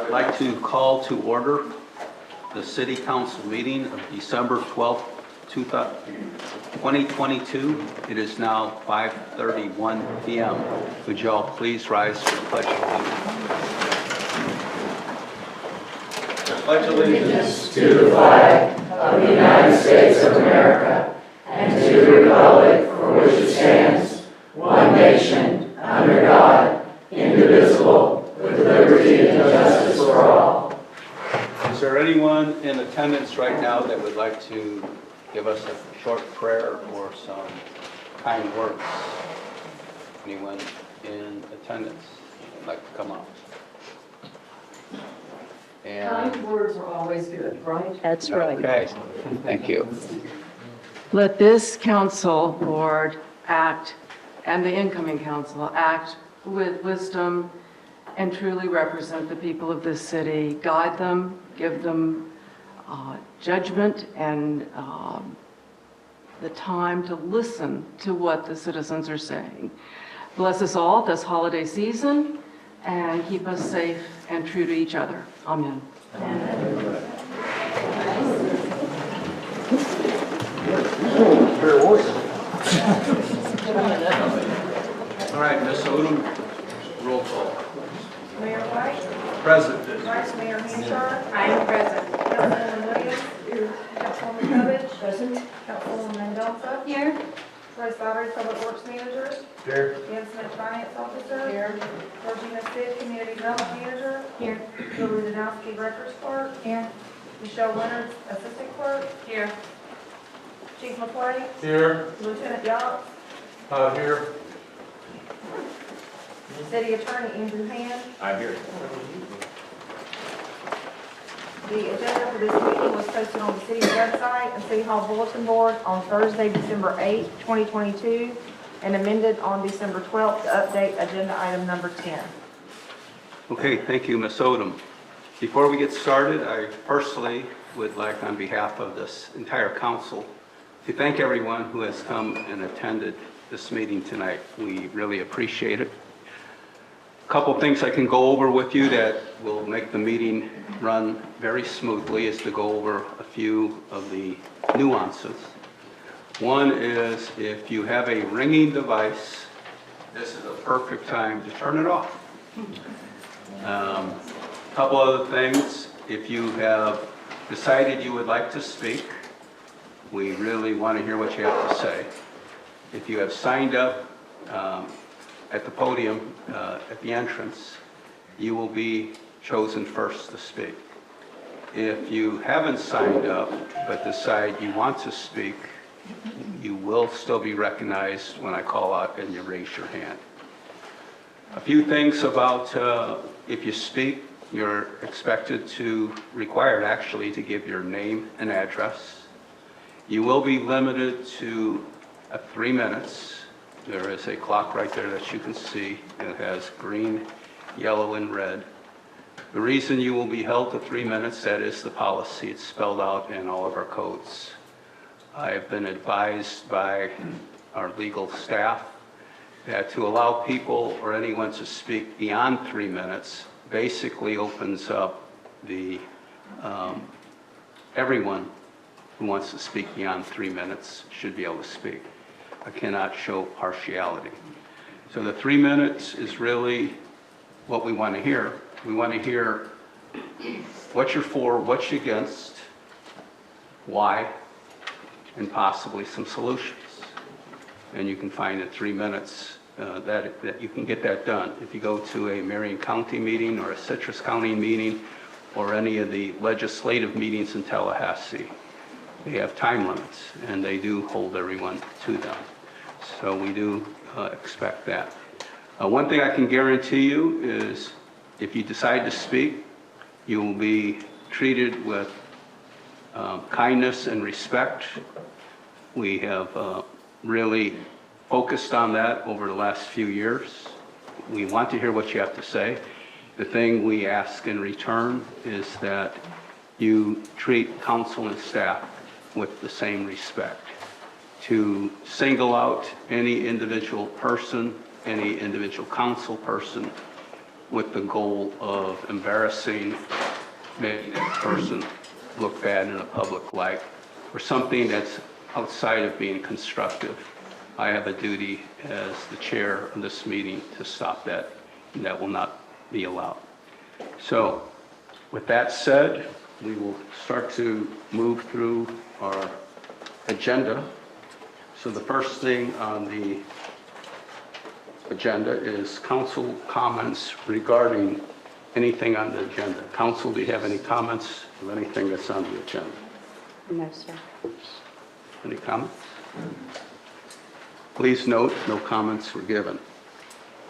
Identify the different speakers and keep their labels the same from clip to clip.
Speaker 1: I'd like to call to order the City Council meeting of December 12th, 2022. It is now 5:31 p.m. Would you all please rise for the Pledge of Allegiance? Pledge allegiance
Speaker 2: to the flag of the United States of America and to the republic for which it stands, one nation, under God, indivisible, with liberty and justice for all.
Speaker 1: Is there anyone in attendance right now that would like to give us a short prayer or some kind words? Anyone in attendance would like to come up? And
Speaker 3: Kind words are always good, right?
Speaker 4: That's right.
Speaker 1: okay, thank you.
Speaker 3: Let this council board act, and the incoming council act with wisdom and truly represent the people of this city. Guide them, give them judgment and the time to listen to what the citizens are saying. Bless us all this holiday season and keep us safe and true to each other. Amen.
Speaker 1: All right, Ms. Odom, roll call.
Speaker 5: Mayor White,
Speaker 1: Present.
Speaker 5: Vice Mayor Hanshaw,
Speaker 4: I am present.
Speaker 5: Councilwoman Williams, Councilwoman Cubbage, present. Councilwoman Mendoza,
Speaker 4: Here.
Speaker 5: Bryce Lowry, Public Works Manager,
Speaker 1: Here.
Speaker 5: Dan Smith, Finance Officer, here. Georgina Sid, Community Development Manager,
Speaker 4: Here.
Speaker 5: Bill Rudinowski, Records Clerk, here. Michelle Leonard, Assistant Clerk,
Speaker 4: Here.
Speaker 5: Chief McQuay,
Speaker 6: Here.
Speaker 5: Lieutenant Yachts,
Speaker 6: Here.
Speaker 5: City Attorney Andrew Hand.
Speaker 6: I'm here.
Speaker 5: The agenda for this meeting was posted on the city's website and City Hall bulletin board on Thursday, December 8th, 2022, and amended on December 12th to update agenda item number 10.
Speaker 1: Okay, thank you, Ms. Odom. Before we get started, I personally would like, on behalf of this entire council, to thank everyone who has come and attended this meeting tonight. We really appreciate it. A couple things I can go over with you that will make the meeting run very smoothly is to go over a few of the nuances. One is if you have a ringing device, this is a perfect time to turn it off. Couple other things, if you have decided you would like to speak, we really want to hear what you have to say. If you have signed up at the podium at the entrance, you will be chosen first to speak. If you haven't signed up but decide you want to speak, you will still be recognized when I call out and you raise your hand. A few things about if you speak, you're required actually to give your name and address. You will be limited to 3 minutes. There is a clock right there that you can see. It has green, yellow, and red. The reason you will be held to 3 minutes, that is the policy. It's spelled out in all of our codes. I have been advised by our legal staff that to allow people or anyone to speak beyond 3 minutes basically opens up the everyone who wants to speak beyond 3 minutes should be able to speak. I cannot show partiality. So the 3 minutes is really what we want to hear. We want to hear what you're for, what you're against, why, and possibly some solutions. And you can find in 3 minutes that you can get that done. If you go to a Marion County meeting or a Citrus County meeting or any of the legislative meetings in Tallahassee, they have time limits and they do hold everyone to them. So we do expect that. One thing I can guarantee you is if you decide to speak, you will be treated with kindness and respect. We have really focused on that over the last few years. We want to hear what you have to say. The thing we ask in return is that you treat council and staff with the same respect. To single out any individual person, any individual council person, with the goal of embarrassing, making that person look bad in a public light, or something that's outside of being constructive. I have a duty as the chair of this meeting to stop that, and that will not be allowed. So, with that said, we will start to move through our agenda. So the first thing on the agenda is council comments regarding anything on the agenda. Council, do you have any comments of anything that's on the agenda?
Speaker 4: No, sir.
Speaker 1: Any comments? Please note, no comments were given.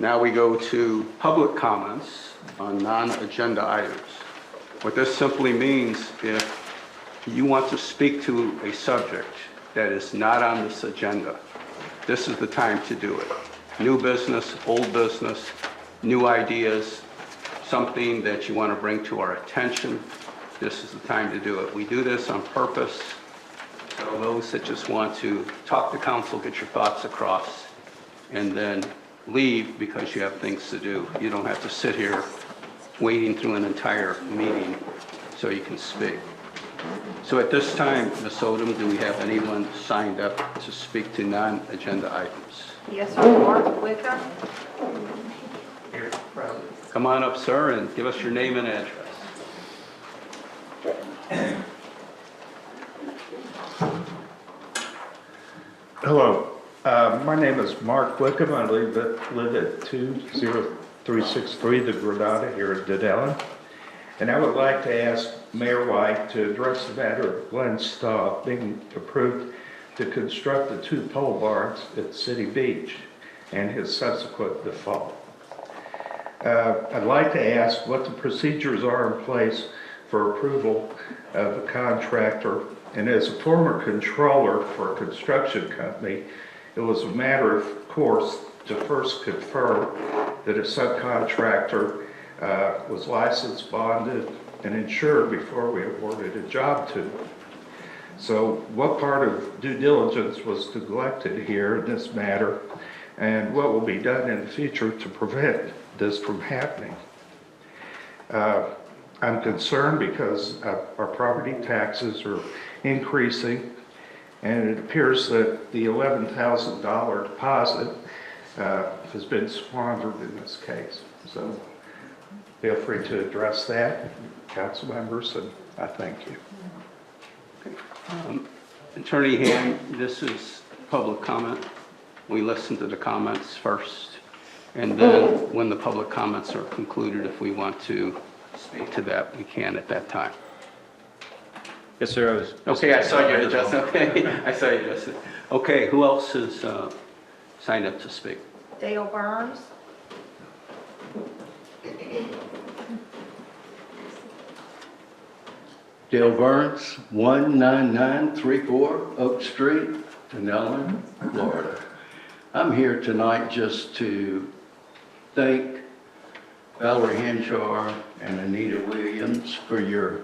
Speaker 1: Now we go to public comments on non-agenda items. What this simply means, if you want to speak to a subject that is not on this agenda, this is the time to do it. New business, old business, new ideas, something that you want to bring to our attention, this is the time to do it. We do this on purpose. So those that just want to talk to council, get your thoughts across, and then leave because you have things to do. You don't have to sit here waiting through an entire meeting so you can speak. So at this time, Ms. Odom, do we have anyone signed up to speak to non-agenda items?
Speaker 5: Yes, sir. Mark Wickham.
Speaker 1: Come on up, sir, and give us your name and address.
Speaker 6: Hello, my name is Mark Wickham. I live at 20363 The Granada here at Dunnellon. And I would like to ask Mayor White to address the matter of Glenn Staub being approved to construct the 2 pole barns at City Beach and his subsequent default. I'd like to ask what the procedures are in place for approval of a contractor. And as a former controller for a construction company, it was a matter of course to first confirm that a subcontractor was licensed, bonded, and insured before we awarded a job to them. So what part of due diligence was neglected here in this matter, and what will be done in the future to prevent this from happening? I'm concerned because our property taxes are increasing, and it appears that the $11,000 deposit has been squandered in this case. So feel free to address that, council members, and I thank you.
Speaker 1: Attorney Hand, this is public comment. We listen to the comments first, and then when the public comments are concluded, if we want to speak to that, we can at that time.
Speaker 7: Yes, sir.
Speaker 1: Okay, I saw you, Justin. Okay, I saw you, Justin. Okay, who else is signed up to speak?
Speaker 5: Dale Burns.
Speaker 8: Dale Burns, 19934 Oak Street, Dunnellon, Florida. I'm here tonight just to thank Valerie Henshar and Anita Williams for your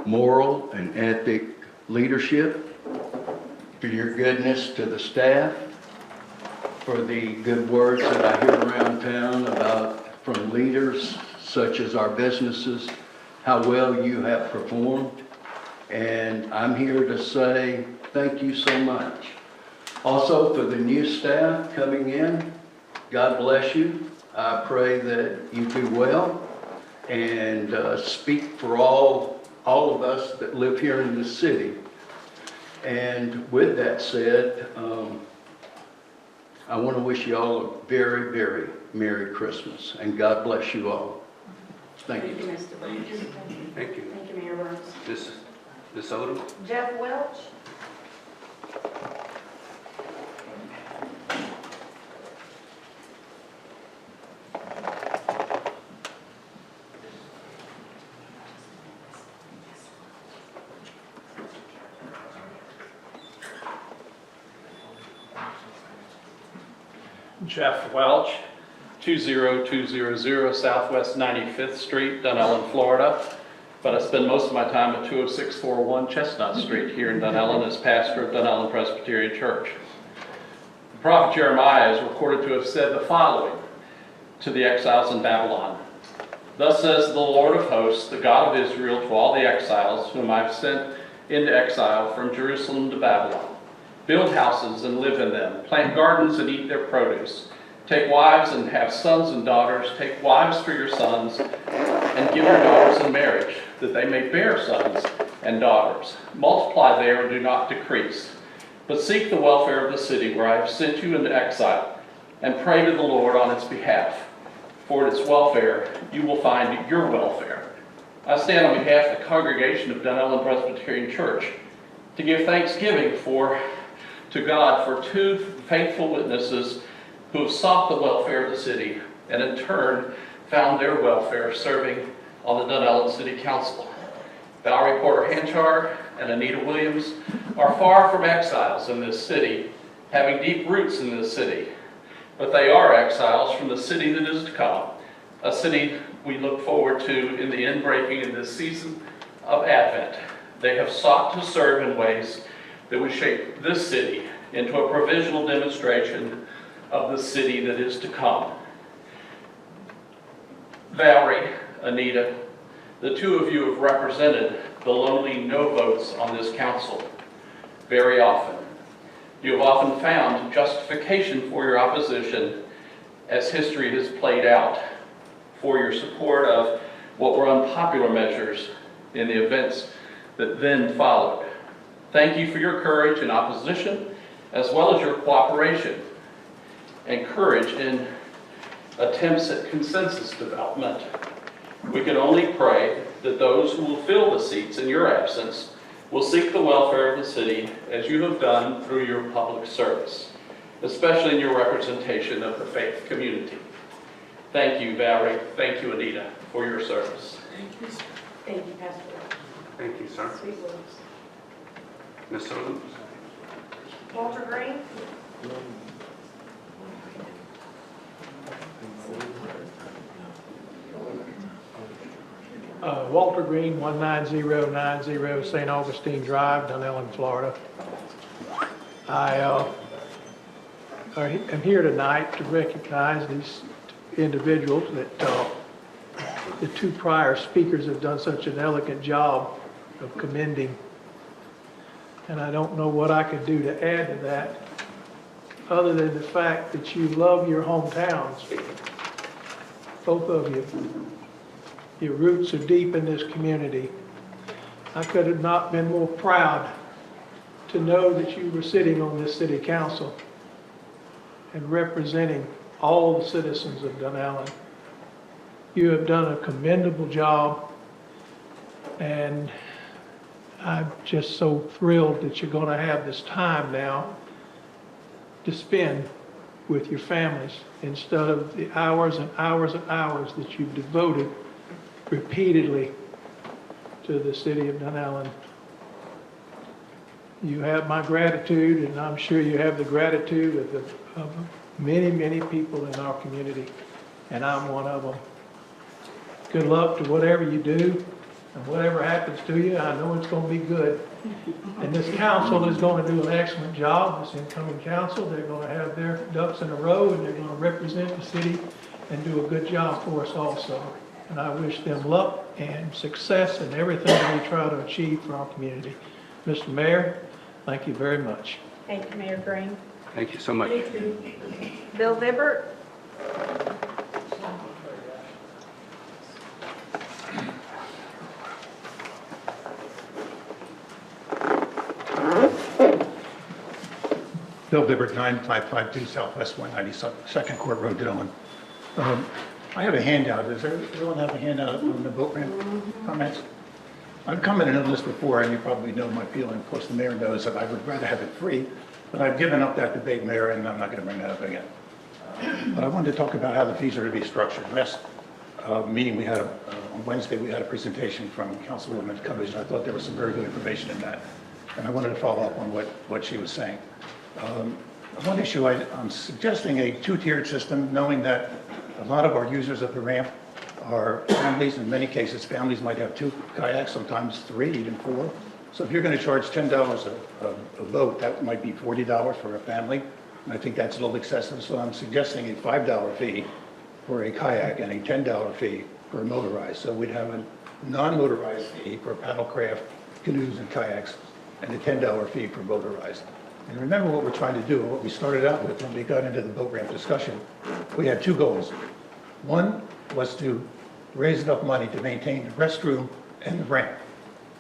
Speaker 8: moral and ethic leadership, for your goodness to the staff, for the good words that I hear around town about from leaders such as our businesses, how well you have performed. And I'm here to say thank you so much. Also for the new staff coming in, God bless you. I pray that you do well and speak for all of us that live here in the city. And with that said, I want to wish you all a very, very Merry Christmas, and God bless you all. Thank you.
Speaker 4: Mr. Burns.
Speaker 1: Thank you.
Speaker 4: Thank you, Mayor Burns.
Speaker 1: Ms. Odom?
Speaker 5: Jeff Welch.
Speaker 9: Jeff Welch, 20200 Southwest 95th Street, Dunnellon, Florida. But I spend most of my time at 20641 Chestnut Street here in Dunnellon as pastor of Dunnellon Presbyterian Church. The prophet Jeremiah is recorded to have said the following: to the exiles in Babylon. Thus says the Lord of hosts, the God of Israel, to all the exiles whom I have sent into exile from Jerusalem to Babylon. Build houses and live in them. Plant gardens and eat their produce. Take wives and have sons and daughters. Take wives for your sons and give your daughters in marriage, that they may bear sons and daughters. Multiply there and do not decrease. But seek the welfare of the city where I have sent you into exile, and pray to the Lord on its behalf. For in its welfare you will find your welfare. I stand on behalf of the congregation of Dunnellon Presbyterian Church to give thanksgiving to God for two faithful witnesses who have sought the welfare of the city and in turn found their welfare serving on the Dunnellon City Council. Valerie Porter Hanchar and Anita Williams are far from exiles in this city, having deep roots in this city. But they are exiles from the city that is to come, a city we look forward to in the inbreaking in this season of Advent. They have sought to serve in ways that would shape this city into a provisional demonstration of the city that is to come. Valerie, Anita, the two of you have represented the lonely no votes on this council very often. You have often found justification for your opposition as history has played out for your support of what were unpopular measures in the events that then followed. Thank you for your courage in opposition as well as your cooperation and courage in attempts at consensus development. We can only pray that those who will fill the seats in your absence will seek the welfare of the city as you have done through your public service, especially in your representation of the faith community. Thank you, Valerie. Thank you, Anita, for your service.
Speaker 5: Thank you, Pastor.
Speaker 1: Thank you, sir.
Speaker 5: Sweet words.
Speaker 1: Ms. Sullivan?
Speaker 5: Walter Green?
Speaker 4: Walter Green, 19090 St. Augustine Drive, Dunnellon, Florida. I am here tonight to recognize these individuals that the two prior speakers have done such an elegant job of commending. And I don't know what I could do to add to that, other than the fact that you love your hometowns, both of you. Your roots are deep in this community. I could have not been more proud to know that you were sitting on this city council and representing all the citizens of Dunnellon. You have done a commendable job, and I'm just so thrilled that you're going to have this time now to spend with your families instead of the hours and hours and hours that you've devoted repeatedly to the city of Dunnellon. You have my gratitude, and I'm sure you have the gratitude of many, many people in our community, and I'm one of them. Good luck to whatever you do, and whatever happens to you, I know it's going to be good. And this council is going to do an excellent job, this incoming council. They're going to have their ducks in a row, and they're going to represent the city and do a good job for us also. And I wish them luck and success in everything that we try to achieve for our community. Mr. Mayor, thank you very much.
Speaker 5: Thank you, Mayor Green.
Speaker 1: Thank you so much.
Speaker 5: Bill Vibbert?
Speaker 10: Bill Bibbert, 9552 Southwest 192nd Court Road, Dunnellon. I have a handout. Does everyone have a handout on the boat ramp comments? I've commented on this before, and you probably know my feeling. Of course, the mayor knows that I would rather have it free, but I've given up that debate, Mayor, and I'm not going to bring that up again. But I wanted to talk about how the fees are to be structured. Last meeting we had, on Wednesday, we had a presentation from Councilwoman Cummings, and I thought there was some very good information in that. And I wanted to follow up on what she was saying. One issue, I'm suggesting a two-tiered system, knowing that a lot of our users of the ramp are families. In many cases, families might have 2 kayaks, sometimes 3, even 4. So if you're going to charge $10 a boat, that might be $40 for a family. And I think that's a little excessive, so I'm suggesting a $5 fee for a kayak and a $10 fee for a motorized. So we'd have a non-motorized fee for paddlecraft, canoes and kayaks, and a $10 fee for motorized. And remember what we're trying to do, what we started out with when we got into the boat ramp discussion. We had two goals. One was to raise enough money to maintain the restroom and the ramp,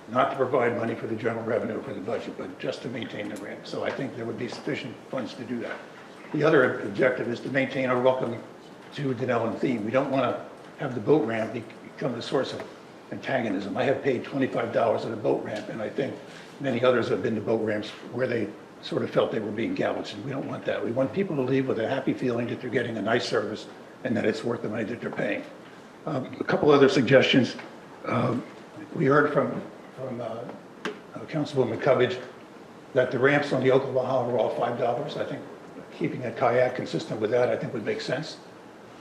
Speaker 10: not to provide money for the general revenue for the budget, but just to maintain the ramp. So I think there would be sufficient funds to do that. The other objective is to maintain our welcome to Dunnellon theme. We don't want to have the boat ramp become the source of antagonism. I have paid $25 at a boat ramp, and I think many others have been to boat ramps where they sort of felt they were being gouged, and we don't want that. We want people to leave with a happy feeling that they're getting a nice service and that it's worth the money that they're paying. A couple other suggestions. We heard from Councilwoman Cubbage that the ramps on the Oklahoma were all $5. I think keeping a kayak consistent with that, I think would make sense.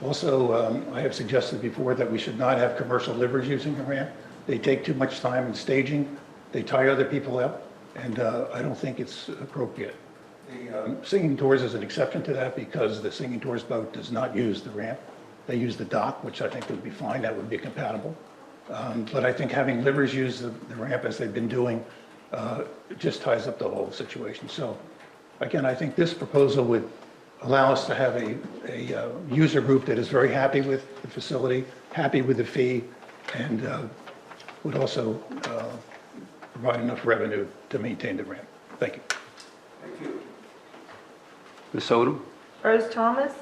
Speaker 10: Also, I have suggested before that we should not have commercial livers using the ramp. They take too much time in staging. They tie other people up, and I don't think it's appropriate. The Singing Tours is an exception to that because the Singing Tours boat does not use the ramp. They use the dock, which I think would be fine. That would be compatible. But I think having livers use the ramp as they've been doing just ties up the whole situation. So again, I think this proposal would allow us to have a user group that is very happy with the facility, happy with the fee, and would also provide enough revenue to maintain the ramp. Thank you.
Speaker 1: Thank you. Ms. Odom?
Speaker 5: Rose Thomas.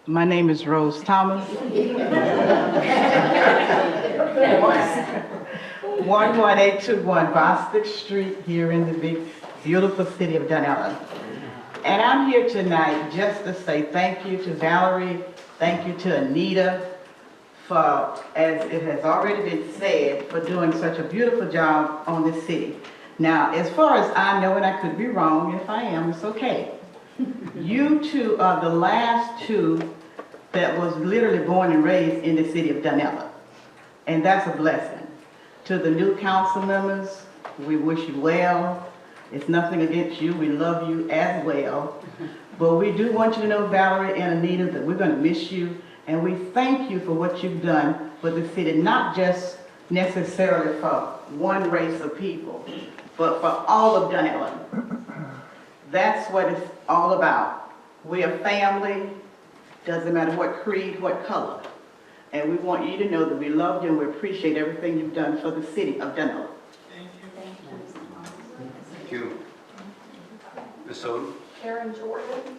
Speaker 11: My name is Rose Thomas. 11821 Bostic Street here in the big, beautiful city of Dunnellon. And I'm here tonight just to say thank you to Valerie, thank you to Anita for, as it has already been said, for doing such a beautiful job on this city. Now, as far as I know, and I could be wrong, if I am, it's okay. You two are the last two that was literally born and raised in the city of Dunnellon. And that's a blessing. To the new council members, we wish you well. It's nothing against you. We love you as well. But we do want you to know, Valerie and Anita, that we're going to miss you. And we thank you for what you've done for the city, not just necessarily for one race of people, but for all of Dunnellon. That's what it's all about. We're a family, doesn't matter what creed, what color. And we want you to know that we love you and we appreciate everything you've done for the city of Dunnellon.
Speaker 1: Thank you. Ms. Odom?
Speaker 5: Karen Jordan.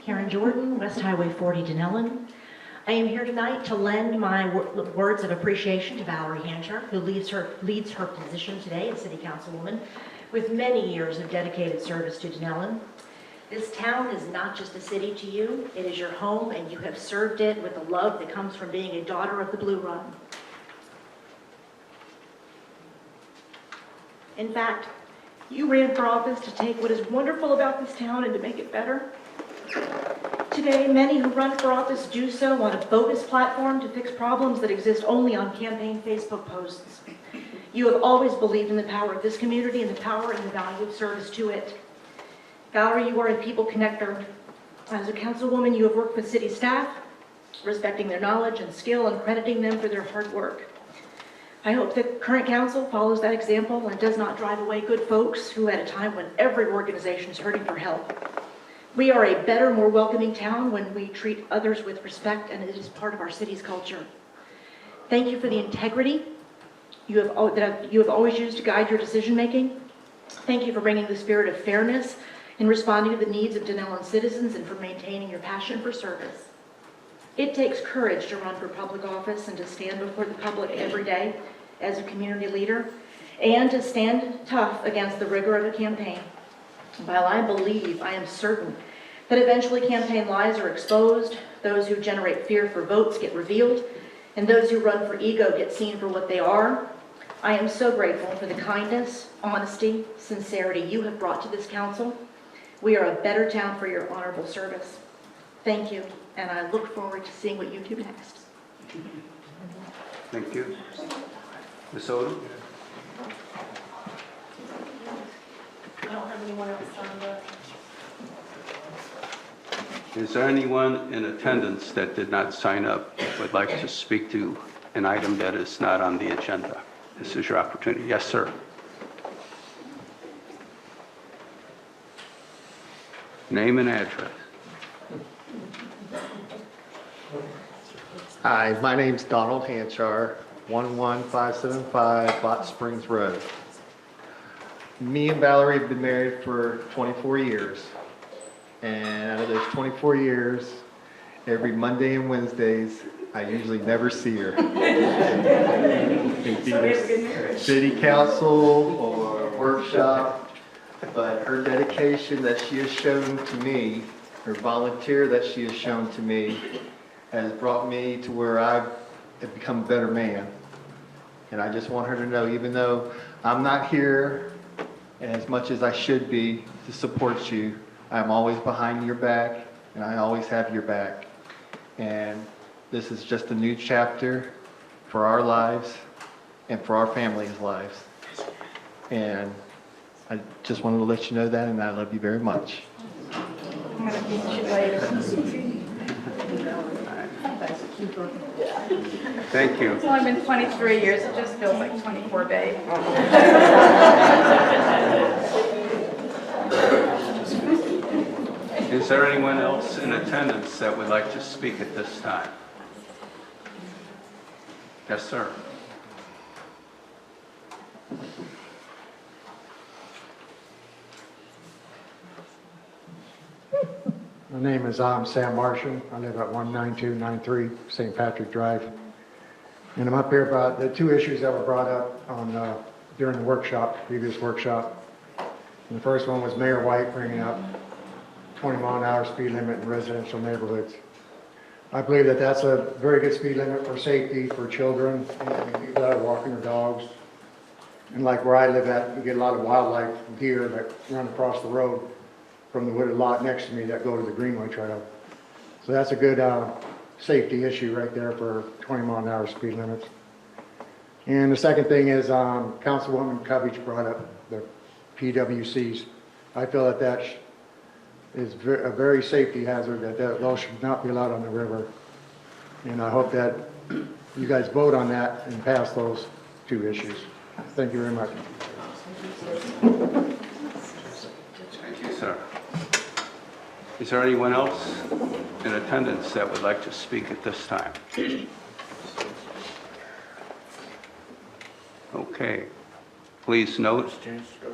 Speaker 12: Karen Jordan, West Highway 40, Dunnellon. I am here tonight to lend my words of appreciation to Valerie Hanchar, who leads her position today as City Councilwoman, with many years of dedicated service to Dunnellon. This town is not just a city to you, it is your home, and you have served it with the love that comes from being a daughter of the Blue Run. In fact, you ran for office to take what is wonderful about this town and to make it better. Today, many who run for office do so on a bogus platform to fix problems that exist only on campaign Facebook posts. You have always believed in the power of this community and the power and the value of service to it. Valerie, you are a people connector. As a councilwoman, you have worked with city staff, respecting their knowledge and skill and crediting them for their hard work. I hope the current council follows that example and does not drive away good folks who, at a time when every organization is hurting for help. We are a better, more welcoming town when we treat others with respect, and it is part of our city's culture. Thank you for the integrity that you have always used to guide your decision-making. Thank you for bringing the spirit of fairness in responding to the needs of Dunnellon citizens and for maintaining your passion for service. It takes courage to run for public office and to stand before the public every day as a community leader, and to stand tough against the rigor of a campaign. While I believe, I am certain, that eventually campaign lies are exposed, those who generate fear for votes get revealed, and those who run for ego get seen for what they are, I am so grateful for the kindness, honesty, sincerity you have brought to this council. We are a better town for your honorable service. Thank you, and I look forward to seeing what you do next.
Speaker 1: Thank you. Ms. Odom?
Speaker 5: I don't have anyone else signed up.
Speaker 1: Is there anyone in attendance that did not sign up would like to speak to an item that is not on the agenda? This is your opportunity. Yes, sir. Name and address.
Speaker 13: Hi, my name's Donald Hanchar, 11575 Bot Springs Road. Me and Valerie have been married for 24 years. And out of those 24 years, every Monday and Wednesdays, I usually never see her. It's either city council or workshop, but her dedication that she has shown to me, her volunteer that she has shown to me, has brought me to where I've become a better man. And I just want her to know, even though I'm not here as much as I should be to support you, I'm always behind your back, and I always have your back. And this is just a new chapter for our lives and for our family's lives. And I just wanted to let you know that, and I love you very much.
Speaker 5: I'm gonna meet you later.
Speaker 1: Thank you.
Speaker 5: It's only been 23 years, it just feels like 24, babe.
Speaker 1: Is there anyone else in attendance that would like to speak at this time? Yes, sir.
Speaker 14: My name is Sam Martian. I live at 19293 St. Patrick Drive. And I'm up here about the two issues that were brought up on during the workshop, previous workshop. And the first one was Mayor White bringing up 20-mile-an-hour speed limit in residential neighborhoods. I believe that that's a very good speed limit for safety for children and people that are walking their dogs. And like where I live at, we get a lot of wildlife deer that run across the road from the wooded lot next to me that go to the Greenway Trail. So that's a good safety issue right there for 20-mile-an-hour speed limits. And the second thing is Councilwoman Covich brought up the PWCs. I feel that that is a very safety hazard, that those should not be allowed on the river. And I hope that you guys vote on that and pass those two issues. Thank you very much.
Speaker 1: Thank you, sir. Is there anyone else in attendance that would like to speak at this time? Okay. Please note,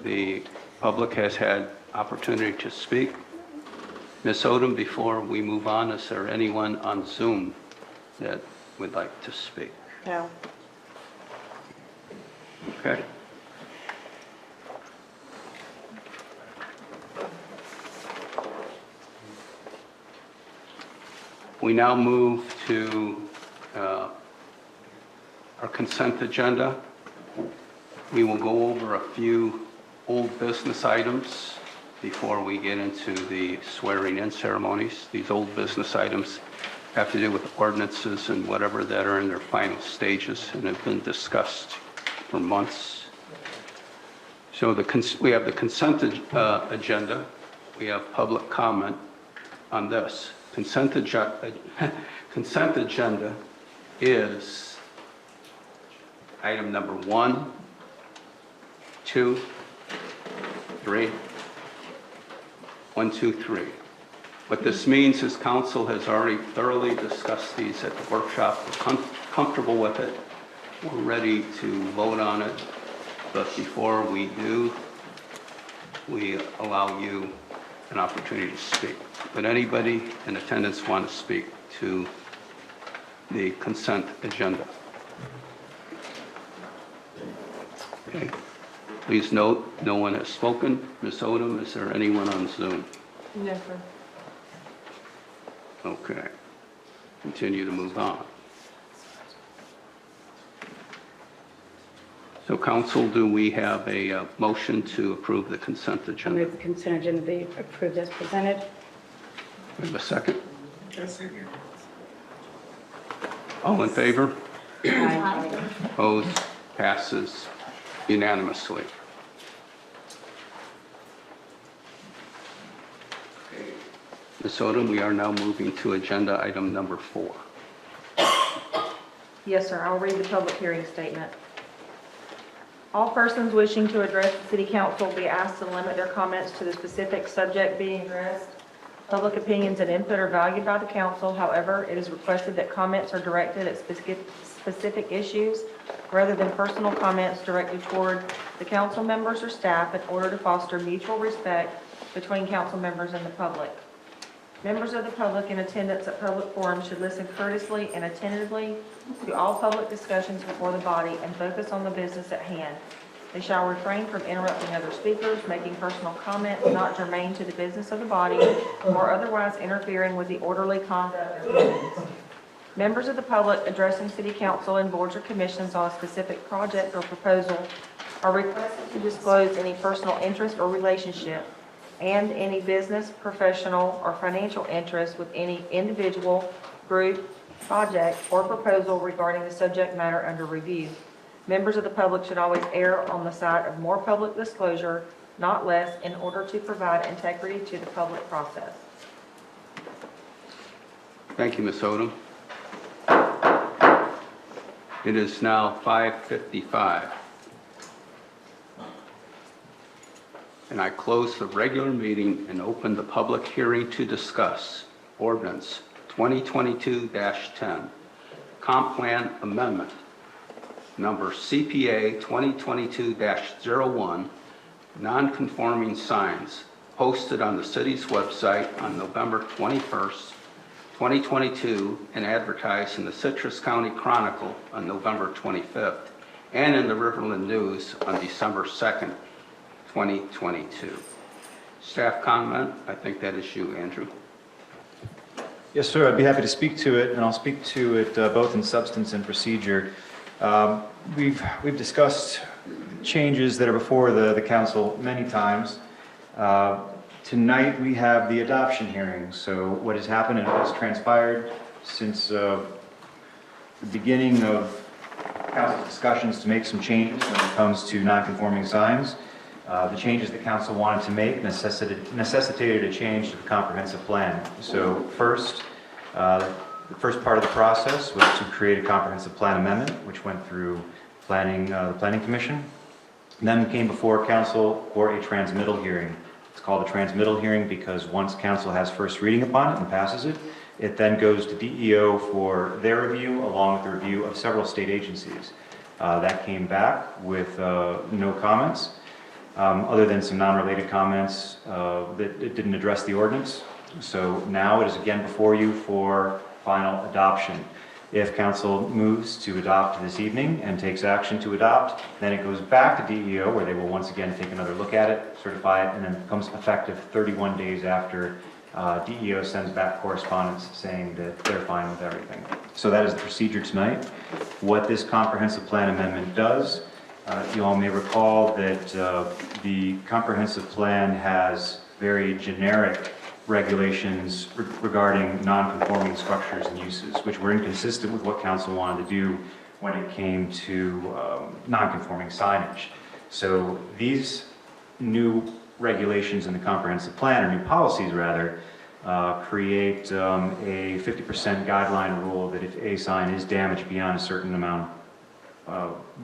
Speaker 1: the public has had opportunity to speak. Ms. Odom, before we move on, is there anyone on Zoom that would like to speak?
Speaker 5: No.
Speaker 1: Okay. We now move to our consent agenda. We will go over a few old business items before we get into the swearing-in ceremonies. These old business items have to do with ordinances and whatever that are in their final stages and have been discussed for months. So we have the consent agenda. We have public comment on this. Consent agenda is item number 1, 2, 3. 1, 2, 3. What this means is council has already thoroughly discussed these at the workshop. We're comfortable with it. We're ready to vote on it. But before we do, we allow you an opportunity to speak. Would anybody in attendance want to speak to the consent agenda? Okay. Please note, no one has spoken. Ms. Odom, is there anyone on Zoom?
Speaker 5: No, sir.
Speaker 1: Okay. Continue to move on. So council, do we have a motion to approve the consent
Speaker 15: I
Speaker 1: agenda?
Speaker 15: move the consent agenda be approved as presented.
Speaker 1: We have a second? All in favor? Opposed? Passes unanimously. Ms. Odom, we are now moving to agenda item number 4.
Speaker 5: Yes, sir. I'll read the public hearing statement. All persons wishing to address the city council will be asked to limit their comments to the specific subject being addressed. Public opinions and input are valued by the council. However, it is requested that comments are directed at specific issues rather than personal comments directed toward the council members or staff in order to foster mutual respect between council members and the public. Members of the public in attendance at public forums should listen courteously and attentively to all public discussions before the body and focus on the business at hand. They shall refrain from interrupting other speakers, making personal comments not germane to the business of the body, or otherwise interfering with the orderly conduct of meetings. Members of the public addressing city council and boards or commissions on a specific project or proposal are requested to disclose any personal interest or relationship and any business, professional, or financial interest with any individual, group, project, or proposal regarding the subject matter under review. Members of the public should always err on the side of more public disclosure, not less, in order to provide integrity to the public process.
Speaker 1: Thank you, Ms. Odom. It is now 5:55. And I close the regular meeting and open the public hearing to discuss ordinance 2022-10, comp plan amendment, number CPA 2022-01, non-conforming signs posted on the city's website on November 21st, 2022, and advertised in the Citrus County Chronicle on November 25th, and in the Riverland News on December 2nd, 2022. Staff comment, I think that is you, Andrew.
Speaker 7: Yes, sir, I'd be happy to speak to it, and I'll speak to it both in substance and procedure. We've discussed changes that are before the council many times. Tonight we have the adoption hearing. So what has happened and what has transpired since the beginning of council discussions to make some changes when it comes to non-conforming signs. The changes the council wanted to make necessitated a change to the comprehensive plan. So first, the first part of the process was to create a comprehensive plan amendment, which went through the Planning Commission. And then came before council for a transmittal hearing. It's called a transmittal hearing because once council has first reading upon it and passes it, it then goes to DEO for their review along with the review of several state agencies. That came back with no comments. Other than some non-related comments that it didn't address the ordinance. So now it is again before you for final adoption. If council moves to adopt this evening and takes action to adopt, then it goes back to DEO where they will once again take another look at it, certify it, and then it becomes effective 31 days after DEO sends back correspondence saying that they're fine with everything. So that is the procedure tonight. What this comprehensive plan amendment does, you all may recall that the comprehensive plan has very generic regulations regarding non-conforming structures and uses, which were inconsistent with what council wanted to do when it came to non-conforming signage. So these new regulations in the comprehensive plan, or new policies rather, create a 50% guideline rule that if a sign is damaged beyond a certain amount,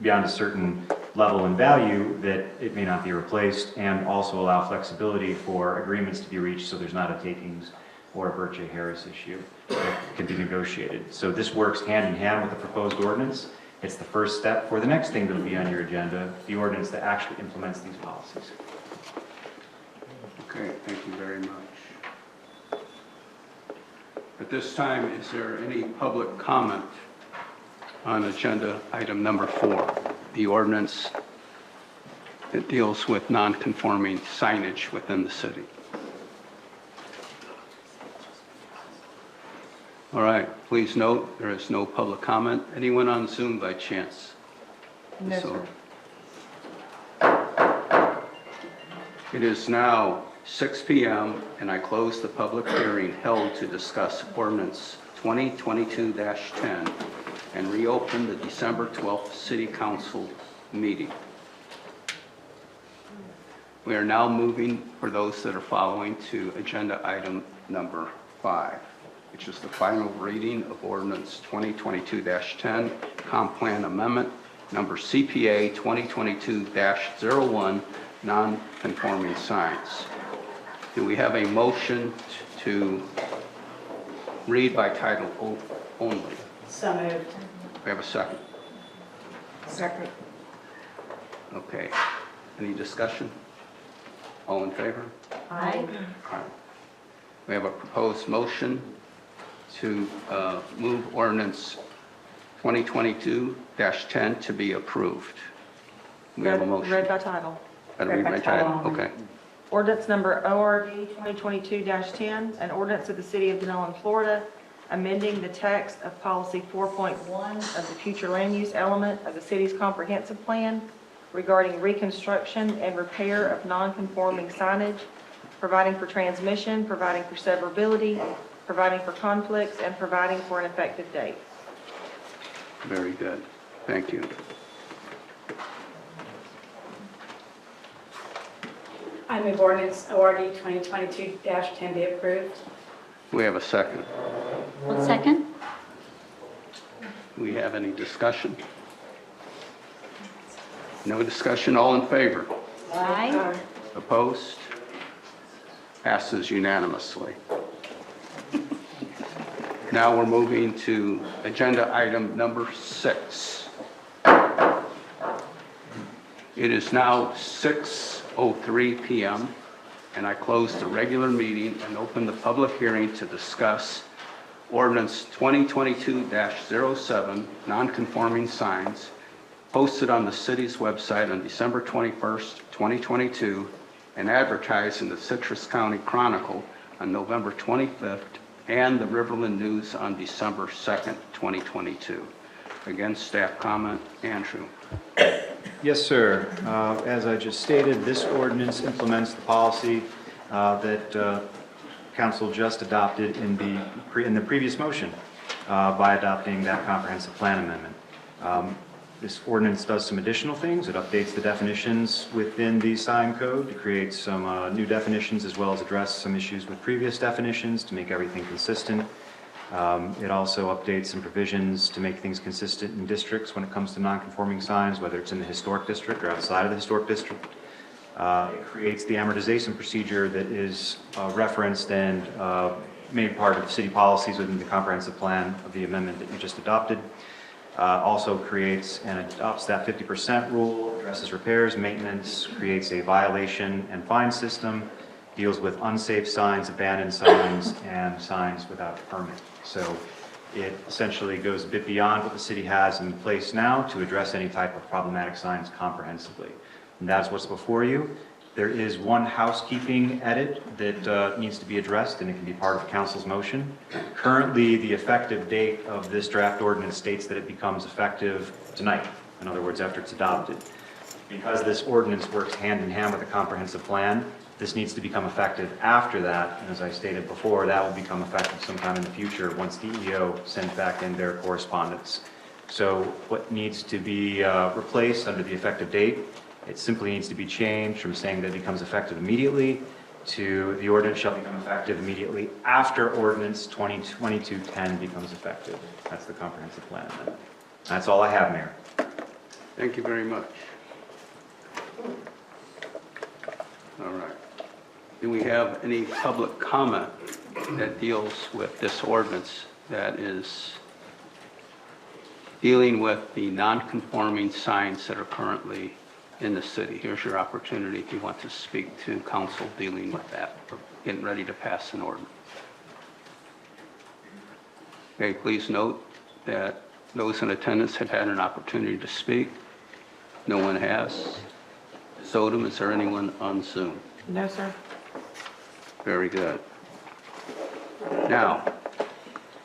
Speaker 7: beyond a certain level and value, that it may not be replaced, and also allow flexibility for agreements to be reached so there's not a takings or a Birch Harris issue that can be negotiated. So this works hand in hand with the proposed ordinance. It's the first step for the next thing that will be on your agenda, the ordinance that actually implements these policies.
Speaker 1: Okay, thank you very much. At this time, is there any public comment on agenda item number 4, the ordinance that deals with non-conforming signage within the city? All right, please note there is no public comment. Anyone on Zoom by chance?
Speaker 5: No, sir.
Speaker 1: It is now 6 p.m., and I close the public hearing held to discuss ordinance 2022-10 and reopen the December 12th City Council meeting. We are now moving, for those that are following, to agenda item number 5, which is the final reading of ordinance 2022-10, comp plan amendment number CPA 2022-01, non-conforming signs. Do we have a motion to read by title only?
Speaker 2: So moved.
Speaker 1: We have a second.
Speaker 5: Second.
Speaker 1: Okay. Any discussion? All in favor?
Speaker 2: Aye.
Speaker 1: Aye. We have a proposed motion to move ordinance 2022-10 to be approved. We have a motion.
Speaker 5: Read by title.
Speaker 1: Gotta read by title. Okay.
Speaker 5: Ordinance number ORD 2022-10, an ordinance of the City of Dunnellon, Florida, amending the text of policy 4.1 of the future land use element of the city's comprehensive plan regarding reconstruction and repair of non-conforming signage, providing for transmission, providing for severability, providing for conflicts, and providing for an effective date.
Speaker 1: Very good. Thank you.
Speaker 2: I move ordinance ORD 2022-10 be approved.
Speaker 1: We have a second.
Speaker 2: One second.
Speaker 1: Do we have any discussion? No discussion. All in favor?
Speaker 2: Aye.
Speaker 1: Opposed? Passes unanimously. Now we're moving to agenda item number 6. It is now 6:03 p.m., and I close the regular meeting and open the public hearing to discuss ordinance 2022-07, non-conforming signs, posted on the city's website on December 21st, 2022, and advertised in the Citrus County Chronicle on November 25th and the Riverland News on December 2nd, 2022. Again, staff comment. Andrew.
Speaker 7: Yes, sir. As I just stated, this ordinance implements the policy that council just adopted in the previous motion by adopting that comprehensive plan amendment. This ordinance does some additional things. It updates the definitions within the sign code to create some new definitions, as well as address some issues with previous definitions to make everything consistent. It also updates some provisions to make things consistent in districts when it comes to non-conforming signs, whether it's in the historic district or outside of the historic district. It creates the amortization procedure that is referenced and made part of city policies within the comprehensive plan of the amendment that you just adopted. Also creates and adopts that 50% rule, addresses repairs, maintenance, creates a violation and fine system, deals with unsafe signs, abandoned signs, and signs without a permit. So it essentially goes a bit beyond what the city has in place now to address any type of problematic signs comprehensively. And that's what's before you. There is one housekeeping edit that needs to be addressed, and it can be part of council's motion. Currently, the effective date of this draft ordinance states that it becomes effective tonight. In other words, after it's adopted. Because this ordinance works hand in hand with the comprehensive plan, this needs to become effective after that. And as I stated before, that will become effective sometime in the future once DEO sends back in their correspondence. So what needs to be replaced under the effective date? It simply needs to be changed from saying that it becomes effective immediately to the ordinance shall become effective immediately after ordinance 2022-10 becomes effective. That's the comprehensive plan amendment. That's all I have, Mayor.
Speaker 1: Thank you very much. All right. Do we have any public comment that deals with this ordinance that is dealing with the non-conforming signs that are currently in the city? Here's your opportunity if you want to speak to council dealing with that, or getting ready to pass an ordinance. Okay, please note that those in attendance have had an opportunity to speak. No one has. Sodom, is there anyone on Zoom?
Speaker 5: No, sir.
Speaker 1: Very good. Now,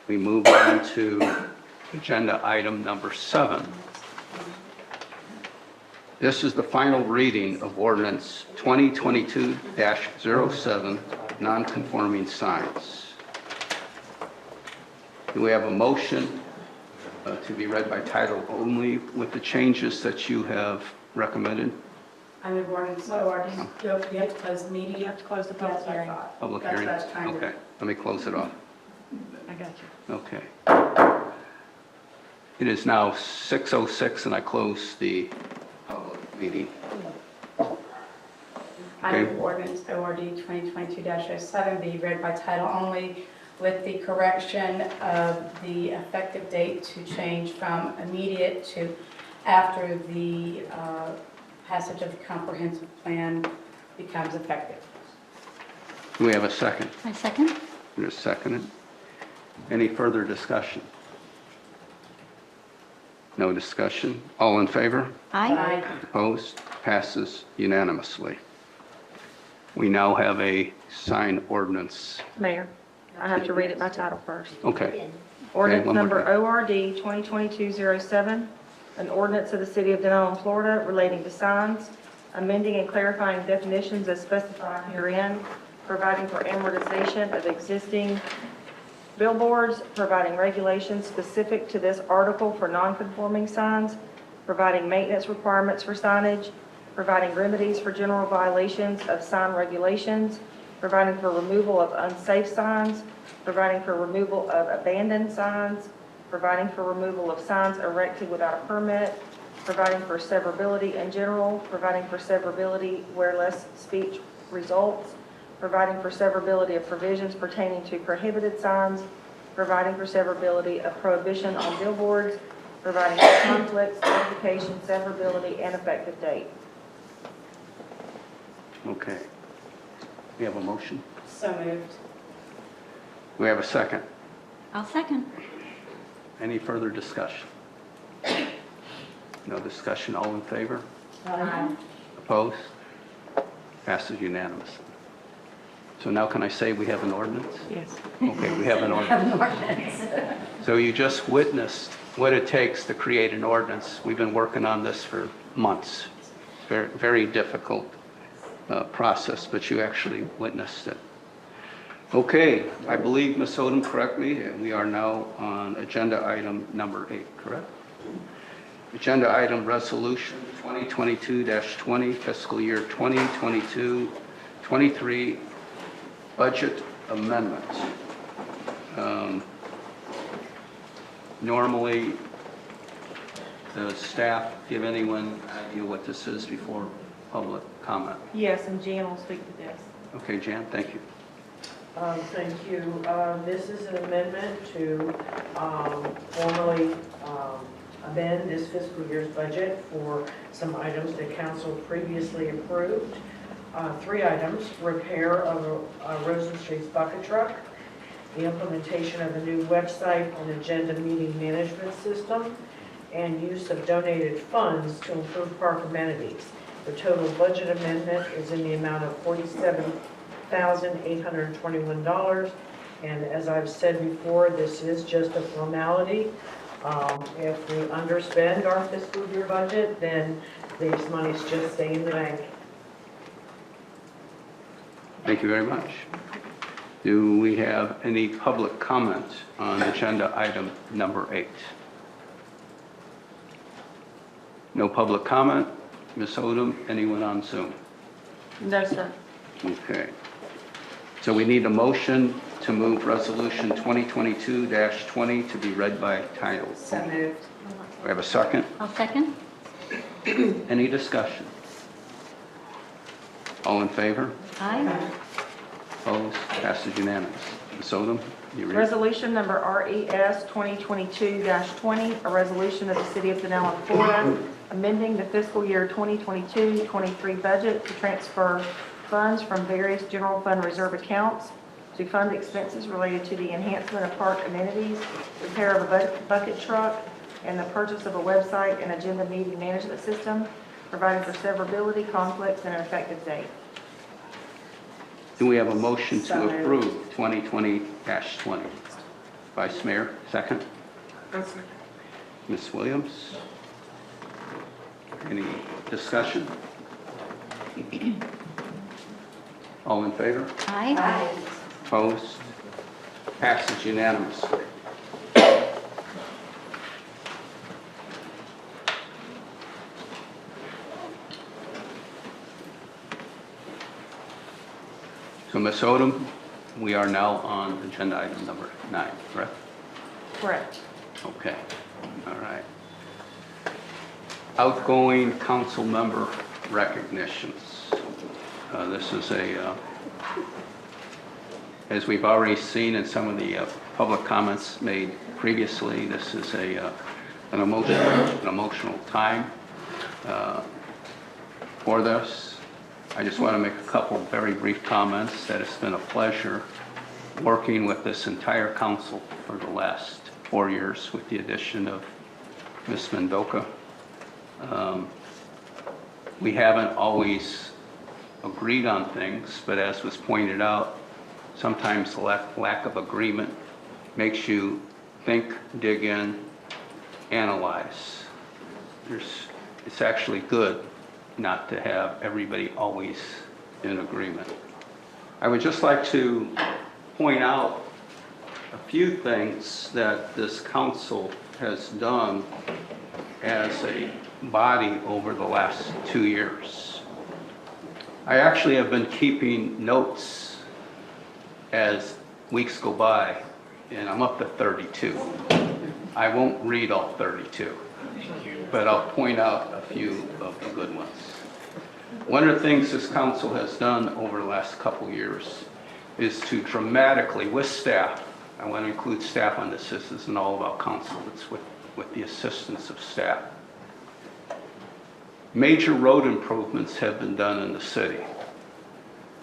Speaker 1: we move on to agenda item number 7. This is the final reading of ordinance 2022-07, non-conforming signs. Do we have a motion to be read by title only with the changes that you have recommended?
Speaker 2: I move ordinance ORD. You have to close the meeting.
Speaker 5: You have to close the public hearing.
Speaker 1: Public
Speaker 2: That's
Speaker 1: hearing?
Speaker 2: what I was trying to-
Speaker 1: Okay, let me close it off.
Speaker 5: I got you.
Speaker 1: Okay. It is now 6:06 and I close the public meeting.
Speaker 2: I move ordinance ORD 2022-07 be read by title only with the correction of the effective date to change from immediate to after the passage of the comprehensive plan becomes effective.
Speaker 1: Do we have a second?
Speaker 2: I second.
Speaker 1: There's a second. Any further discussion? No discussion. All in favor?
Speaker 2: Aye.
Speaker 1: Opposed? Passes unanimously. We now have a sign ordinance.
Speaker 5: Mayor, I have to read it by title first.
Speaker 1: Okay.
Speaker 5: Ordinance
Speaker 1: one more
Speaker 5: number
Speaker 1: time.
Speaker 5: ORD 2022-07, an ordinance of the City of Dunnellon, Florida relating to signs, amending and clarifying definitions as specified herein, providing for amortization of existing billboards, providing regulations specific to this article for non-conforming signs, providing maintenance requirements for signage, providing remedies for general violations of sign regulations, providing for removal of unsafe signs, providing for removal of abandoned signs, providing for removal of signs erected without a permit, providing for severability in general, providing for severability where less speech results, providing for severability of provisions pertaining to prohibited signs, providing for severability of prohibition on billboards, providing for conflicts, notification, severability, and effective date.
Speaker 1: Okay. We have a motion.
Speaker 2: So moved.
Speaker 1: We have a second.
Speaker 2: I'll second.
Speaker 1: Any further discussion? No discussion. All in favor?
Speaker 2: Aye.
Speaker 1: Opposed? Passes unanimously. So now can I say we have an ordinance?
Speaker 5: Yes.
Speaker 1: Okay, we have an ordinance. So you just witnessed what it takes to create an ordinance. We've been working on this for months. Very, very difficult process, but you actually witnessed it. Okay, I believe, Ms. Odom, correct me, and we are now on agenda item number 8, correct? Agenda item resolution 2022-20, fiscal year 2022-23 budget amendment. Normally, the staff give anyone idea what this is before public comment.
Speaker 5: Yes, and Jan will speak to this.
Speaker 1: Okay, Jan, thank you.
Speaker 15: Thank you. This is an amendment to formally amend this fiscal year's budget for some items that council previously approved. 3 items: repair of Rosen Street's bucket truck, the implementation of a new website and agenda meeting management system, and use of donated funds to improve park amenities. The total budget amendment is in the amount of $47,821. And as I've said before, this is just a formality. If we underspend our fiscal year budget, then these monies just stay in the bank.
Speaker 1: Thank you very much. Do we have any public comment on agenda item number 8? No public comment. Ms. Odom, anyone on Zoom?
Speaker 5: No, sir.
Speaker 1: Okay. So we need a motion to move resolution 2022-20 to be read by title.
Speaker 2: So moved.
Speaker 1: We have a second?
Speaker 2: I'll second.
Speaker 1: Any discussion? All in favor?
Speaker 2: Aye.
Speaker 1: Opposed? Passes unanimous. Ms. Odom, you read?
Speaker 5: Resolution number RES 2022-20, a resolution of the City of Dunnellon, Florida, amending the fiscal year 2022-23 budget to transfer funds from various general fund reserve accounts to fund expenses related to the enhancement of park amenities, repair of a bucket truck, and the purchase of a website and agenda meeting management system, providing for severability, conflicts, and an effective date.
Speaker 1: Do we have a motion
Speaker 2: So
Speaker 1: to
Speaker 2: moved.
Speaker 1: approve 2020-20? Vice Mayor, second? Ms. Williams? Any discussion? All in favor?
Speaker 2: Aye.
Speaker 1: Opposed? Passes unanimously. So, Ms. Odom, we are now on agenda item number 9, correct?
Speaker 5: Correct.
Speaker 1: Okay, all right. Outgoing council member recognitions. This is as we've already seen in some of the public comments made previously, this is an emotional time for this. I just want to make a couple very brief comments that it's been a pleasure working with this entire council for the last 4 years with the addition of Ms. Mendoca. We haven't always agreed on things, but as was pointed out, sometimes the lack of agreement makes you think, dig in, analyze. It's actually good not to have everybody always in agreement. I would just like to point out a few things that this council has done as a body over the last 2 years. I actually have been keeping notes as weeks go by, and I'm up to 32. I won't read all 32, but I'll point out a few of the good ones. One of the things this council has done over the last couple years is to dramatically, with staff, I want to include staff on this isn't all about council, it's with the assistance of staff. Major road improvements have been done in the city.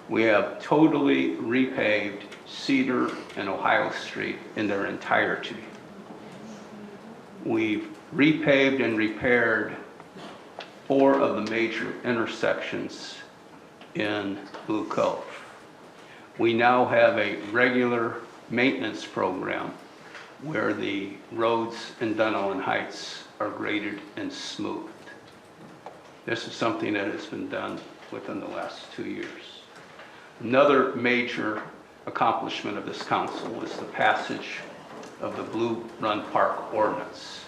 Speaker 1: We have totally repaved Cedar and Ohio Street in their entirety. We've repaved and repaired 4 of the major intersections in Blue Cove. We now have a regular maintenance program where the roads in Dunnellon Heights are graded and smoothed. This is something that has been done within the last 2 years. Another major accomplishment of this council was the passage of the Blue Run Park ordinance.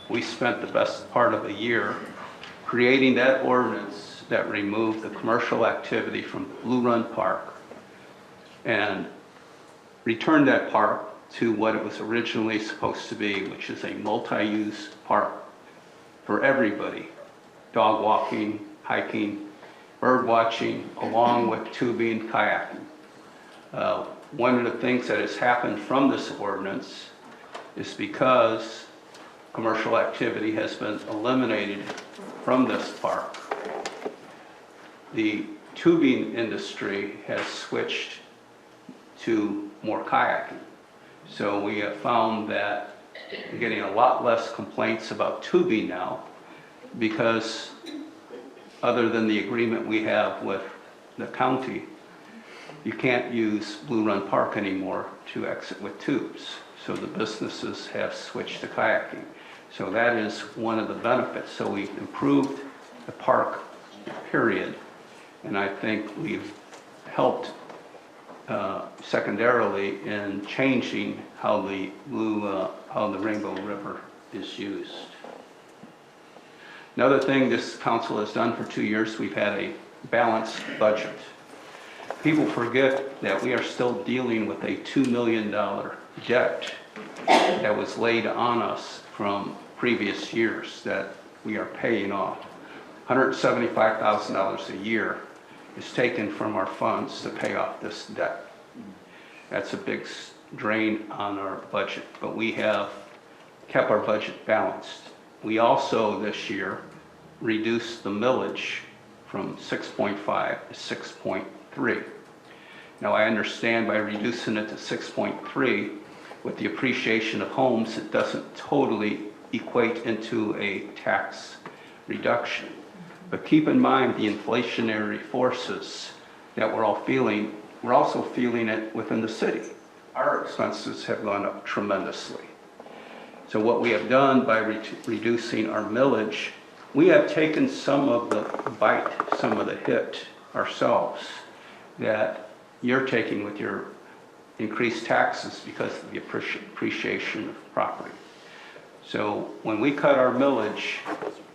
Speaker 1: We spent the best part of a year creating that ordinance that removed the commercial activity from Blue Run Park and returned that park to what it was originally supposed to be, which is a multi-use park for everybody. Dog walking, hiking, bird watching, along with tubing, kayaking. One of the things that has happened from this ordinance is because commercial activity has been eliminated from this park, the tubing industry has switched to more kayaking. So we have found that we're getting a lot less complaints about tubing now, because other than the agreement we have with the county, you can't use Blue Run Park anymore to exit with tubes. So the businesses have switched to kayaking. So that is one of the benefits. So we've improved the park, period. And I think we've helped secondarily in changing how the Rainbow River is used. Another thing this council has done for 2 years, we've had a balanced budget. People forget that we are still dealing with a $2 million debt that was laid on us from previous years that we are paying off. $175,000 a year is taken from our funds to pay off this debt. That's a big drain on our budget, but we have kept our budget balanced. We also this year reduced the millage from 6.5 to 6.3. Now I understand by reducing it to 6.3, with the appreciation of homes, it doesn't totally equate into a tax reduction. But keep in mind the inflationary forces that we're all feeling, we're also feeling it within the city. Our expenses have gone up tremendously. So what we have done by reducing our millage we have taken some of the bite, some of the hit ourselves that you're taking with your increased taxes because of the appreciation of property. So when we cut our millage,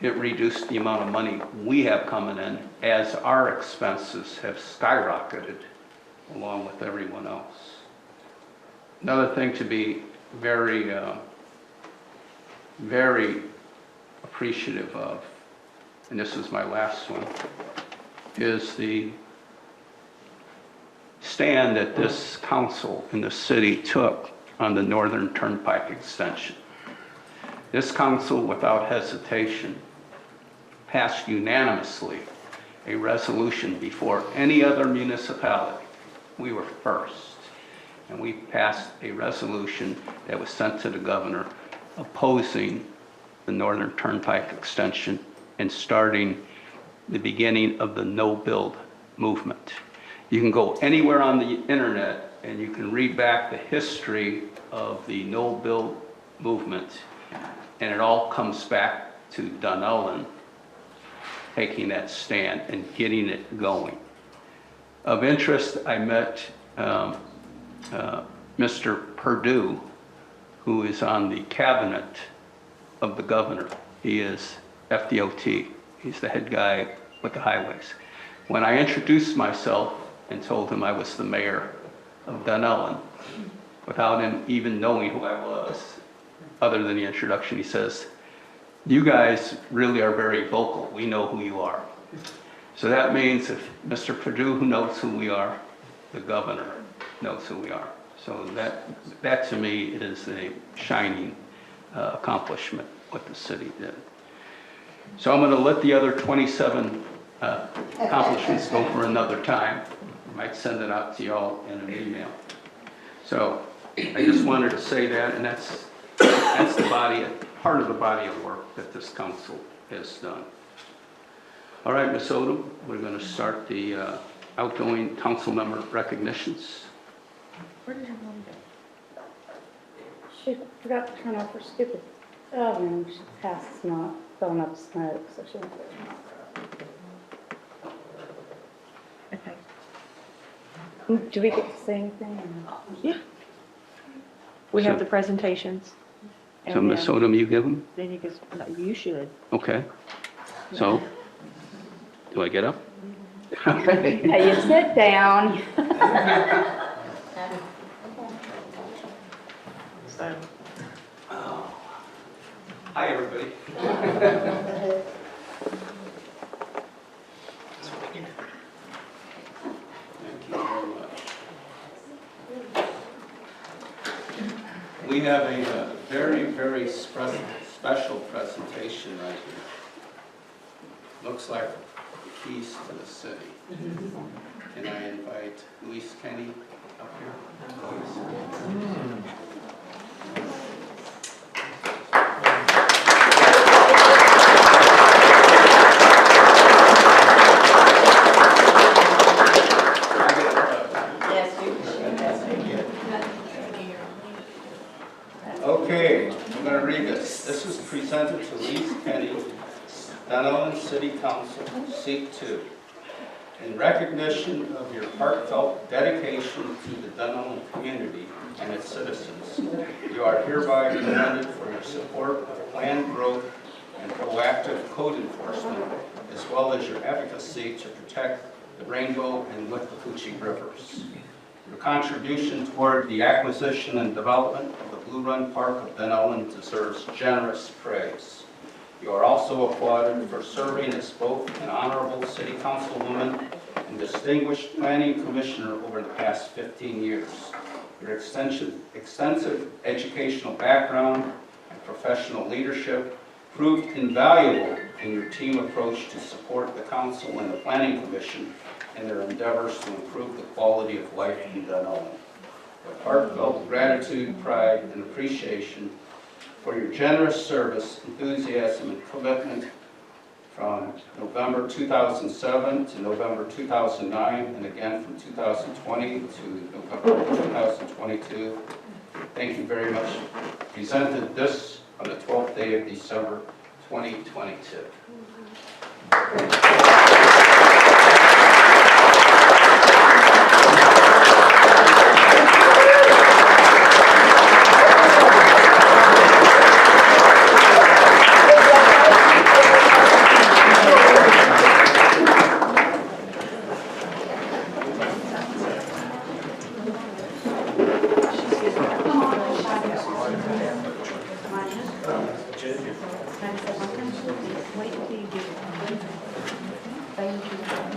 Speaker 1: it reduced the amount of money we have coming in as our expenses have skyrocketed along with everyone else. Another thing to be very, very appreciative of, and this is my last one, is the stand that this council in the city took on the Northern Turnpike extension. This council, without hesitation, passed unanimously a resolution before any other municipality. We were first. And we passed a resolution that was sent to the governor opposing the Northern Turnpike extension and starting the beginning of the no-build movement. You can go anywhere on the internet and you can read back the history of the no-build movement, and it all comes back to Dunnellon taking that stand and getting it going. Of interest, I met Mr. Perdue, who is on the cabinet of the governor. He is FDOT. He's the head guy with the highways. When I introduced myself and told him I was the mayor of Dunnellon, without him even knowing who I was, other than the introduction, he says, "You guys really are very vocal. We know who you are." So that means if Mr. Perdue knows who we are, the governor knows who we are. So that to me is a shining accomplishment, what the city did. So I'm going to let the other 27 accomplishments go for another time. I might send it out to y'all in an email. So I just wanted to say that, and that's the part of the body of work that this council has done. All right, Ms. Odom, we're going to start the outgoing council member recognitions.
Speaker 12: Where did your mom go?
Speaker 2: She forgot to turn off her stupid oven. She passed smoke, filling up smoke, so she went to turn off.
Speaker 12: Okay.
Speaker 2: Do we get to say anything?
Speaker 12: Yeah. We
Speaker 1: So-
Speaker 12: have the presentations.
Speaker 1: So Ms. Odom, you give them?
Speaker 12: Then you guys, you should.
Speaker 1: Okay. So, do I get up? Okay.
Speaker 2: Now you sit down.
Speaker 12: So.
Speaker 1: Hi, everybody. Thank you very much. We have a very, very special presentation right here. Looks like the keys to the city. Can I invite Luis Kenny up here? Luis. Okay, I'm going to read this. This is presented to Luis Kenny, Dunnellon City Council, Seat 2. In recognition of your heartfelt dedication to the Dunnellon community and its citizens, you are hereby commended for your support of planned growth and proactive code enforcement, as well as your advocacy to protect the Rainbow and Withlacoochee rivers. Your contribution toward the acquisition and development of the Blue Run Park of Dunnellon deserves generous praise. You are also applauded for serving as both an honorable city councilwoman and distinguished planning commissioner over the past 15 years. Your extensive educational background and professional leadership proved invaluable in your team approach to support the council and the planning commission in their endeavors to improve the quality of life in Dunnellon. With heartfelt gratitude, pride, and appreciation for your generous service, enthusiasm, and commitment from November 2007 to November 2009, and again from 2020 to November 2022. Thank you very much. Presented this on the 12th day of December 2022.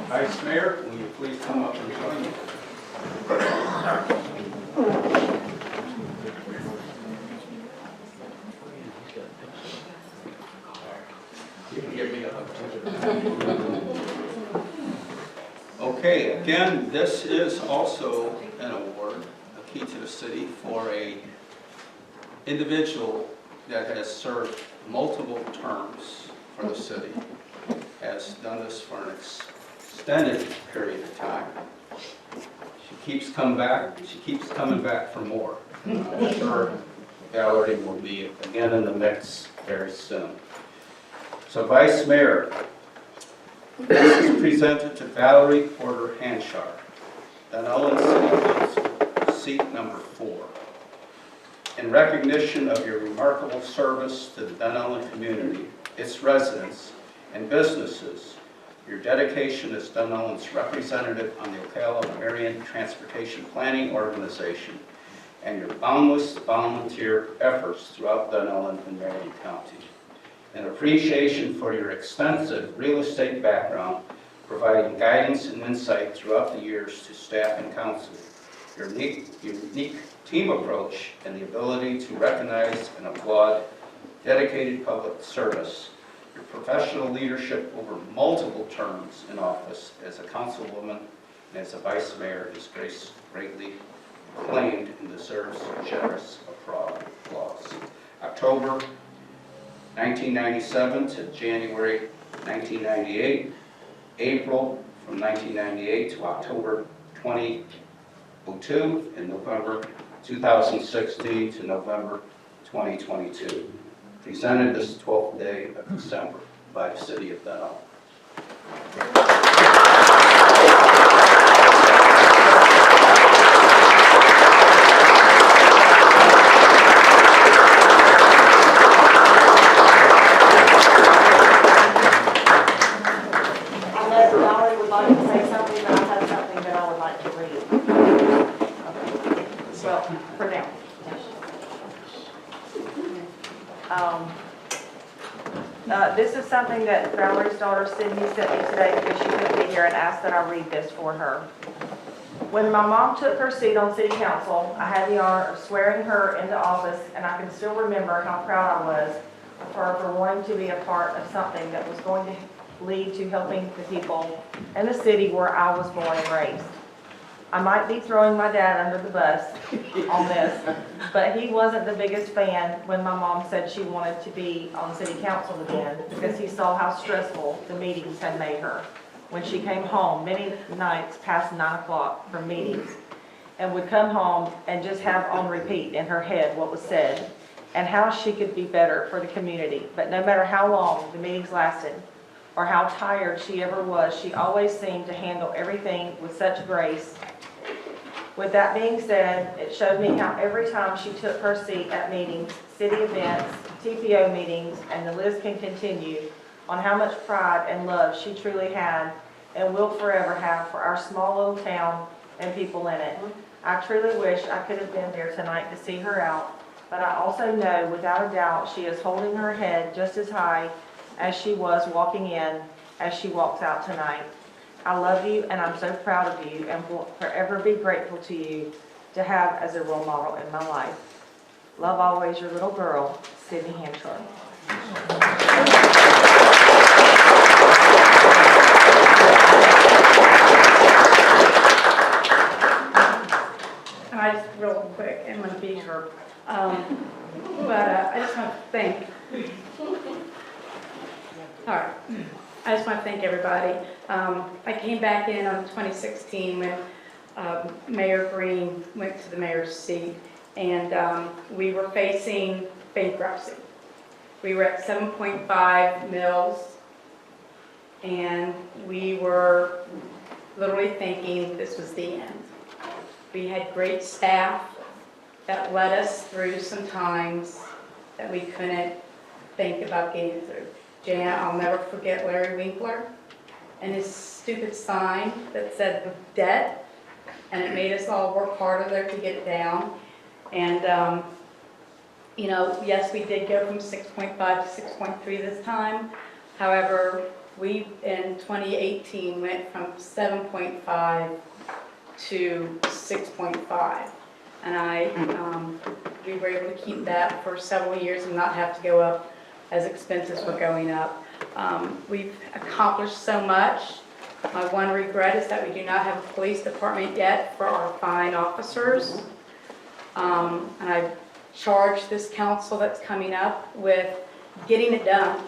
Speaker 1: Vice Mayor, will you please come up and join me? You can give me a hug. Okay, again, this is also an award, a key to the city, for a individual that has served multiple terms for the city, has done this for an extended period of time. She keeps coming back for more. I'm sure Valerie will be again in the mix very soon. So Vice Mayor, this is presented to Valerie Porter Hanchar, Dunnellon City Council, seat number 4. In recognition of your remarkable service to the Dunnellon community, its residents, and businesses, your dedication as Dunnellon's representative on the Ocala-Marion Transportation Planning Organization, and your boundless volunteer efforts throughout Dunnellon and Marion County. In appreciation for your extensive real estate background, providing guidance and insight throughout the years to staff and council, your unique team approach, and the ability to recognize and applaud dedicated public service, your professional leadership over multiple terms in office as a councilwoman and as a vice mayor is greatly acclaimed and deserves generous applause. October 1997 to January 1998, April from 1998 to October 2002, and November 2016 to November 2022. Presented this 12th day of December by the City of Dunnellon.
Speaker 5: Unless Valerie would like to say something, but I have something that I would like to read. Well, for now. This is something that Valerie's daughter Sydney sent me today because she couldn't be here and asked that I read this for her. When my mom took her seat on city council, I had the honor of swearing her into office, and I can still remember how proud I was of her for wanting to be a part of something that was going to lead to helping the people in the city where I was born and raised. I might be throwing my dad under the bus on this, but he wasn't the biggest fan when my mom said she wanted to be on city council again because he saw how stressful the meetings had made her when she came home many nights past 9 o'clock from meetings and would come home and just have on repeat in her head what was said and how she could be better for the community. But no matter how long the meetings lasted or how tired she ever was, she always seemed to handle everything with such grace. With that being said, it showed me how every time she took her seat at meetings, city events, TPO meetings, and the list can continue, on how much pride and love she truly had and will forever have for our small little town and people in it. I truly wish I could have been there tonight to see her out, but I also know without a doubt she is holding her head just as high as she was walking in as she walks out tonight. I love you, and I'm so proud of you, and will forever be grateful to you to have as a role model in my life. Love always, your little girl, Sydney Hanchar.
Speaker 16: I just real quick, I'm going to be her, but I just want to thank. All right. I just want to thank everybody. I came back in on 2016 when Mayor Green went to the mayor's seat, and we were facing bankruptcy. We were at 7.5 mils, and we were literally thinking this was the end. We had great staff that led us through some times that we couldn't think about getting through. Jan, I'll never forget Larry Winkler and his stupid sign that said debt, and it made us all work harder there to get it down. And, you know, yes, we did go from 6.5 to 6.3 this time. However, we, in 2018, went from 7.5 to 6.5. And we were able to keep that for several years and not have to go up as expenses were going up. We've accomplished so much. My one regret is that we do not have a police department yet for our fine officers. And I charge this council that's coming up with getting it done.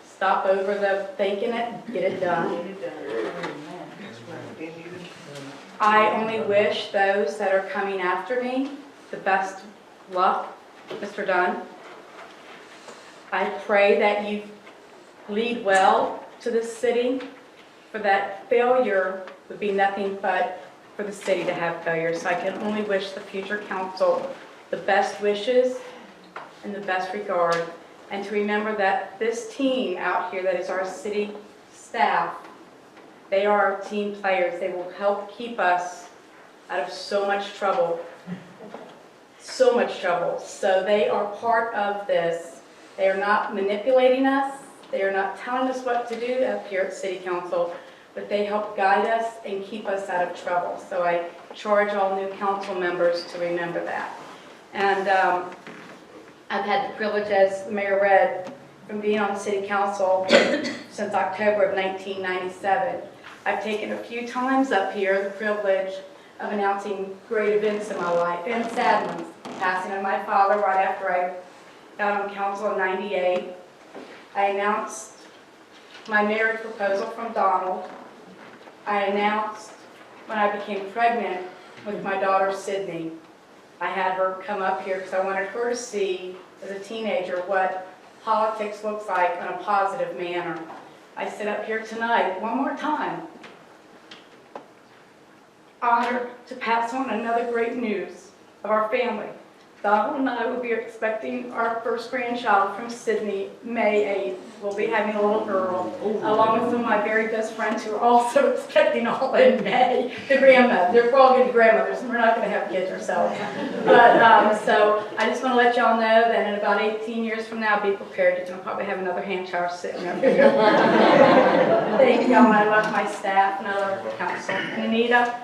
Speaker 16: Stop over the thinking it, get it done. I only wish those that are coming after me the best luck, Mr. Dunn. I pray that you lead well to this city, for that failure would be nothing but for the city to have failure. So I can only wish the future council the best wishes and the best regard, and to remember that this team out here that is our city staff, they are our team players. They will help keep us out of so much trouble. So much trouble. So they are part of this. They are not manipulating us. They are not telling us what to do up here at City Council, but they help guide us and keep us out of trouble. So I charge all new council members to remember that. And I've had the privilege, as the Mayor read, from being on City Council since October of 1997. I've taken a few times up here the privilege of announcing great events in my life, and sad ones. Passing of my father right after I got on council in '98. I announced my marriage proposal from Donald. I announced when I became pregnant with my daughter Sydney. I had her come up here because I wanted her to see, as a teenager, what politics looks like in a positive manner. I sit up here tonight one more time, honored to pass on another great news of our family. Donald and I will be expecting our first grandchild from Sydney, May 8th. We'll be having a little girl, along with some of my very best friends who are also expecting all in May. The grandmother, they're all going to be grandmothers, and we're not going to have kids ourselves. But, so I just want to let y'all know that in about 18 years from now, be prepared, because I'll probably have another hand shower sitting up here. Thank y'all, and I love my staff, and I love the council. And Anita,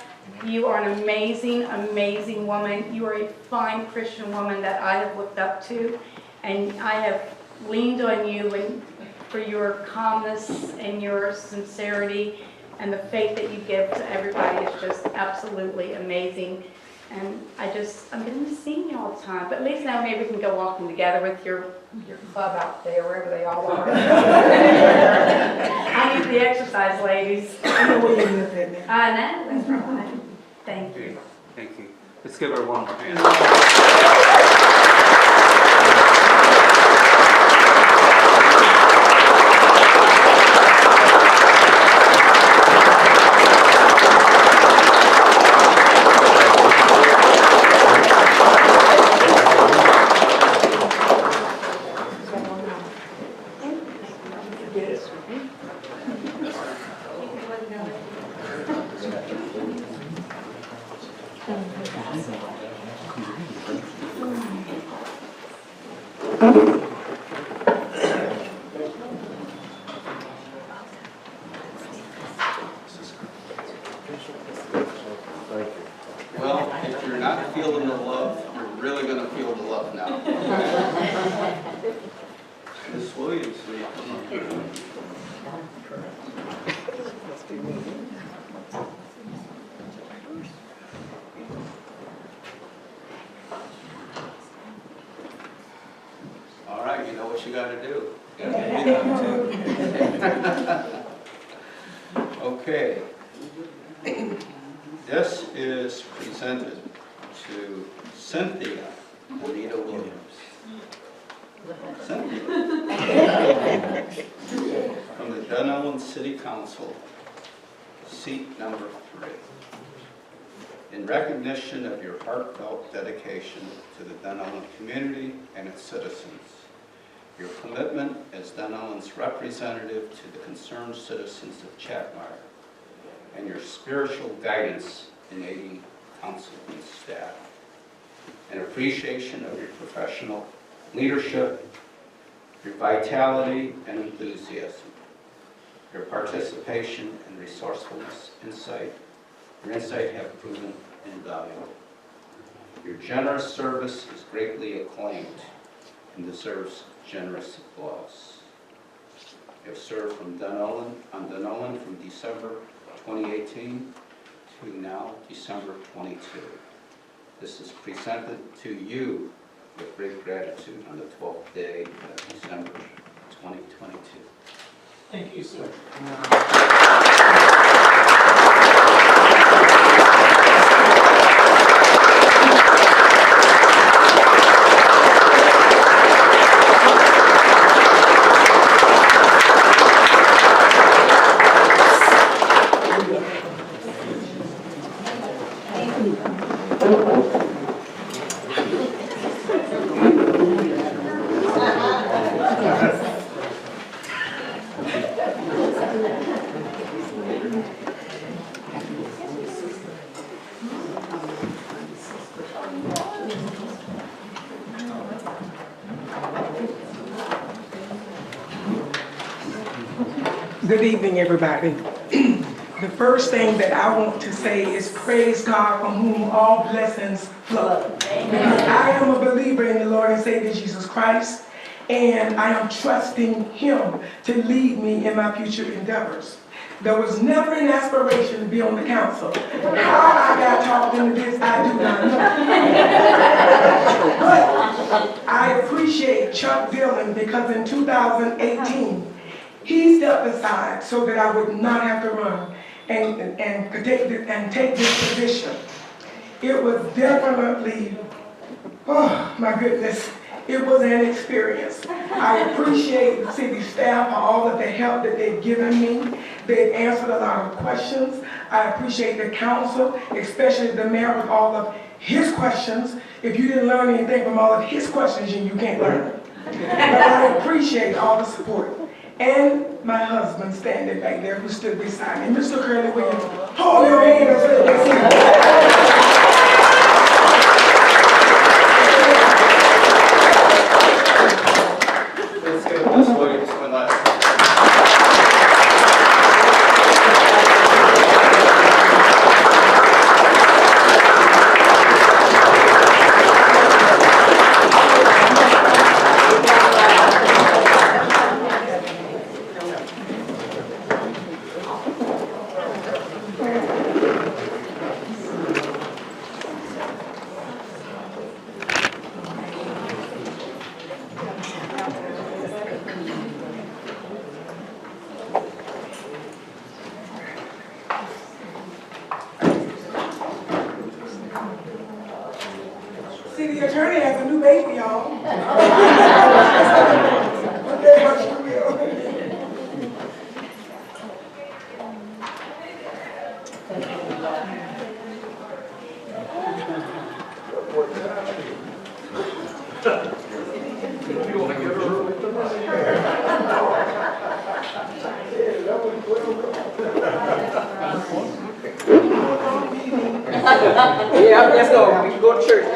Speaker 16: you are an amazing, amazing woman. You are a fine Christian woman that I have looked up to, and I have leaned on you for your calmness and your sincerity, and the faith that you give to everybody is just absolutely amazing. And I'm going to be seeing you all the time, but at least now maybe we can go walking together with your club out there, wherever they all are. I need the exercise, ladies. I know what you're going to say. I know, that's right. Thank you.
Speaker 1: Thank you. Let's give her one more hand. Well, if you're not feeling the love, you're really going to feel the love now. Miss Williams, will you come up? All right, you know what you got to do. You gotta get it too. Okay. This is presented to Cynthia Anita Williams. Cynthia. Dunnellon City Council, seat number 3. In recognition of your heartfelt dedication to the Dunnellon community and its citizens, your commitment as Dunnellon's representative to the concerned citizens of Chatmire, and your spiritual guidance in aiding council and staff, an appreciation of your professional leadership, your vitality and enthusiasm, your participation and resourcefulness, your insight have proven invaluable. Your generous service is greatly acclaimed and deserves generous applause. You have served on Dunnellon from December 2018 to now December 22. This is presented to you with great gratitude on the 12th day of December 2022.
Speaker 10: Thank you, sir.
Speaker 17: Good evening, everybody. The first thing that I want to say is praise God from whom all blessings flow. Because I am a believer in the Lord and Savior Jesus Christ, and I am trusting Him to lead me in my future endeavors. There was never an aspiration to be on the council. How I got talked into this, I do not know. But I appreciate Chuck Dillon because in 2018, he stepped aside so that I would not have to run and take this position. It was definitely, oh my goodness, it was an experience. I appreciate the city staff for all of the help that they've given me. They've answered a lot of questions. I appreciate the council, especially the mayor with all of his questions. If you didn't learn anything from all of his questions, you can't learn. But I appreciate all the support. And my husband standing back there who stood beside me. Mr. Curly Williams, hold your hands so that they see.
Speaker 1: Let's go Ms. Williams one last time.
Speaker 17: City attorney has a new baby, y'all. Okay, much you will.
Speaker 11: Yeah, let's go. We can go to church now.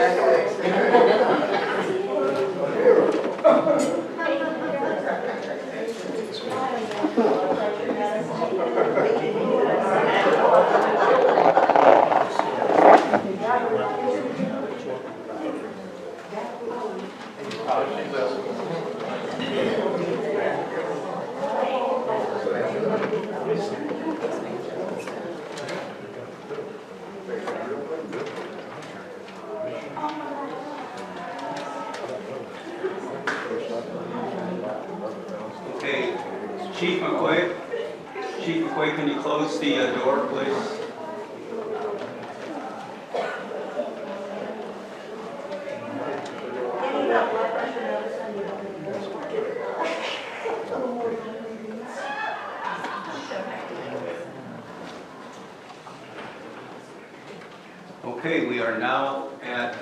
Speaker 1: Okay, Chief McQuaid, can you close the door, please? Okay, we are now at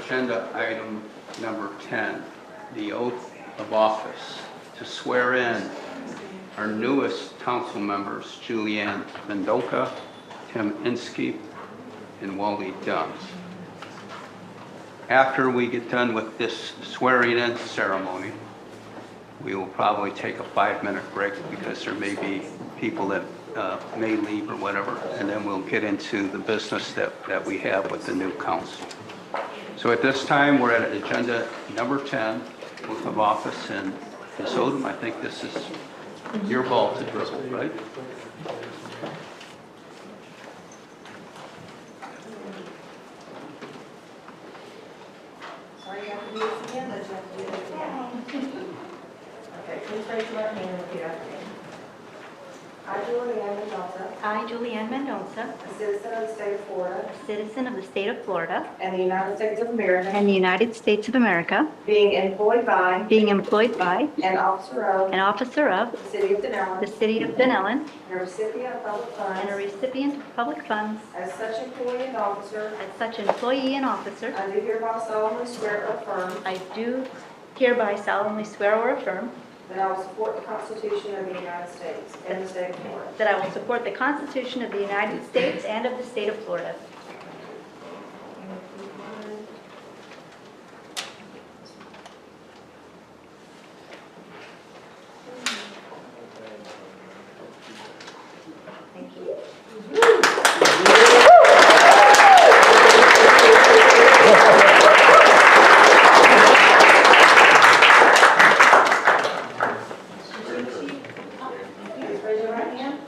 Speaker 1: agenda item number 10, the oath of office, to swear in our newest council members, Julianne Mendoza, Tim Inskeep, and Wally Dunn. After we get done with this swearing-in ceremony, we will probably take a 5-minute break because there may be people that may leave or whatever, and then we'll get into the business that we have with the new council. So at this time, we're at agenda number 10, oath of office, and Ms. Odom, I think this is your ball to dribble, right?
Speaker 5: Sorry, you have to do this again, but you have to do this again. Okay, please raise your right hand and repeat after me. I, Julianne Mendoza,
Speaker 12: I, Julianne Mendoza,
Speaker 5: a citizen of the state of Florida
Speaker 12: a citizen of the state of Florida
Speaker 5: and the United States of America,
Speaker 12: and the United States of America,
Speaker 5: being employed by
Speaker 12: being employed by
Speaker 5: an officer of
Speaker 12: an officer of
Speaker 5: the city of Dunnellon,
Speaker 12: the city of Dunnellon,
Speaker 5: and a recipient of public funds,
Speaker 12: and a recipient of public funds.
Speaker 5: as such employee and officer,
Speaker 12: As such employee and officer,
Speaker 5: I do hereby solemnly swear or affirm
Speaker 12: I do hereby solemnly swear or affirm
Speaker 5: that I will support the Constitution of the United States and the state of Florida.
Speaker 12: that I will support the Constitution of the United States and of the state of Florida. Thank you.
Speaker 5: Please raise your right hand.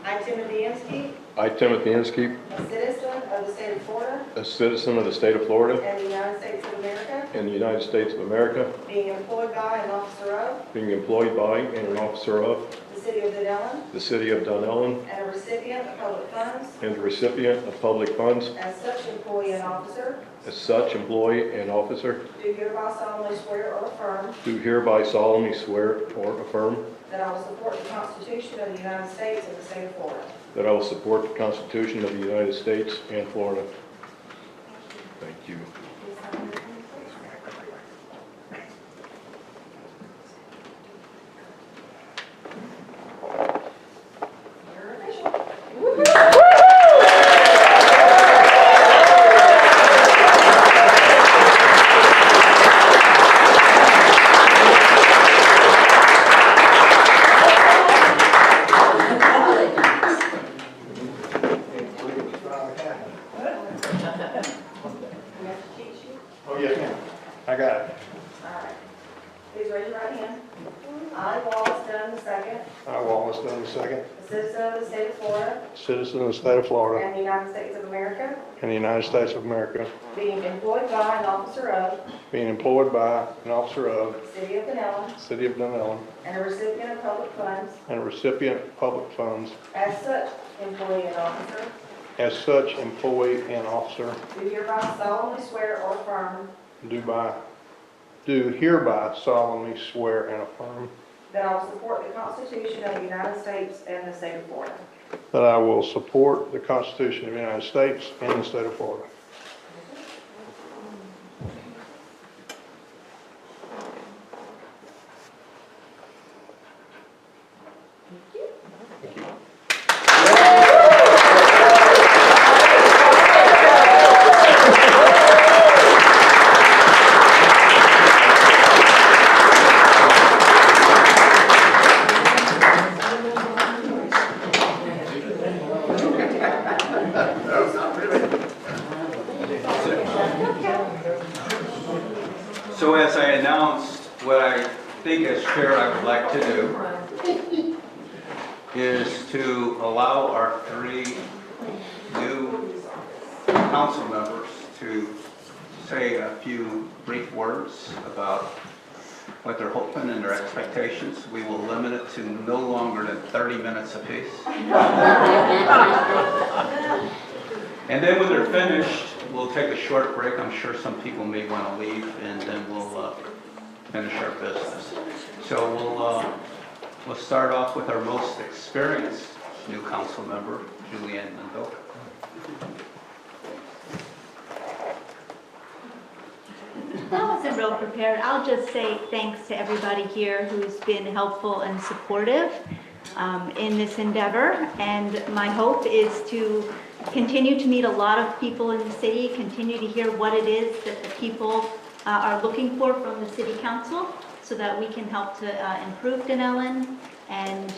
Speaker 5: I, Timothy Inskeep,
Speaker 18: I, Timothy Inskeep,
Speaker 5: a citizen of the state of Florida
Speaker 18: a citizen of the state of Florida
Speaker 5: and the United States of America,
Speaker 18: and the United States of America,
Speaker 5: being employed by and officer of
Speaker 18: being employed by and an officer of
Speaker 5: the city of Dunnellon,
Speaker 18: the city of Dunnellon,
Speaker 5: and a recipient of public funds,
Speaker 18: and the recipient of public funds,
Speaker 5: as such employee and officer,
Speaker 18: as such employee and officer,
Speaker 5: do hereby solemnly swear or affirm
Speaker 18: do hereby solemnly swear or affirm
Speaker 5: that I will support the Constitution of the United States and the state of Florida.
Speaker 18: that I will support the Constitution of the United States and Florida. Thank you.
Speaker 5: You're official.
Speaker 14: Oh, yes, ma'am. I got it.
Speaker 5: All right. Please raise your right hand. I, Wallace Dunn II,
Speaker 14: I, Wallace Dunn II,
Speaker 5: a citizen of the state of Florida
Speaker 14: citizen of the state of Florida
Speaker 5: and the United States of America,
Speaker 14: and the United States of America,
Speaker 5: being employed by and officer of
Speaker 14: being employed by an officer of
Speaker 5: the city of Dunnellon,
Speaker 14: the city of Dunnellon,
Speaker 5: and a recipient of public funds,
Speaker 14: and a recipient of public funds,
Speaker 5: as such employee and officer,
Speaker 14: as such employee and officer,
Speaker 5: do hereby solemnly swear or affirm
Speaker 14: do hereby solemnly swear and affirm
Speaker 5: that I will support the Constitution of the United States and the state of Florida.
Speaker 14: that I will support the Constitution of the United States and the state of Florida.
Speaker 1: So as I announced, what I think as chair I would like to do is to allow our 3 new council members to say a few brief words about what they're hoping and their expectations. We will limit it to no longer than 30 minutes apiece. And then when they're finished, we'll take a short break. I'm sure some people may want to leave, and then we'll finish our business. So we'll start off with our most experienced new council member, Julianne Mendoza.
Speaker 19: I wasn't real prepared. I'll just say thanks to everybody here who's been helpful and supportive in this endeavor. And my hope is to continue to meet a lot of people in the city, continue to hear what it is that the people are looking for from the city council so that we can help to improve Dunnellon and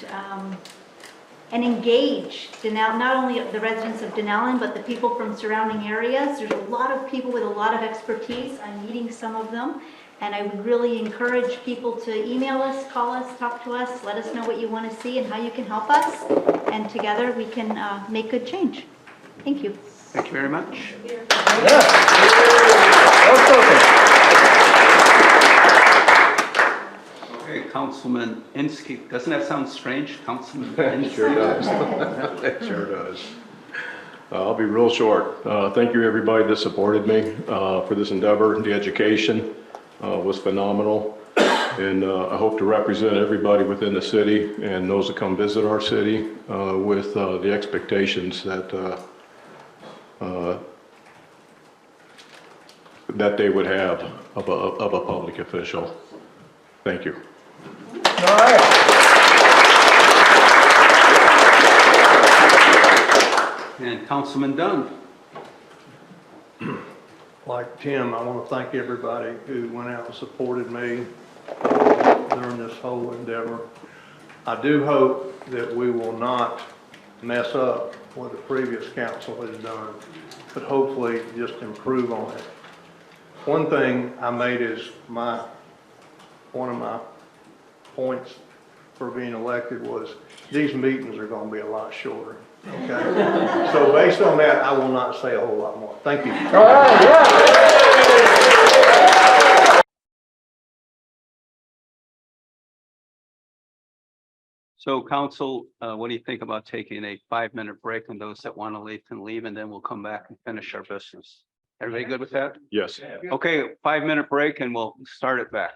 Speaker 19: engage not only the residents of Dunnellon, but the people from surrounding areas. There's a lot of people with a lot of expertise. I'm meeting some of them. And I would really encourage people to email us, call us, talk to us, let us know what you want to see and how you can help us. And together we can make good change. Thank you.
Speaker 1: Thank you very much. Okay, Councilman Inskeep. Doesn't that sound strange, Councilman Inskeep?
Speaker 18: It sure does. It sure does. I'll be real short. Thank you, everybody that supported me for this endeavor. The education was phenomenal. And I hope to represent everybody within the city and those that come visit our city with the expectations that that they would have of a public official. Thank you.
Speaker 4: All right.
Speaker 1: And Councilman Dunn.
Speaker 20: Like Tim, I want to thank everybody who went out and supported me during this whole endeavor. I do hope that we will not mess up what the previous council has done, but hopefully just improve on it. One thing I made is one of my points for being elected was these meetings are going to be a lot shorter. Okay. So based on that, I will not say a whole lot more. Thank you.
Speaker 4: All right, yeah.
Speaker 1: So council, what do you think about taking a 5-minute break, and those that want to leave can leave, and then we'll come back and finish our business? Everybody good with that?
Speaker 18: Yes.
Speaker 1: Okay, 5-minute break and we'll start it back.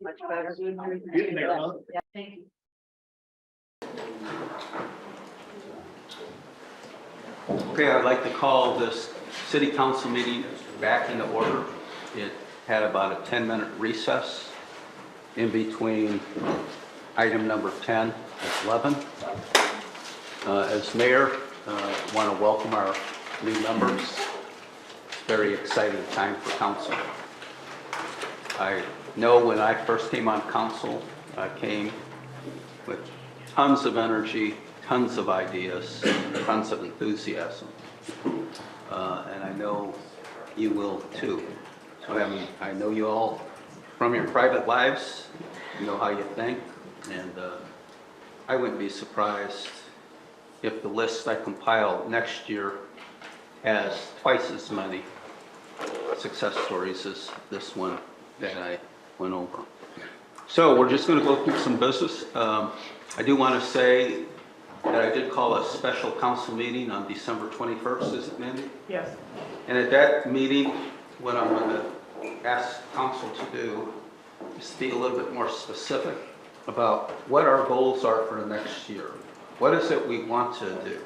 Speaker 3: Much better. Yeah, thank you.
Speaker 1: Okay, I'd like to call this city council meeting back into order. It had about a 10-minute recess in between item number 10 and 11. As mayor, I want to welcome our new members. It's a very exciting time for council. I know when I first came on council, I came with tons of energy, tons of ideas, tons of enthusiasm. And I know you will too. So I know you all from your private lives, you know how you think, and I wouldn't be surprised if the list I compile next year has twice as many success stories as this one that I went over. So we're just going to go through some business. I do want to say that I did call a special council meeting on December 21st, is it, Mandy?
Speaker 15: Yes.
Speaker 1: And at that meeting, what I'm going to ask council to do is to be a little bit more specific about what our goals are for the next year. What is it we want to do?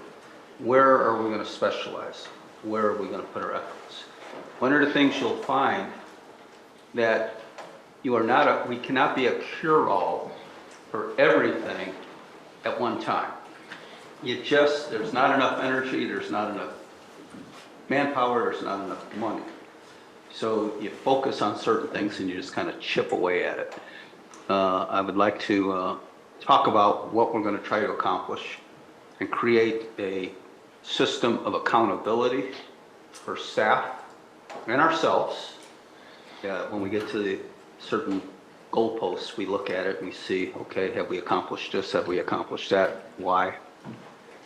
Speaker 1: Where are we going to specialize? Where are we going to put our efforts? One of the things you'll find that we cannot be a cure-all for everything at one time. There's not enough energy, there's not enough manpower, there's not enough money. So you focus on certain things and you just kind of chip away at it. I would like to talk about what we're going to try to accomplish and create a system of accountability for staff and ourselves. When we get to the certain goalposts, we look at it and we see, okay, have we accomplished this? Have we accomplished that? Why?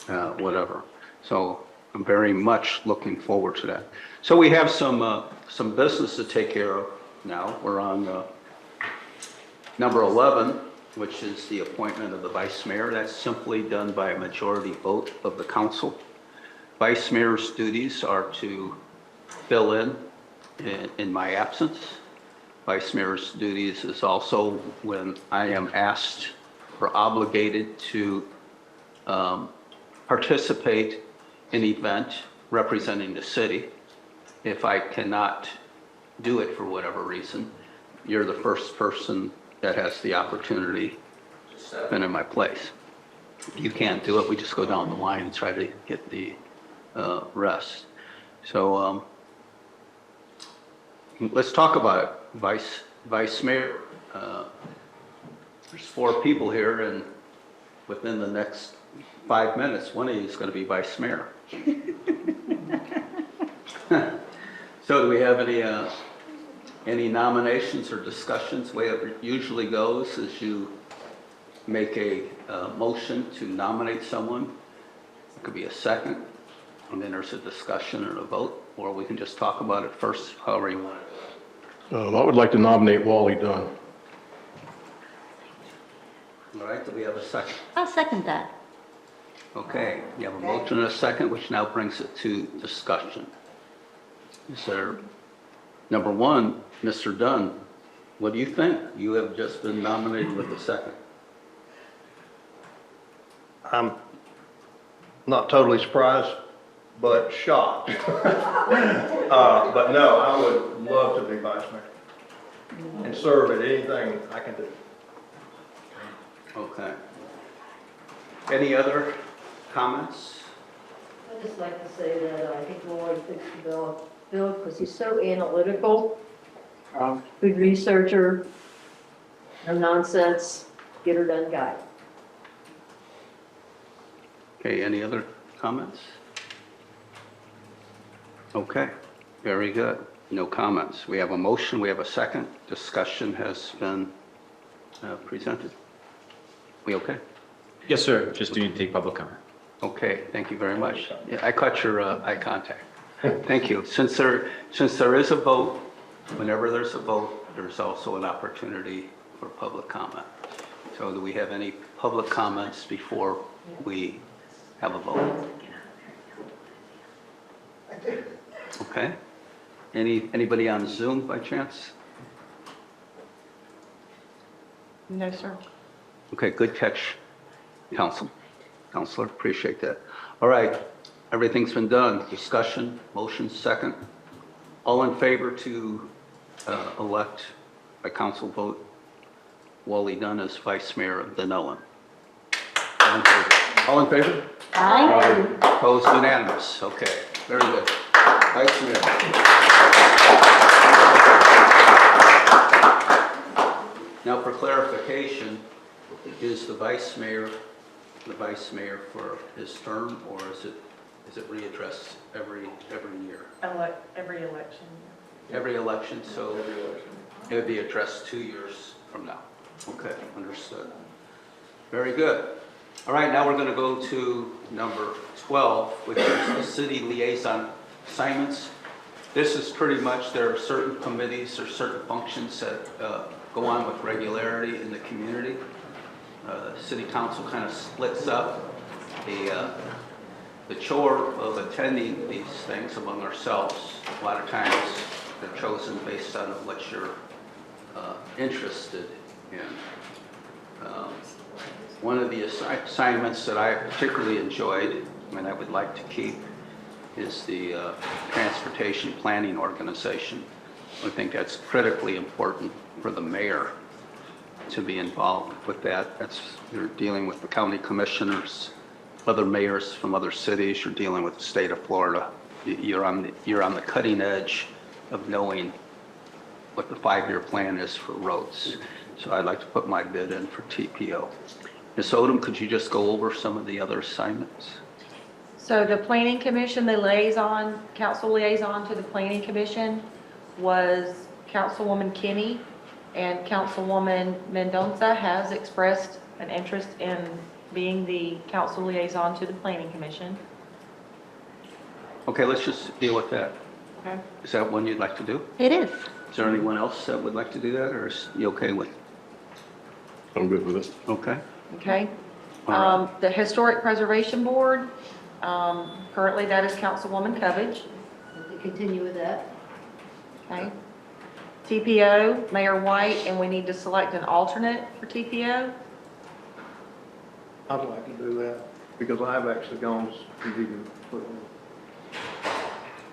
Speaker 1: Whatever. So I'm very much looking forward to that. So we have some business to take care of now. We're on number 11, which is the appointment of the vice mayor. That's simply done by a majority vote of the council. Vice mayor's duties are to fill in my absence. Vice mayor's duties is also when I am asked or obligated to participate in an event representing the city. if I cannot do it for whatever reason, you're the first person that has the opportunity to step in my place. If you can't do it, we just go down the line and try to get the rest. So let's talk about it. Vice Mayor, there's 4 people here, and within the next 5 minutes, one of you is going to be Vice Mayor. So do we have any nominations or discussions? The way it usually goes is you make a motion to nominate someone. It could be a second, and then there's a discussion and a vote, or we can just talk about it first, however you want it.
Speaker 18: I would like to nominate Wally Dunn.
Speaker 1: All right, do we have a second?
Speaker 2: I'll second that.
Speaker 1: Okay, you have a motion and a second, which now brings it to discussion. Is there, number one, Mr. Dunn, what do you think? You have just been nominated with a second.
Speaker 20: I'm not totally surprised, but shocked. But no, I would love to be vice mayor and serve at anything I can do.
Speaker 1: Okay. Any other comments?
Speaker 21: I'd just like to say that I think Lloyd fits the bill because he's so analytical, good researcher, no nonsense, get her done guy.
Speaker 1: Okay, any other comments? Okay, very good. No comments. We have a motion, we have a second. Discussion has been presented. We okay?
Speaker 7: Yes, sir. Just do need to take public comment.
Speaker 1: Okay, thank you very much. Yeah, I caught your eye contact. Thank you. Since there is a vote, whenever there's a vote, there's also an opportunity for public comment. So do we have any public comments before we have a vote? Okay. Anybody on Zoom by chance?
Speaker 5: No, sir.
Speaker 1: Okay, good catch, Counselor, appreciate that. All right, everything's been done. Discussion, motion, second. All in favor to elect by council vote Wally Dunn as Vice Mayor of Dunnellon? All in favor?
Speaker 2: Aye.
Speaker 1: Opposed, unanimous. Okay, very good. Vice Mayor. Now, for clarification, is the Vice Mayor for his term, or is it readdressed every year?
Speaker 5: Every election.
Speaker 1: Every election, so it would be addressed 2 years from now. Okay, understood. Very good. All right, now we're going to go to number 12, which is the city liaison assignments. This is pretty much, there are certain committees or certain functions that go on with regularity in the community. City council kind of splits up the chore of attending these things among ourselves. A lot of times they're chosen based on what you're interested in. One of the assignments that I particularly enjoyed and I would like to keep is the Transportation Planning Organization. I think that's critically important for the mayor to be involved with that. You're dealing with the county commissioners, other mayors from other cities. You're dealing with the state of Florida. You're on the cutting edge of knowing what the 5-year plan is for roads. So I'd like to put my bid in for TPO. Ms. Odom, could you just go over some of the other assignments?
Speaker 5: So the Planning Commission, the council liaison to the Planning Commission was Councilwoman Kinney, and Councilwoman Mendonça has expressed an interest in being the council liaison to the Planning Commission.
Speaker 1: Okay, let's just deal with that.
Speaker 5: Okay.
Speaker 1: Is that one you'd like to do?
Speaker 2: It is.
Speaker 1: Is there anyone else that would like to do that, or is you okay with it?
Speaker 18: I'm good with it.
Speaker 1: Okay.
Speaker 5: Okay.
Speaker 1: All right.
Speaker 5: The Historic Preservation Board, currently that is Councilwoman Covage.
Speaker 21: To continue with that.
Speaker 5: Okay. TPO, Mayor White, and we need to select an alternate for TPO.
Speaker 20: I'd like to do that because I've actually gone to the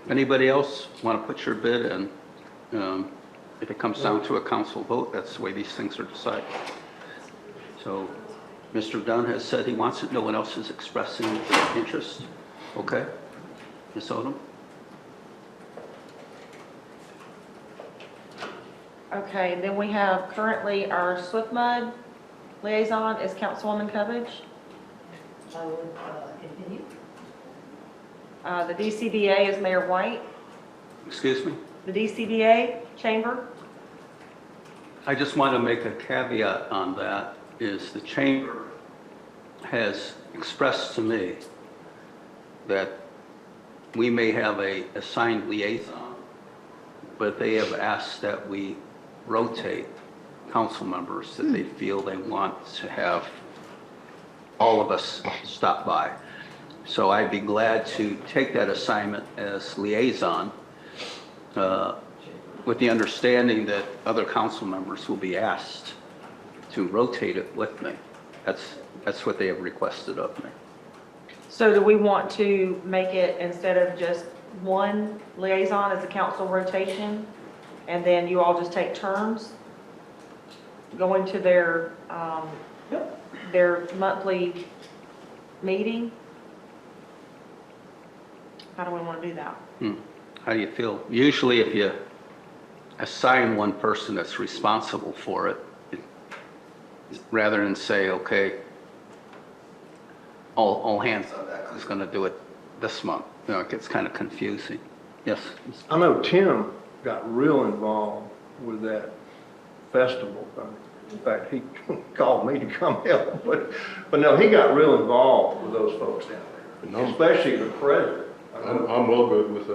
Speaker 1: Anybody else want to put your bid in? If it comes down to a council vote, that's the way these things are decided. So Mr. Dunn has said he wants it. No one else is expressing interest. Okay. Ms. Odom?
Speaker 5: Okay, and then we have currently our Swift Mud liaison is Councilwoman Cubbage.
Speaker 21: I would continue.
Speaker 5: The DCBA is Mayor White.
Speaker 1: Excuse me?
Speaker 5: The DCBA Chamber.
Speaker 1: I just want to make a caveat on that, is the chamber has expressed to me that we may have a assigned liaison, but they have asked that we rotate council members that they feel they want to have all of us stop by. So I'd be glad to take that assignment as liaison, with the understanding that other council members will be asked to rotate it with me. That's what they have requested of me.
Speaker 5: So do we want to make it, instead of just one liaison as a council rotation, and then you all just take turns going to their monthly meeting? How do we want to do that?
Speaker 1: How do you feel? Usually if you assign one person that's responsible for it, rather than say, okay, all hands on that, who's going to do it this month? You know, it gets kind of confusing. Yes?
Speaker 20: I know Tim got real involved with that festival thing. In fact, he called me to come help, but no, he got real involved with those folks down there, especially the president.
Speaker 18: I'm well good with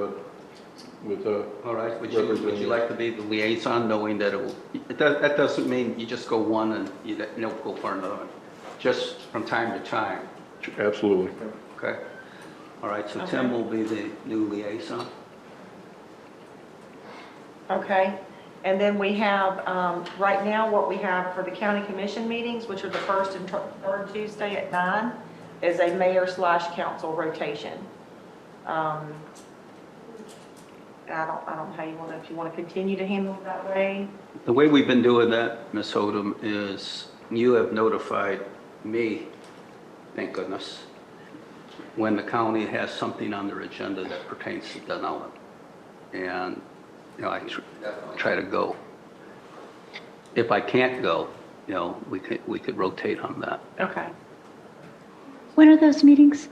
Speaker 1: All right, would you like to be the liaison, knowing that that doesn't mean you just go one and you don't go for another one, just from time to time?
Speaker 18: Absolutely.
Speaker 1: Okay. All right, so
Speaker 5: Okay.
Speaker 1: Tim will be the new liaison.
Speaker 5: Okay, and then we have, right now, what we have for the county commission meetings, which are the first and third Tuesday at 9, is a mayor/council rotation. I don't know how you want to, if you want to continue to handle it that way.
Speaker 1: The way we've been doing that, Ms. Odom, is you have notified me, thank goodness, when the county has something on their agenda that pertains to Dunnellon. And, you know, I try to go. If I can't go, you know, we could rotate on that.
Speaker 5: Okay.
Speaker 19: When are those meetings?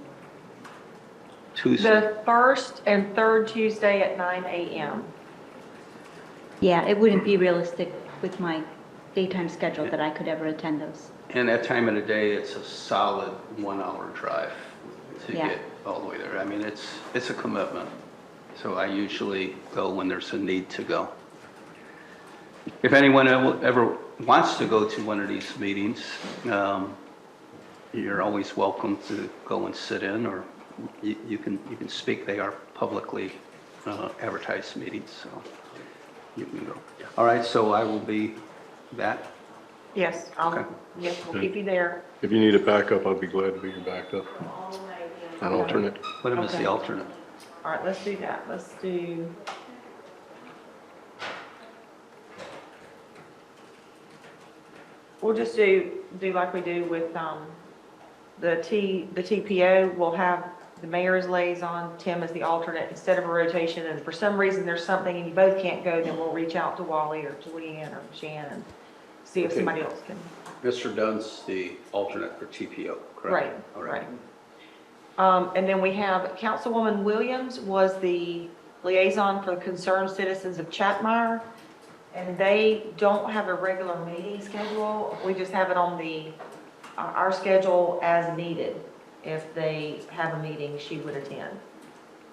Speaker 1: Tuesday.
Speaker 5: The first and third Tuesday at 9 a.m.
Speaker 19: Yeah, it wouldn't be realistic with my daytime schedule that I could ever attend those.
Speaker 1: And that time of the day, it's a solid 1 hour drive to
Speaker 19: Yeah.
Speaker 1: get all the way there. I mean, it's a commitment. So I usually go when there's a need to go. If anyone ever wants to go to one of these meetings, you're always welcome to go and sit in, or you can speak. They are publicly advertised meetings, so you can go. All right, so I will be that.
Speaker 5: Yes,
Speaker 1: Okay.
Speaker 5: yes, we'll keep you there.
Speaker 18: If you need a backup, I'd be glad to be your backup. An alternate.
Speaker 1: Put him as the
Speaker 5: Okay.
Speaker 1: alternate.
Speaker 5: All right, let's do that. Let's do. We'll just do like we do with the TPO. We'll have the mayor as liaison, Tim as the alternate instead of a rotation. And if for some reason there's something and you both can't go, then we'll reach out to Wally or Julianne or Shannon, see if
Speaker 1: Okay.
Speaker 5: somebody else can.
Speaker 1: Mr. Dunn's the alternate for TPO, correct?
Speaker 5: Right,
Speaker 1: All right.
Speaker 5: And then we have Councilwoman Williams was the liaison for the Concerned Citizens of Chatmire. And they don't have a regular meeting schedule. We just have it on our schedule as needed. If they have a meeting, she would attend.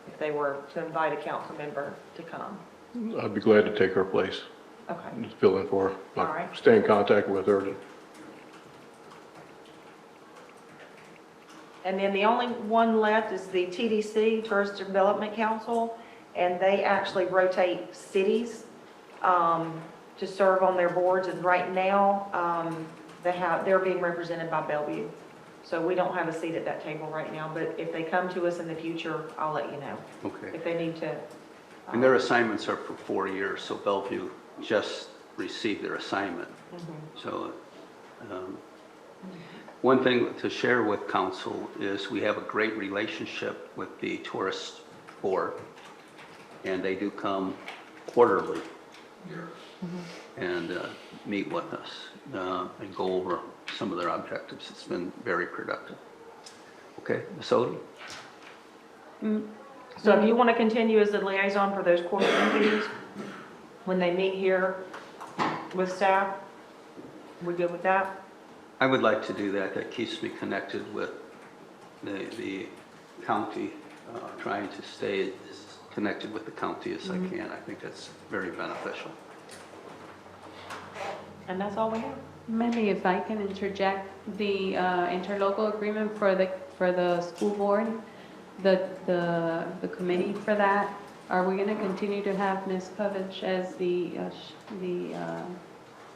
Speaker 5: If they were to invite a council member to come.
Speaker 18: I'd be glad to take her place,
Speaker 5: Okay.
Speaker 18: just fill in for her.
Speaker 5: All right.
Speaker 18: Stay in contact with her.
Speaker 5: And then the only one left is the TDC, Tourist Development Council, and they actually rotate cities to serve on their boards. And right now, they're being represented by Bellevue. So we don't have a seat at that table right now, but if they come to us in the future, I'll let you know.
Speaker 1: Okay.
Speaker 5: If they need to.
Speaker 1: And their assignments are for 4 years, so Bellevue just received their assignment. So, one thing to share with council is we have a great relationship with the tourist board, and they do come quarterly and meet with us and go over some of their objectives. It's been very productive. Okay, Ms. Odom?
Speaker 5: So if you want to continue as the liaison for those quarterly meetings, when they meet here with staff, we good with that?
Speaker 1: I would like to do that. That keeps me connected with the county, trying to stay as connected with the county as I can. I think that's very beneficial.
Speaker 5: And that's all we have.
Speaker 6: Maybe if I can interject, the interlocal agreement for the school board, the committee for that, are we going to continue to have Ms. Kovich as the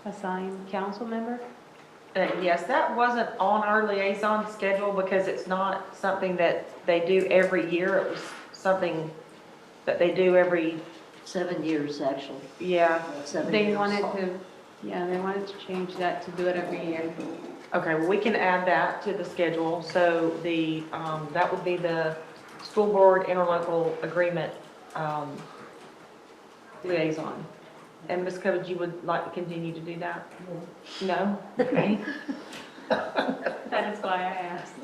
Speaker 6: assigned council member?
Speaker 5: Yes, that wasn't on our liaison schedule because it's not something that they do every year. It was something that they do every
Speaker 21: 7 years, actually.
Speaker 5: Yeah.
Speaker 21: 7
Speaker 6: They
Speaker 21: years.
Speaker 6: wanted to change that to do it every year.
Speaker 5: Okay, well, we can add that to the schedule. So the, that would be the school board interlocal agreement liaison. And Ms. Covage, you would like to continue to do that? No? Okay.
Speaker 6: That is why I asked.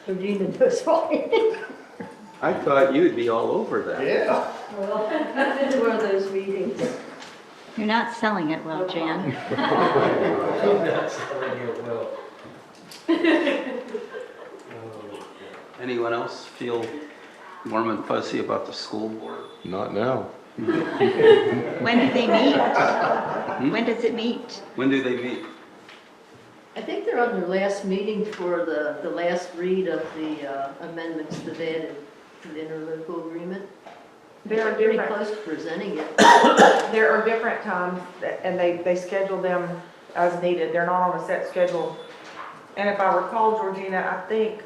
Speaker 21: Regina does fine.
Speaker 1: I thought you'd be all over that.
Speaker 21: Yeah. Well, I've been to one of those meetings.
Speaker 19: You're not selling it well, Jan.
Speaker 1: Anyone else feel warm and fuzzy about the school board?
Speaker 18: Not now.
Speaker 19: When do they meet? When does it meet?
Speaker 1: When do they meet?
Speaker 21: I think they're on their last meeting for the last read of the amendments that they added to the interlocal agreement.
Speaker 5: There are
Speaker 21: Pretty
Speaker 5: different,
Speaker 21: close to presenting it.
Speaker 5: there are different times and they schedule them as needed. They're not on a set schedule. And if I recall, Georgina, I think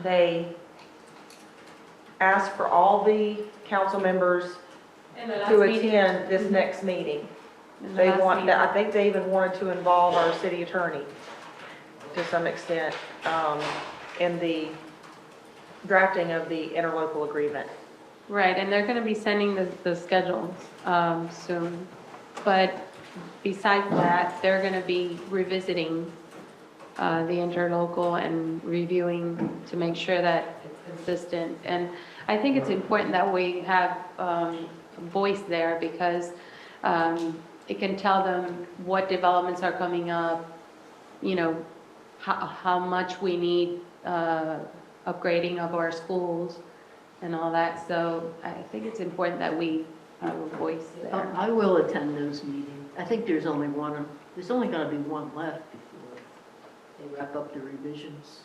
Speaker 5: they asked for all the council members to attend this next meeting. They want, I think they even wanted to involve our city attorney to some extent in the drafting of the interlocal agreement.
Speaker 6: Right, and they're going to be sending the schedules soon. But besides that, they're going to be revisiting the interlocal and reviewing to make sure that it's consistent. And I think it's important that we have a voice there because it can tell them what developments are coming up, you know, how much we need upgrading of our schools and all that. So I think it's important that we have a voice there.
Speaker 21: I will attend those meetings. I think there's only one, there's only going to be one left before they wrap up the revisions.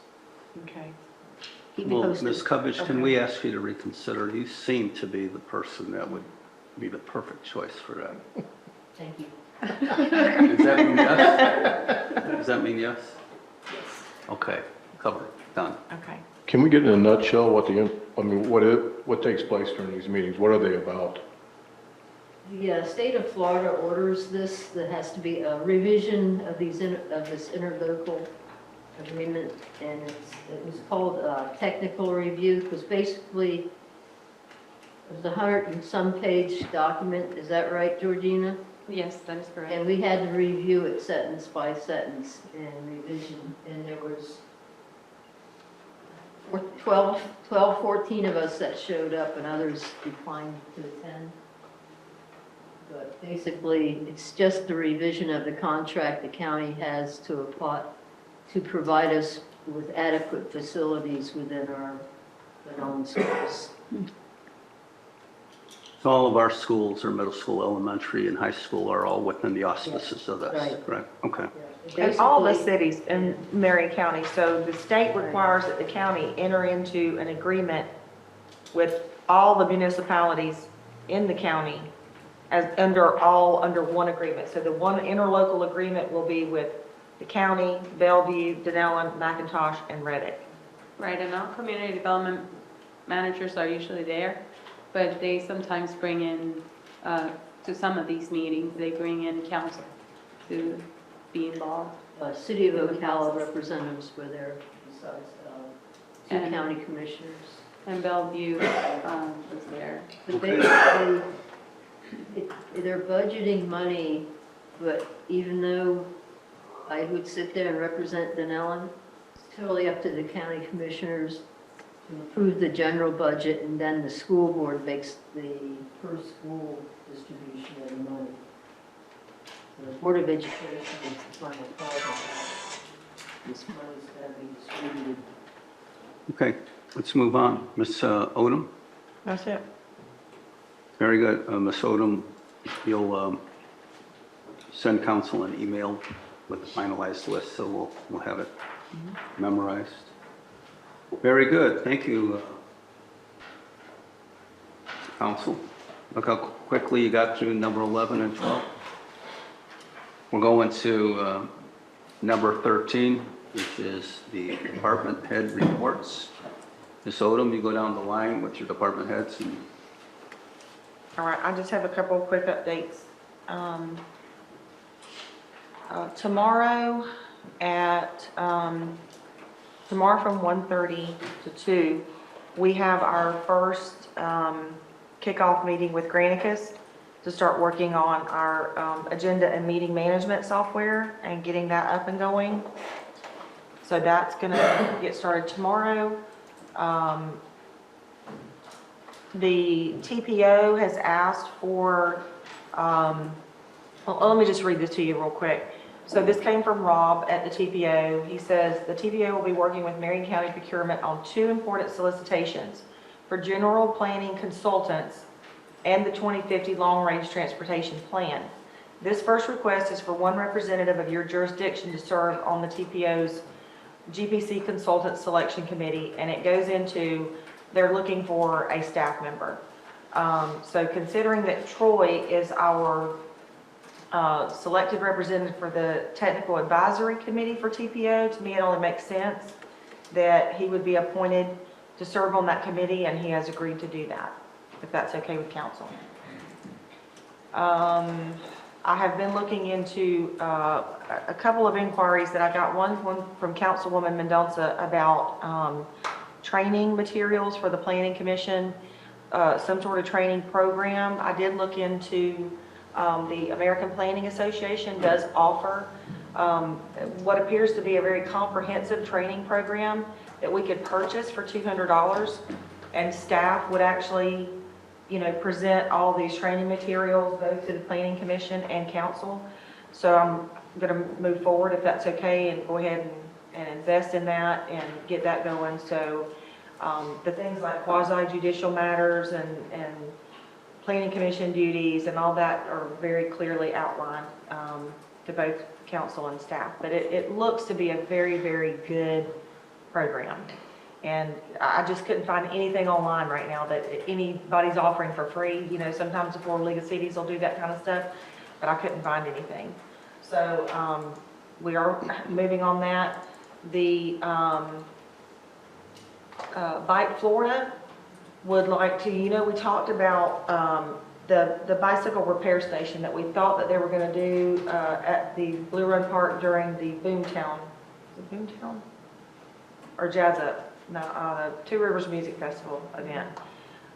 Speaker 5: Okay.
Speaker 21: Keep me
Speaker 1: Well,
Speaker 21: posted.
Speaker 1: Ms. Kovich, can we ask you to reconsider? You seem to be the person that would be the perfect choice for that.
Speaker 21: Thank you.
Speaker 1: Does that mean yes? Does that mean yes? Okay, covered, done.
Speaker 5: Okay.
Speaker 18: Can we get in a nutshell what what takes place during these meetings? What are they about?
Speaker 21: The state of Florida orders this, there has to be a revision of this interlocal agreement, and it was called a technical review, because basically it was a 100 and some page document, is that right, Georgina?
Speaker 6: Yes, that is correct.
Speaker 21: And we had to review it sentence by sentence and revision, and there was 14 of us that showed up, and others declined to attend. But basically, it's just the revision of the contract the county has to apply, to provide us with adequate facilities within our own schools.
Speaker 1: So all of our schools, or middle school, elementary, and high school are all within the auspices of this,
Speaker 21: right.
Speaker 1: correct? Okay.
Speaker 5: And all the cities in Marion County, so the state requires that the county enter into an agreement with all the municipalities in the county under one agreement. So the one interlocal agreement will be with the county, Bellevue, Dunnellon, McIntosh, and Reddick.
Speaker 6: Right, and our community development managers are usually there, but they sometimes bring in, to some of these meetings, they bring in council to be involved.
Speaker 21: City of Ocala representatives were there besides two
Speaker 6: And-
Speaker 21: county commissioners.
Speaker 6: And Bellevue was there.
Speaker 21: But they're budgeting money, but even though I would sit there and represent Dunnellon, it's totally up to the county commissioners to approve the general budget, and then the school board makes the per school distribution of the money. The Board of Education is the final call on that. This money's got to be distributed.
Speaker 1: Okay, let's move on. Ms. Odom?
Speaker 5: That's it.
Speaker 1: Very good. Ms. Odom, you'll send council an email with the finalized list, so we'll have it memorized. Very good. Thank you, council. Look how quickly you got through number 11 and 12. We're going to number 13, which is the department head reports. Ms. Odom, you go down the line with your department heads. And
Speaker 5: All right, I just have a couple of quick updates. Tomorrow from 1:30 to 2, we have our first kickoff meeting with Granicus to start working on our agenda and meeting management software and getting that up and going. So that's going to get started tomorrow. The TPO has asked for, well, let me just read this to you real quick. So this came from Rob at the TPO. He says, the TPO will be working with Marion County Procurement on 2 important solicitations for general planning consultants and the 2050 Long-Range Transportation Plan. This first request is for 1 representative of your jurisdiction to serve on the TPO's GPC Consultant Selection Committee, and it goes into, they're looking for a staff member. So considering that Troy is our selected representative for the Technical Advisory Committee for TPO, to me it only makes sense that he would be appointed to serve on that committee, and he has agreed to do that, if that's okay with council. I have been looking into a couple of inquiries that I got, one from Councilwoman Mendoza about training materials for the Planning Commission, some sort of training program. I did look into the American Planning Association does offer what appears to be a very comprehensive training program that we could purchase for $200, and staff would actually, present all these training materials both to the Planning Commission and council. So I'm going to move forward, if that's okay, and go ahead and invest in that and get that going. So the things like quasi-judicial matters and Planning Commission duties and all that are very clearly outlined to both council and staff. But it looks to be a very, very good program. And I just couldn't find anything online right now that anybody's offering for free. Sometimes the Florida League of Cities will do that kind of stuff, but I couldn't find anything. So we are moving on that. The Bike Florida would like to, we talked about the bicycle repair station that we thought that they were going to do at the Blue Run Park during the Boomtown, is it Boomtown? Or Jazz Up? No, the Two Rivers Music Festival event.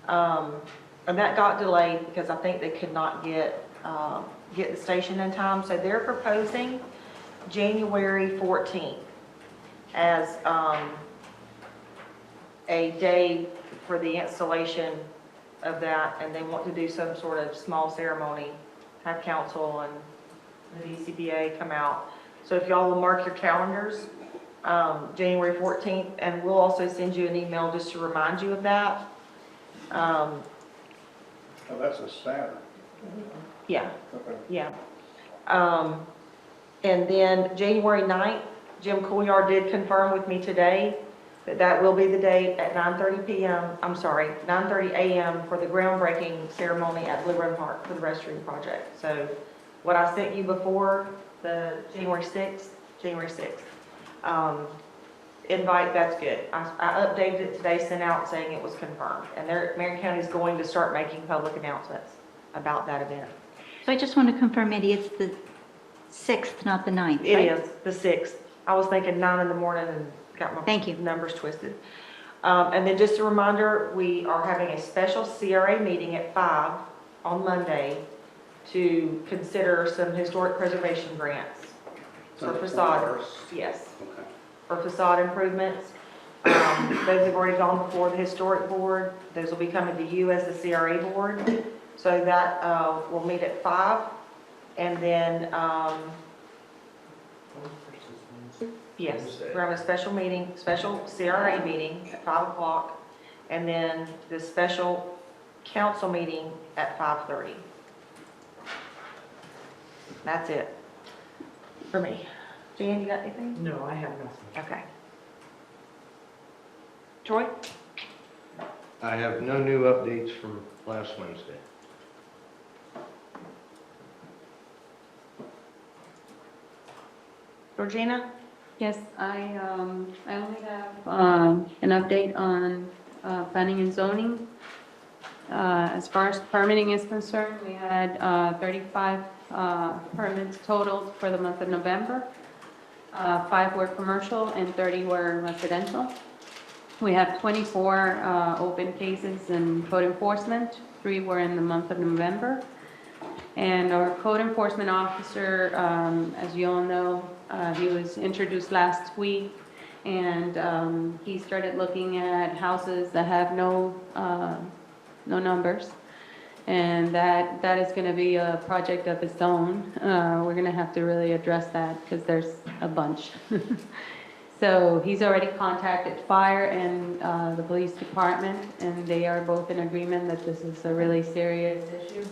Speaker 5: And that got delayed because I think they could not get the station in time. So they're proposing January 14th as a day for the installation of that, and they want to do some sort of small ceremony, have council and the DCBA come out. So if y'all will mark your calendars, January 14th, and we'll also send you an email just to remind you of that.
Speaker 10: Oh, that's a Saturday.
Speaker 5: Yeah,
Speaker 10: Okay.
Speaker 5: yeah. And then January 9th, Jim Couillard did confirm with me today that will be the date at 9:30 a.m. for the groundbreaking ceremony at Blue Run Park for the restroom project. So what I sent you before, the January 6th, January 6th. Invite, that's good. I updated it today, sent out saying it was confirmed. And Marion County is going to start making public announcements about that event.
Speaker 19: So I just want to confirm, Eddie, it's the 6th, not the 9th,
Speaker 5: It
Speaker 19: right?
Speaker 5: is the 6th. I was thinking 9 in the morning and got my
Speaker 19: Thank you.
Speaker 5: numbers twisted. And then just a reminder, we are having a special CRA meeting at 5 on Monday to consider some historic preservation grants for facade. Yes,
Speaker 1: Okay.
Speaker 5: for facade improvements. Those have already gone before the historic board. Those will be coming to you as the CRA board. So that will meet at 5. And then, yes, we're having a special meeting, special CRA meeting at 5 o'clock. And then the special council meeting at 5:30. That's it for me. Jan, you got anything?
Speaker 15: No, I have nothing.
Speaker 5: Okay. Troy?
Speaker 8: I have no new updates from last Wednesday.
Speaker 5: Georgina?
Speaker 6: Yes, I only have an update on planning and zoning. As far as permitting is concerned, we had 35 permits totaled for the month of November. 5 were commercial and 30 were residential. We have 24 open cases in code enforcement. 3 were in the month of November. And our code enforcement officer, as you all know, he was introduced last week, and he started looking at houses that have no numbers. And that is going to be a project of its own. We're going to have to really address that because there's a bunch. So he's already contacted fire and the police department, and they are both in agreement that this is a really serious issue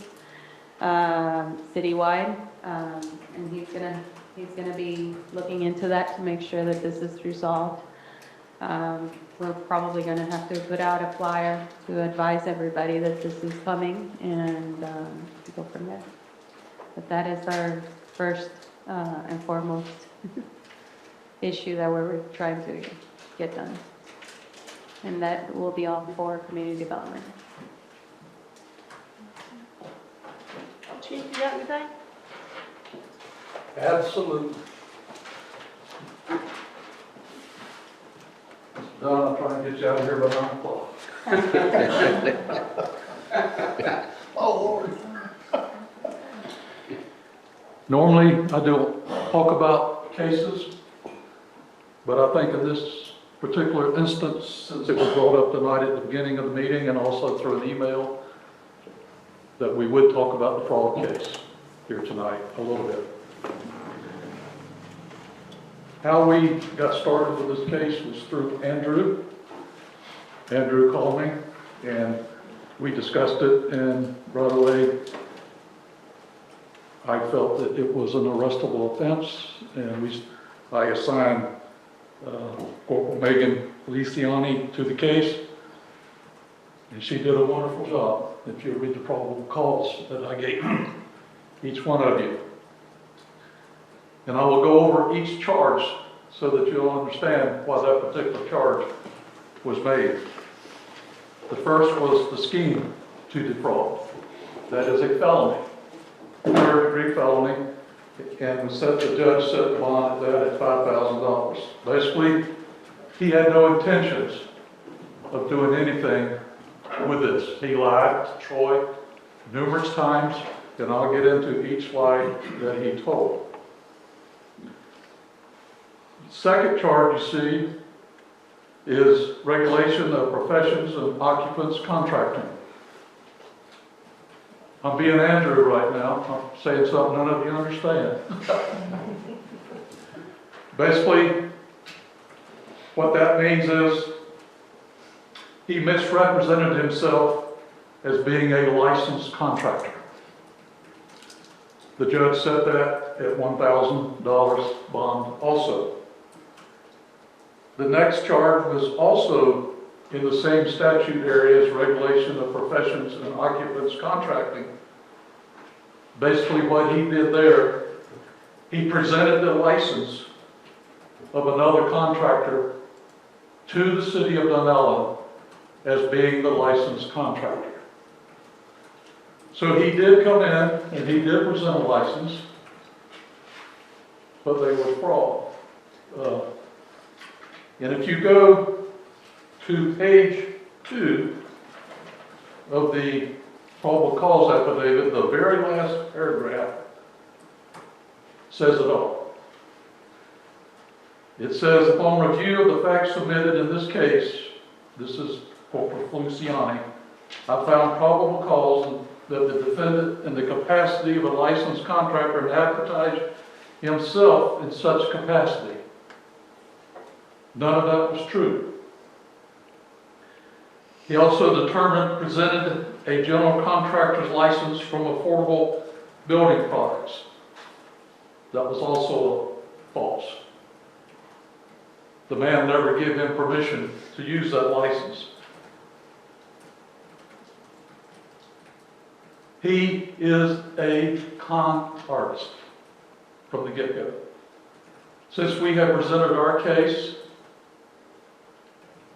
Speaker 6: citywide. And he's gonna be looking into that to make sure that this is resolved. We're probably gonna have to put out a flyer to advise everybody that this is coming and go from there. But that is our first and foremost issue that we're trying to get done. And that will be all for community development.
Speaker 5: Chief, you got anything?
Speaker 22: Absolutely. Don, I'll try and get you out of here by 9 o'clock. Oh, Lord. Normally, I don't talk about cases, but I think in this particular instance, since it was brought up tonight at the beginning of the meeting and also through an email, that we would talk about the fraud case here tonight a little bit. How we got started with this case was through Andrew. Andrew called me and we discussed it, and right away I felt that it was an arrestable offense, and I assigned Corporal Megan Feliciani to the case, and she did a wonderful job. If you read the probable cause that I gave each one of you. And I will go over each charge so that you'll understand why that particular charge was made. The first was the scheme to defraud. That is a felony, 3rd-degree felony, and the judge set the bond at that at $5,000. Basically, he had no intentions of doing anything with this. He lied to Troy numerous times, and I'll get into each lie that he told. Second charge you see is regulation of professions and occupants contracting. I'm being Andrew right now. I'm saying something none of you understand. Basically, what that means is he misrepresented himself as being a licensed contractor. The judge set that at $1,000 bond also. The next charge was also in the same statute area as regulation of professions and occupants contracting. Basically what he did there, he presented the license of another contractor to the city of Dunnellon as being the licensed contractor. So he did come in and he did present a license, but they were fraud. And if you go to page 2 of the probable cause affidavit, the very last paragraph says it all. It says, upon review of the facts submitted in this case, this is Corporal Feliciani, I found probable cause that the defendant, in the capacity of a licensed contractor, had advertised himself in such capacity. None of that was true. He also presented a general contractor's license from Affordable Building Products. That was also false. The man never gave him permission to use that license. He is a con artist from the get-go. Since we have presented our case,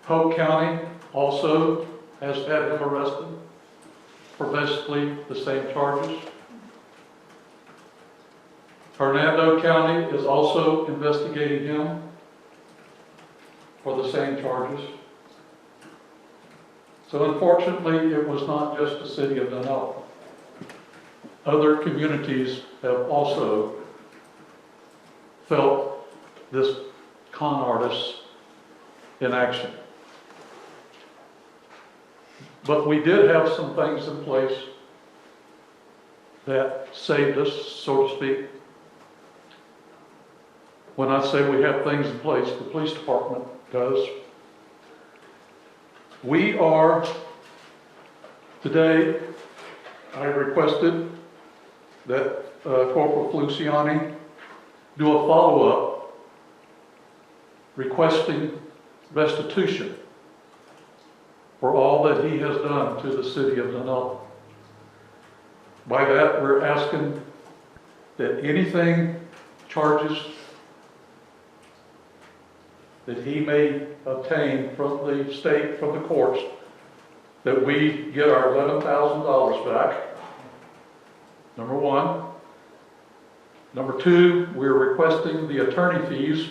Speaker 22: Polk County also has had him arrested for basically the same charges. Hernando County is also investigating him for the same charges. So unfortunately, it was not just the city of Dunnellon. Other communities have also felt this con artist in action. But we did have some things in place that saved us, so to speak. When I say we have things in place, the police department does. We are, today, I requested that Corporal Feliciani do a follow-up requesting restitution for all that he has done to the city of Dunnellon. By that, we're asking that anything, charges that he may obtain from the state, from the courts, that we get our $11,000 back, number one. Number two, we're requesting the attorney fees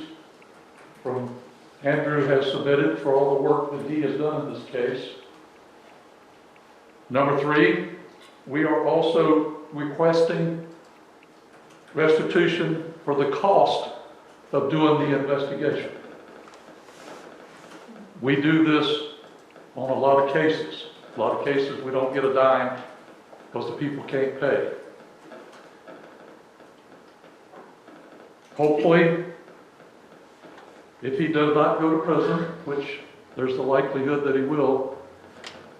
Speaker 22: from Andrew has submitted for all the work that he has done in this case. Number three, we are also requesting restitution for the cost of doing the investigation. We do this on a lot of cases. A lot of cases we don't get a dime because the people can't pay. Hopefully, if he does not go to prison, which there's the likelihood that he will,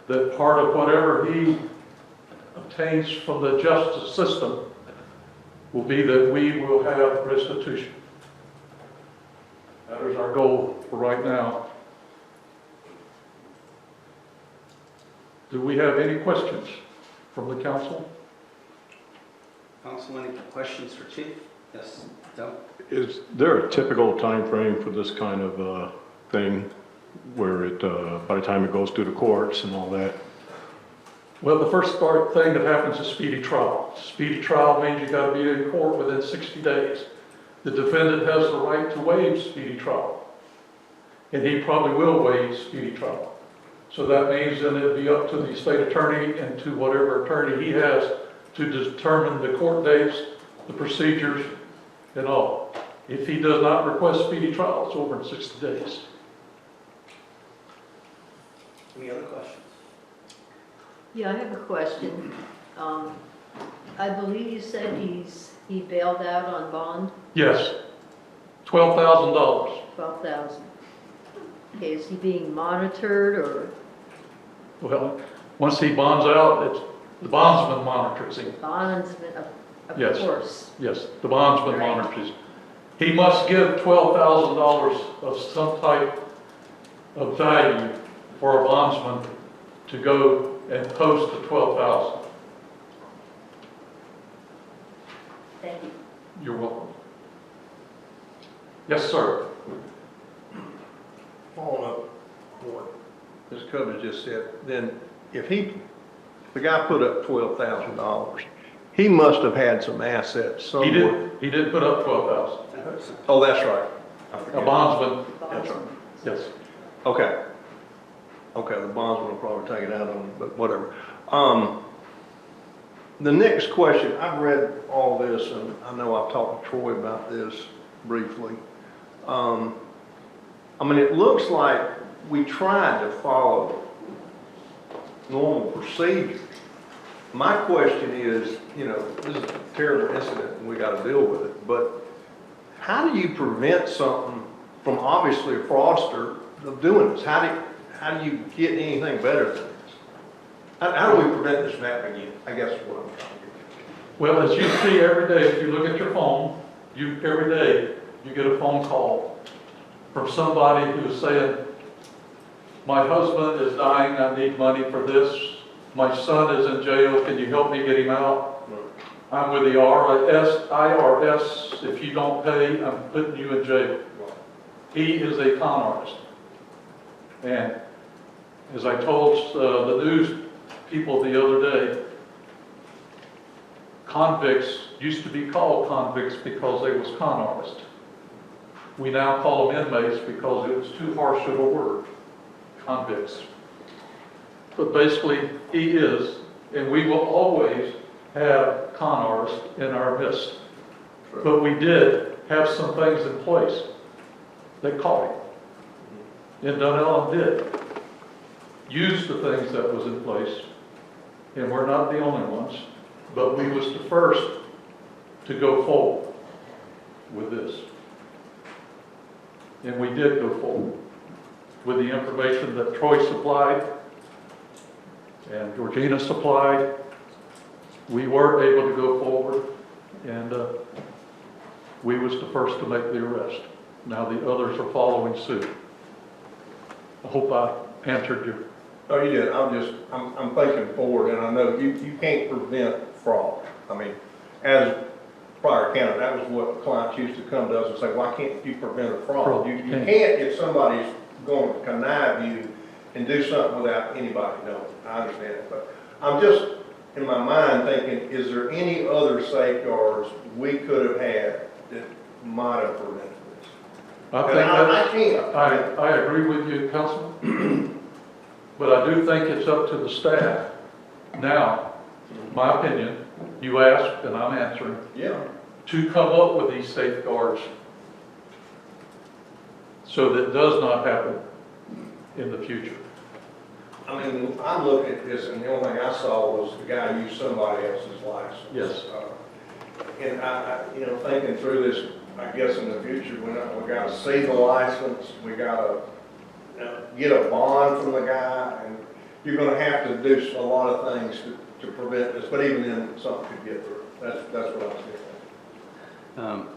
Speaker 22: that part of whatever he obtains from the justice system will be that we will have restitution. That is our goal for right now. Do we have any questions from the council?
Speaker 1: Council, any questions for Chief? Yes, Doug?
Speaker 18: Is there a typical time frame for this kind of thing where it, by the time it goes through the courts and all that?
Speaker 22: Well, the first thing that happens is speedy trial. Speedy trial means you got to be in court within 60 days. The defendant has the right to waive speedy trial, and he probably will waive speedy trial. So that means then it'd be up to the state attorney and to whatever attorney he has to determine the court dates, the procedures, and all. If he does not request speedy trial, it's over in 60 days.
Speaker 1: Any other questions?
Speaker 21: Yeah, I have a question. I believe you said he bailed out on bond,
Speaker 22: Yes, $12,000.
Speaker 21: 12,000. Okay, is he being monitored or
Speaker 22: Well, once he bonds out, the bondsman monitors him.
Speaker 21: bondsman? Of
Speaker 22: Yes.
Speaker 21: course.
Speaker 22: Yes, the bondsman
Speaker 21: Right.
Speaker 22: monitors. He must give $12,000 of some type of value for a bondsman to go and post the 12,000.
Speaker 21: Thank you.
Speaker 22: You're welcome. Yes, sir.
Speaker 20: Following up what Ms. Cubbage just said, then if the guy put up $12,000, he must have had some assets somewhere.
Speaker 22: He did put up 12,000.
Speaker 20: Oh, that's right.
Speaker 22: A bondsman,
Speaker 20: That's right.
Speaker 22: yes.
Speaker 20: Okay. Okay, the bondsman will probably take it out on it, but whatever. The next question, I've read all this, and I know I've talked to Troy about this briefly. I mean, it looks like we tried to follow normal procedures. My question is, you know, this is a terrible incident and we got to deal with it, but how do you prevent something from obviously a fraudster of doing this? How do you get anything better than this? How do we prevent this from happening again? I guess is what I'm trying to get.
Speaker 22: Well, as you see every day, if you look at your phone, every day you get a phone call from somebody who's saying, my husband is dying, I need money for this. My son is in jail, can you help me get him out? I'm with the IRS, if you don't pay, I'm putting you in jail. He is a con artist. And as I told the news people the other day, convicts used to be called convicts because they was con artists. We now call them inmates because it was too harsh of a word, convicts. But basically, he is, and we will always have con artists in our midst. But we did have some things in place that caught him. And Dunnellon did use the things that was in place, and we're not the only ones, but we was the first to go forward with this. And we did go forward with the information that Troy supplied and Georgina supplied. We were able to go forward, and we was the first to make the arrest. Now the others are following suit. I hope I answered your...
Speaker 20: Oh, you did. I'm thinking forward, and I know you can't prevent fraud. I mean, as prior candidate, that was what clients used to come to us and say, why can't you prevent a fraud? You can't if somebody's going to connive you and do something without anybody knowing. I understand it, but I'm just, in my mind, thinking, is there any other safeguards we could have had that might have prevented this?
Speaker 22: I agree with you, Councilman, but I do think it's up to the staff. Now, my opinion, you asked and I'm answering, to come up with these safeguards so that it does not happen in the future.
Speaker 20: I mean, I'm looking at this, and the only thing I saw was the guy used somebody else's license.
Speaker 22: Yes.
Speaker 20: And you know, thinking through this, I guess in the future, we got to see the license, we got to get a bond from the guy, and you're going to have to do a lot of things to prevent this. But even then, something could get through. That's what I was getting at.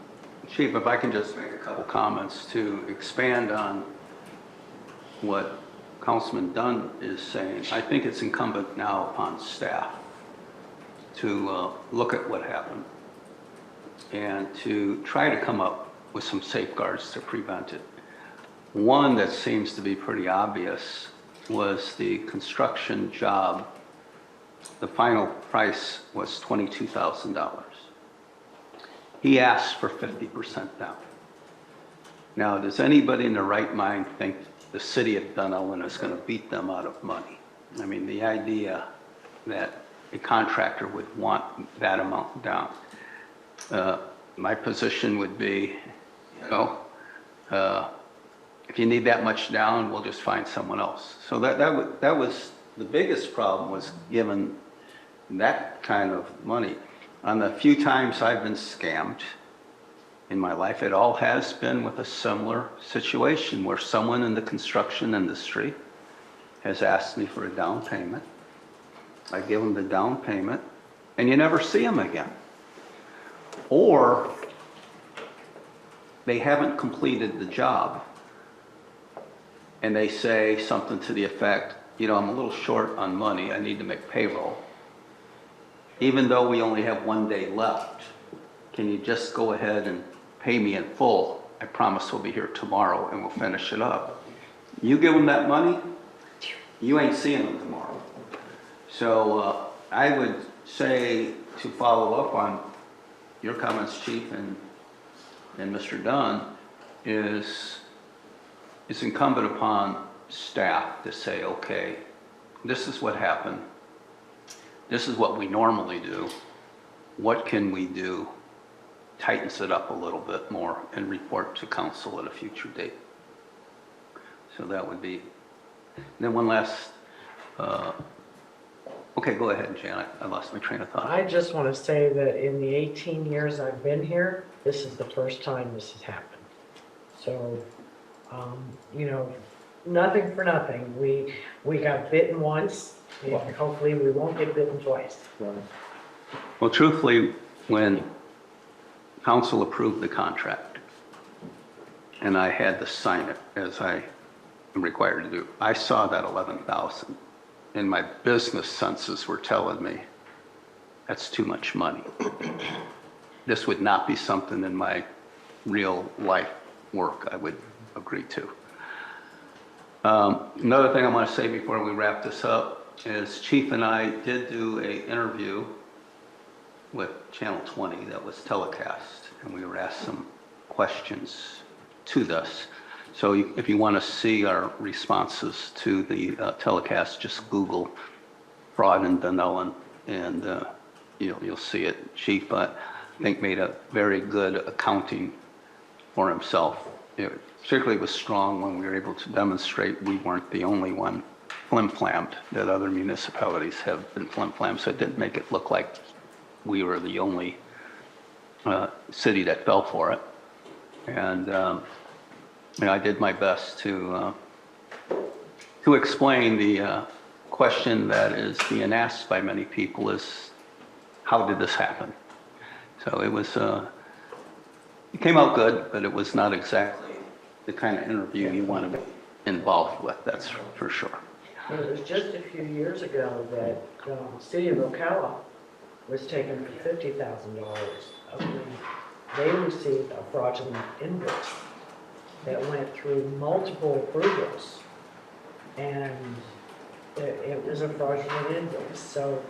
Speaker 1: Chief, if I can just make a couple comments to expand on what Councilman Dunn is saying. I think it's incumbent now upon staff to look at what happened and to try to come up with some safeguards to prevent it. One that seems to be pretty obvious was the construction job. The final price was $22,000. He asked for 50% down. Now, does anybody in their right mind think the city of Dunnellon is going to beat them out of money? I mean, the idea that a contractor would want that amount down. My position would be, you know, if you need that much down, we'll just find someone else. So that was the biggest problem, was given that kind of money. On the few times I've been scammed in my life, it all has been with a similar situation where someone in the construction industry has asked me for a down payment. I give them the down payment, and you never see them again. Or they haven't completed the job, and they say something to the effect, you know, I'm a little short on money, I need to make payroll. Even though we only have 1 day left, can you just go ahead and pay me in full I promise we'll be here tomorrow and we'll finish it up. You give them that money, you ain't seeing them tomorrow. So I would say, to follow up on your comments, Chief, and Mr. Dunn, is it's incumbent upon staff to say, okay, this is what happened. This is what we normally do. What can we do? Tightens it up a little bit more and report to council at a future date. So that would be, and then one last, okay, go ahead, Jan, I lost my train of thought.
Speaker 15: I just want to say that in the 18 years I've been here, this is the first time this has happened. So, you know, nothing for nothing. We got bitten once, and hopefully we won't get bitten twice.
Speaker 1: Well, truthfully, when council approved the contract, and I had to sign it as I am required to do, I saw that 11,000, and my business senses were telling me that's too much money. This would not be something in my real life work I would agree to. Another thing I want to say before we wrap this up is Chief and I did do an interview with Channel 20 that was telecast, and we were asked some questions to this. So if you want to see our responses to the telecast, just Google fraud in Dunnellon, and you'll see it. Chief, I think, made a very good accounting for himself. It particularly was strong when we were able to demonstrate we weren't the only one flim-flammed, that other municipalities have been flim-flammed, so it didn't make it look like we were the only city that fell for it. And I did my best to explain the question that is being asked by many people is, how did this happen? So it was, it came out good, but it was not exactly the kind of interview you want to be involved with, that's for sure.
Speaker 15: It was just a few years ago that the city of Ocala was taken for $50,000. They received a fraudulent invoice that went through multiple approvals, and it was a fraudulent invoice. So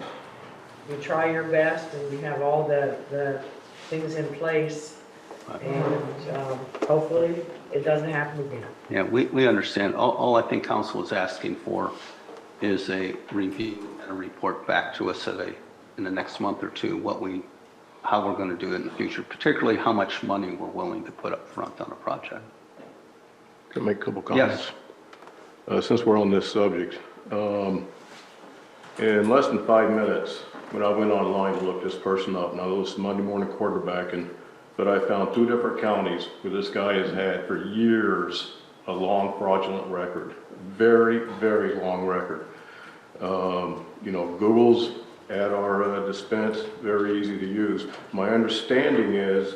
Speaker 15: you try your best, and you have all the things in place, and hopefully it doesn't happen again.
Speaker 1: Yeah, we understand. All I think council is asking for is a review and a report back to us in the next month or two, how we're going to do it in the future, particularly how much money we're willing to put up front on a project.
Speaker 18: Can I make a couple comments?
Speaker 1: Yes.
Speaker 18: Since we're on this subject, in less than 5 minutes, when I went online to look this person up, now this is Monday morning quarterbacking, but I found 2 different counties where this guy has had for years a long fraudulent record, very, very long record. Google's at our dispense, very easy to use. My understanding is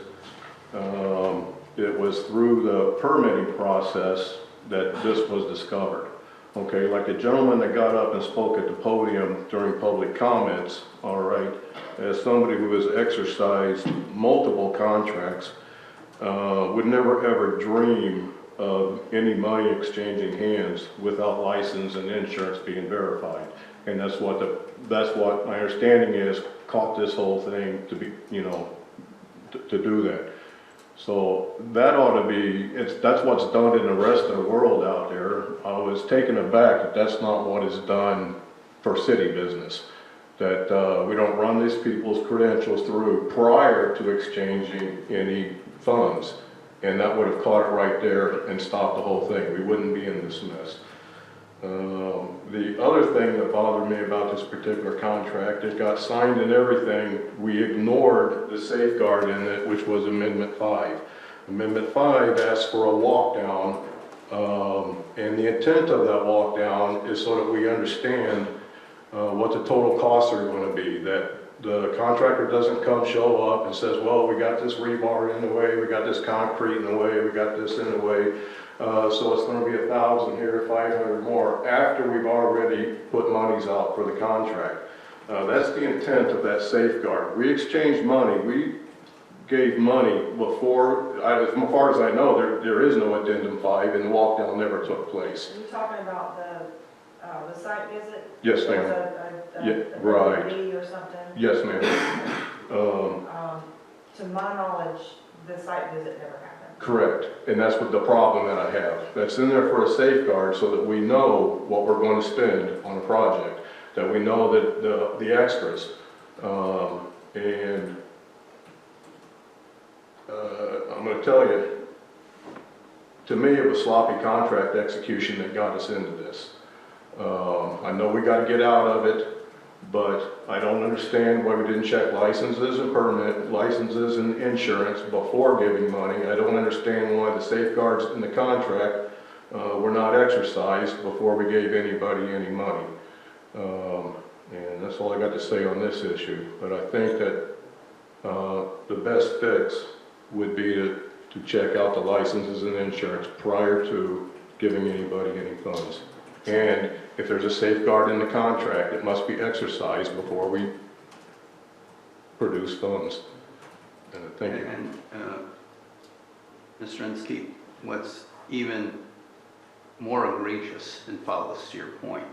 Speaker 18: it was through the permitting process that this was discovered. Okay, like the gentleman that got up and spoke at the podium during public comments, all right, as somebody who has exercised multiple contracts, would never ever dream of any money exchanging hands without license and insurance being verified. And that's what my understanding is, caught this whole thing to be, to do that. So that ought to be, that's what's done in the rest of the world out there. I was taken aback that that's not what is done for city business. That we don't run these people's credentials through prior to exchanging any funds. And that would have caught it right there and stopped the whole thing. We wouldn't be in this mess. The other thing that bothered me about this particular contract, it got signed and everything, we ignored the safeguard in it, which was Amendment 5. Amendment 5 asks for a walk down, and the intent of that walk down is so that we understand what the total costs are going to be, that the contractor doesn't come show up and says, well, we got this rebar in the way, we got this concrete in the way, we got this in the way, so it's going to be 1,000 here, 500 more, after we've already put monies out for the contract. That's the intent of that safeguard. We exchange money, we gave money before, as far as I know, there is no addendum 5, and the walk down never took place.
Speaker 5: Are you talking about the site visit?
Speaker 18: Yes,
Speaker 5: There
Speaker 18: ma'am.
Speaker 5: was
Speaker 18: Yeah,
Speaker 5: a
Speaker 18: right.
Speaker 5: meeting or something?
Speaker 18: Yes, ma'am.
Speaker 5: To my knowledge, the site visit never happened.
Speaker 18: Correct, and that's what the problem that I have. That's in there for a safeguard so that we know what we're going to spend on a project, that we know that the extras. And I'm going to tell you, to me, it was sloppy contract execution that got us into this. I know we got to get out of it, but I don't understand why we didn't check licenses and permit, licenses and insurance before giving money. I don't understand why the safeguards in the contract were not exercised before we gave anybody any money. And that's all I got to say on this issue. But I think that the best fix would be to check out the licenses and insurance prior to giving anybody any funds. And if there's a safeguard in the contract, it must be exercised before we produce funds. Thank you.
Speaker 1: And Mr. Inskeep, what's even more egregious and follows to your point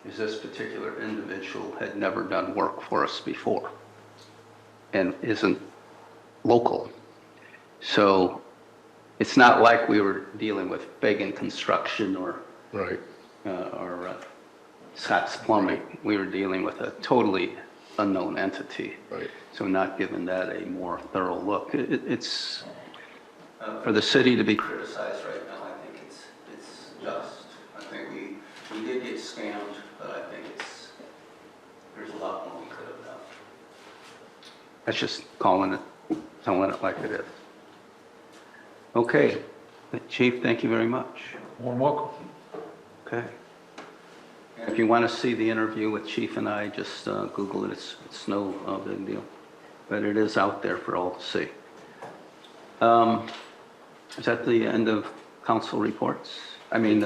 Speaker 1: is this particular individual had never done work for us before and isn't local. So it's not like we were dealing with Fagan Construction or Scott's Plumbing. We were dealing with a totally unknown entity.
Speaker 18: Right.
Speaker 1: So not giving that a more thorough look. It's for the city to be criticized right now. I think it's just. I think we did get scammed, but I think there's a lot more we could have done. That's just telling it like it is. Okay, Chief, thank you very much.
Speaker 22: Warm welcome.
Speaker 1: Okay. If you want to see the interview with Chief and I, just Google it. It's no big deal. But it is out there for all to see. Is that the end of council reports? I mean,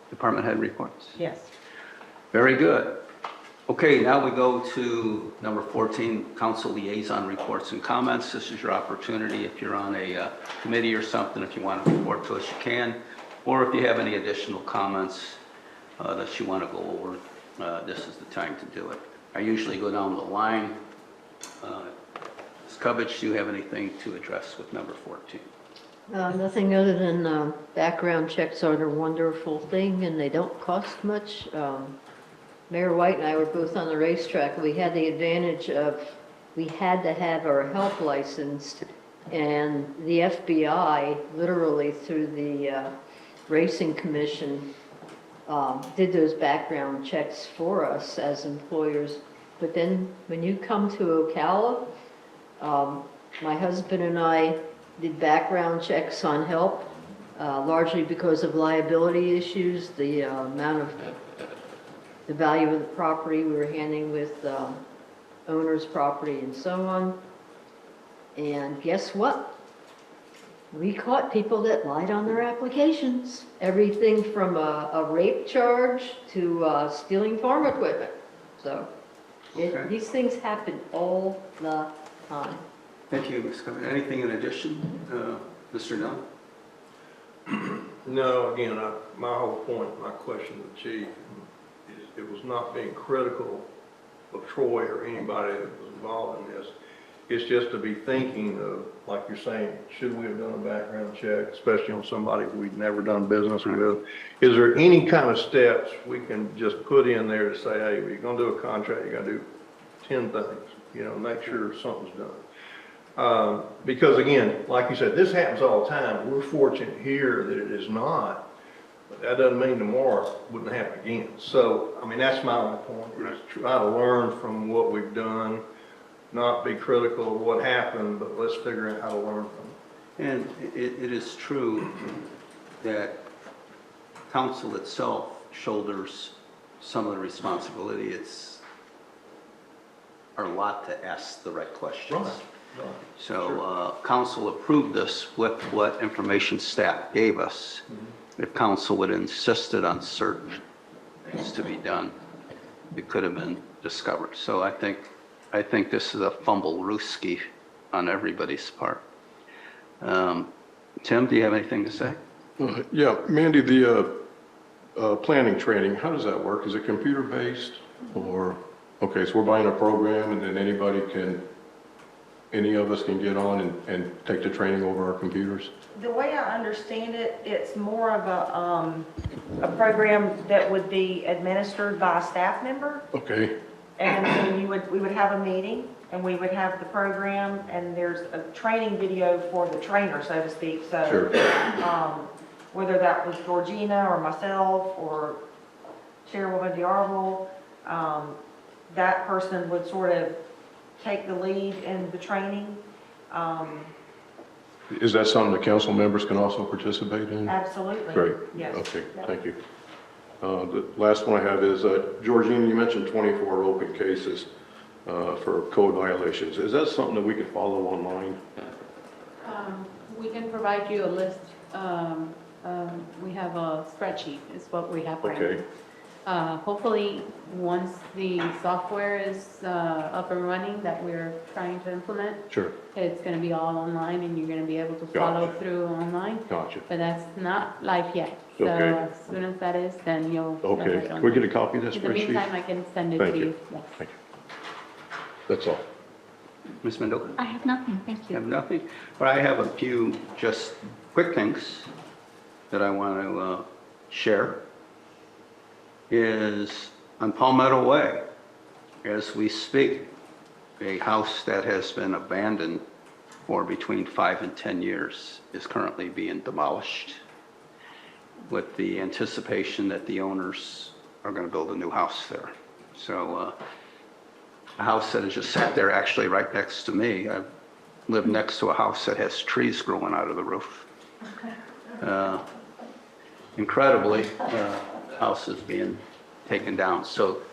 Speaker 1: department head reports?
Speaker 5: Yes.
Speaker 1: Very good. Okay, now we go to number 14, council liaison reports and comments. This is your opportunity. If you're on a committee or something, if you want to report to us, you can. Or if you have any additional comments that you want to go over, this is the time to do it. I usually go down the line. Ms. Covich, do you have anything to address with number 14?
Speaker 21: Nothing other than background checks are a wonderful thing and they don't cost much. Mayor White and I were both on the racetrack. We had the advantage of, we had to have our health licensed, and the FBI, literally through the Racing Commission, did those background checks for us as employers. But then when you come to Ocala, my husband and I did background checks on help, largely because of liability issues, the amount of the value of the property we were handling with owner's property and so on. And guess what? We caught people that lied on their applications. Everything from a rape charge to stealing farm equipment. So these things happen all the time.
Speaker 1: Thank you, Ms. Covich. Anything in addition, Mr. Dunn?
Speaker 20: No, again, my whole point, my question to the chief, it was not being critical of Troy or anybody that was involved in this. It's just to be thinking of, like you're saying, should we have done a background check, especially on somebody we've never done business with? Is there any kind of steps we can just put in there to say, hey, if you're going to do a contract, you got to do 10 things, make sure something's done. Because again, like you said, this happens all the time. We're fortunate here that it is not. But that doesn't mean tomorrow wouldn't happen again. So, I mean, that's my only point, is try to learn from what we've done, not be critical of what happened, but let's figure out how to learn from it.
Speaker 1: And it is true that council itself shoulders some of the responsibility. It's our lot to ask the right questions.
Speaker 20: Right.
Speaker 1: So council approved this with what information staff gave us. If council would have insisted on certain things to be done, it could have been discovered. So I think this is a fumble-rooski on everybody's part. Tim, do you have anything to say?
Speaker 18: Yeah, Mandy, the planning training, how does that work? Is it computer-based or, okay, so we're buying a program and then any of us can get on and take the training over our computers?
Speaker 5: The way I understand it, it's more of a program that would be administered by a staff member.
Speaker 18: Okay,
Speaker 5: And so we would have a meeting and we would have the program and there's a training video for the trainer, so to speak. So,
Speaker 18: sure.
Speaker 5: Whether that was Georgina or myself or Chairwoman DeArville, that person would sort of take the lead in the training.
Speaker 18: Is that something the council members can also participate in?
Speaker 5: Absolutely.
Speaker 18: Great.
Speaker 5: Yes.
Speaker 18: Okay,
Speaker 5: Yep.
Speaker 18: thank you. The last one I have is, Georgina, you mentioned 24 open cases for code violations. Is that something that we could follow online?
Speaker 6: We can provide you a list. We have a spreadsheet, is what we have right now.
Speaker 18: Okay,
Speaker 6: Hopefully, once the software is up and running that we're trying to implement,
Speaker 18: sure,
Speaker 6: it's going to be all online and you're going to be able to follow through online.
Speaker 18: gotcha.
Speaker 6: But that's not live yet. So
Speaker 18: Okay.
Speaker 6: as soon as that is, then you'll.
Speaker 18: Okay, can we get a copy of that
Speaker 6: In the
Speaker 18: spreadsheet?
Speaker 6: meantime, I can send it
Speaker 18: Thank
Speaker 6: to
Speaker 18: you.
Speaker 6: you. Yes.
Speaker 18: Thank you. That's all.
Speaker 1: Ms. Mendoza?
Speaker 19: I have nothing, thank
Speaker 1: You
Speaker 19: you.
Speaker 1: have nothing? But I have a few just quick things that I want to share. Is on Palmetto Way, as we speak, a house that has been abandoned for between 5 and 10 years is currently being demolished with the anticipation that the owners are going to build a new house there. So a house that has just sat there actually right next to me. I live next to a house that has trees growing out of the roof. Incredibly, the house is being taken down. So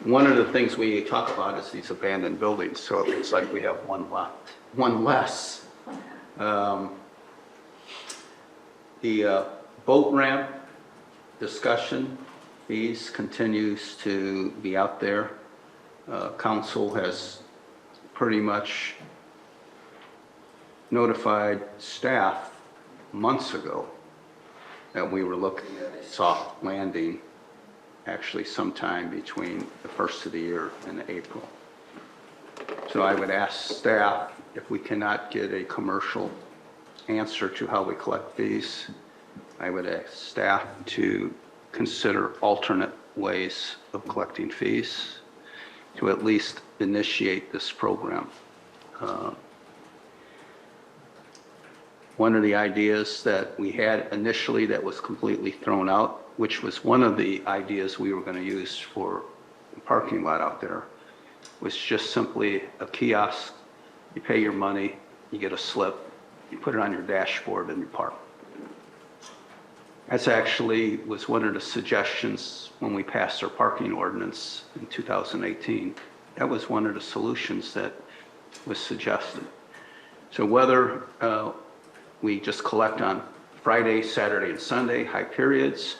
Speaker 1: one of the things we talk about is these abandoned buildings. So it looks like we have one less. The boat ramp discussion fees continues to be out there. Council has pretty much notified staff months ago that we were looking at a soft landing actually sometime between the first of the year and April. So I would ask staff if we cannot get a commercial answer to how we collect fees, I would ask staff to consider alternate ways of collecting fees to at least initiate this program. One of the ideas that we had initially that was completely thrown out, which was one of the ideas we were going to use for the parking lot out there, was just simply a kiosk. You pay your money, you get a slip, you put it on your dashboard and you park. That's actually was one of the suggestions when we passed our parking ordinance in 2018. That was one of the solutions that was suggested. So whether we just collect on Friday, Saturday, and Sunday, high periods,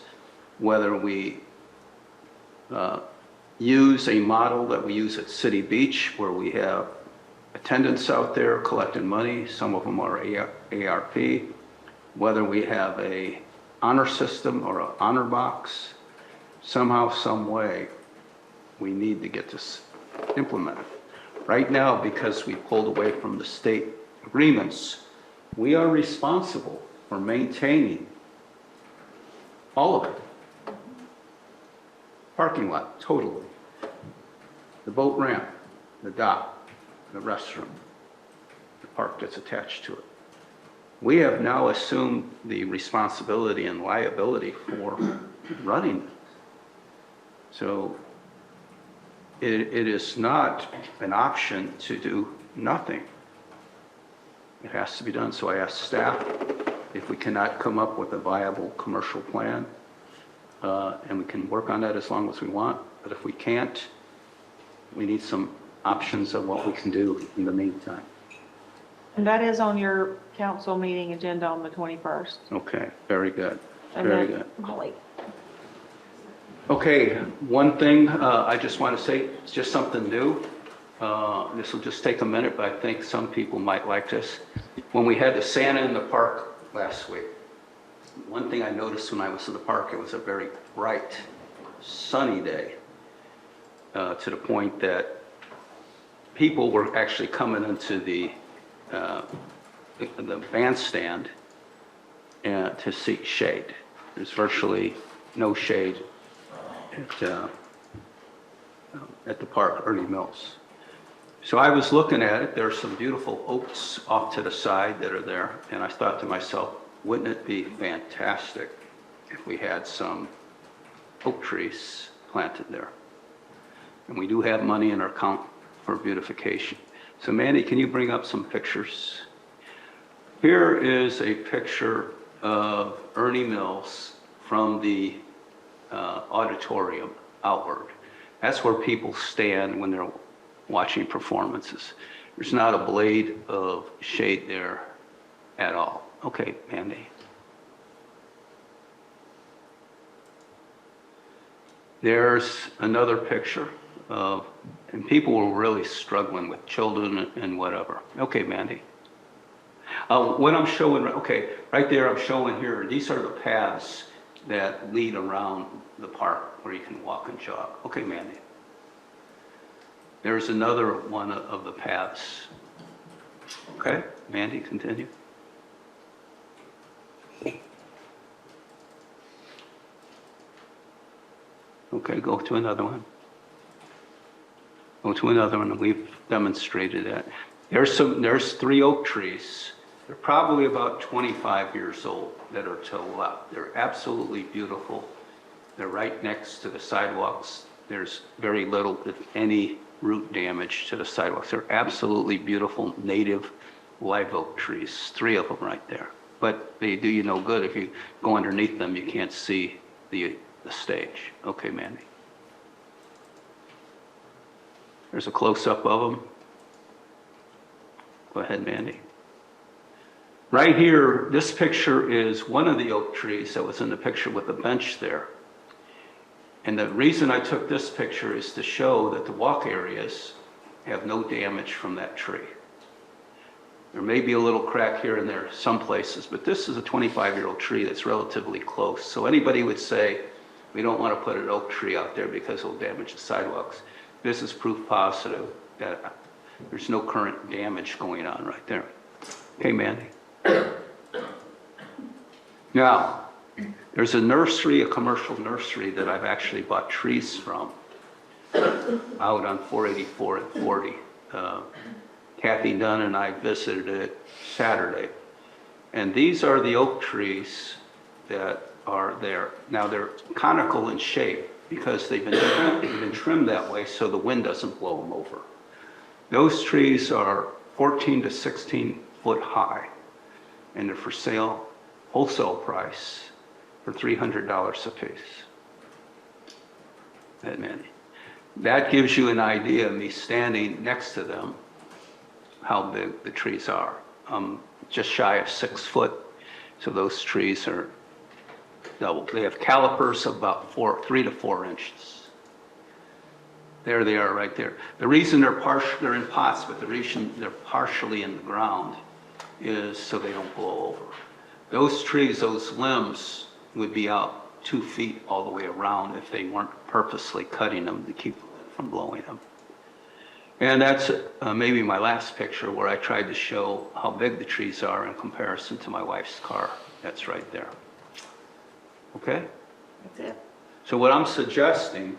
Speaker 1: whether we use a model that we use at City Beach where we have attendants out there collecting money, some of them are ARP, whether we have a honor system or an honor box, somehow, some way, we need to get this implemented. Right now, because we pulled away from the state agreements, we are responsible for maintaining all of it. Parking lot, totally. The boat ramp, the dock, the restroom, the park that's attached to it. We have now assumed the responsibility and liability for running it. So it is not an option to do nothing. It has to be done. So I asked staff if we cannot come up with a viable commercial plan, and we can work on that as long as we want. But if we can't, we need some options of what we can do in the meantime.
Speaker 5: And that is on your council meeting agenda on the 21st.
Speaker 1: Okay, very good.
Speaker 5: And
Speaker 1: Very
Speaker 5: then-
Speaker 1: good.
Speaker 5: Holly.
Speaker 1: Okay, one thing I just want to say, it's just something new. This will just take a minute, but I think some people might like this. When we had the Santa in the park last week, one thing I noticed when I was in the park, it was a very bright, sunny day, to the point that people were actually coming into the bandstand to seek shade. There's virtually no shade at the park, Ernie Mills. So I was looking at it. There are some beautiful oaks off to the side that are there, and I thought to myself, wouldn't it be fantastic if we had some oak trees planted there? And we do have money in our account for beautification. So Mandy, can you bring up some pictures? Here is a picture of Ernie Mills from the auditorium outward. That's where people stand when they're watching performances. There's not a blade of shade there at all. Okay, Mandy. There's another picture of, and people were really struggling with children and whatever. Okay, Mandy. What I'm showing, okay, right there I'm showing here, these are the paths that lead around the park where you can walk and jog. Okay, Mandy. There's another one of the paths. Okay, Mandy, continue. Okay, go to another one. Go to another one, and we've demonstrated that. There's 3 oak trees. They're probably about 25 years old that are to the left. They're absolutely beautiful. They're right next to the sidewalks. There's very little, if any, root damage to the sidewalks. They're absolutely beautiful native live oak trees, 3 of them right there. But they do you no good if you go underneath them, you can't see the stage. Okay, Mandy. There's a close-up of them. Go ahead, Mandy. Right here, this picture is one of the oak trees that was in the picture with the bench there. And the reason I took this picture is to show that the walk areas have no damage from that tree. There may be a little crack here and there some places, but this is a 25-year-old tree that's relatively close. So anybody would say, we don't want to put an oak tree out there because it'll damage the sidewalks. This is proof positive that there's no current damage going on right there. Okay, Mandy. Now, there's a nursery, a commercial nursery that I've actually bought trees from out on 484 and 40. Kathy Dunn and I visited it Saturday. And these are the oak trees that are there. Now they're conical in shape because they've been trimmed that way so the wind doesn't blow them over. Those trees are 14 to 16 foot high, and they're for sale, wholesale price, for $300 a piece. That many. That gives you an idea of me standing next to them, how big the trees are. Just shy of 6 foot, so those trees are double. They have calipers of about 3 to 4 inches. There they are right there. The reason they're in pots, but the reason they're partially in the ground is so they don't blow over. Those trees, those limbs would be out 2 feet all the way around if they weren't purposely cutting them to keep from blowing them. And that's maybe my last picture where I tried to show how big the trees are in comparison to my wife's car. That's right there. Okay?
Speaker 5: That's it.
Speaker 1: So what I'm suggesting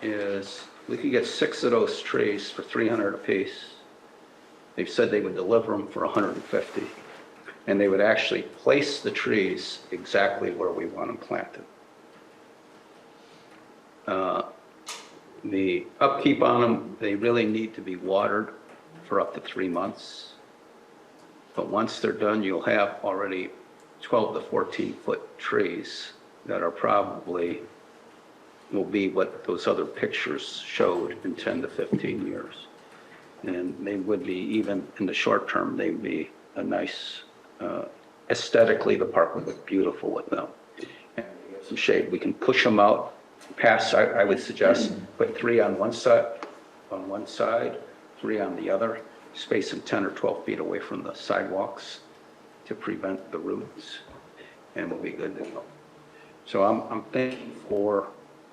Speaker 1: is we could get 6 of those trees for $300 a piece. They've said they would deliver them for $150. And they would actually place the trees exactly where we want them planted. The upkeep on them, they really need to be watered for up to 3 months. But once they're done, you'll have already 12 to 14 foot trees that are probably, will be what those other pictures showed in 10 to 15 years. And they would be, even in the short term, they'd be a nice, aesthetically, the park would look beautiful with them. And we have some shade. We can push them out past, I would suggest, put 3 on one side, 3 on the other, space them 10 or 12 feet away from the sidewalks to prevent the roots, and we'll be good to go. So I'm thinking for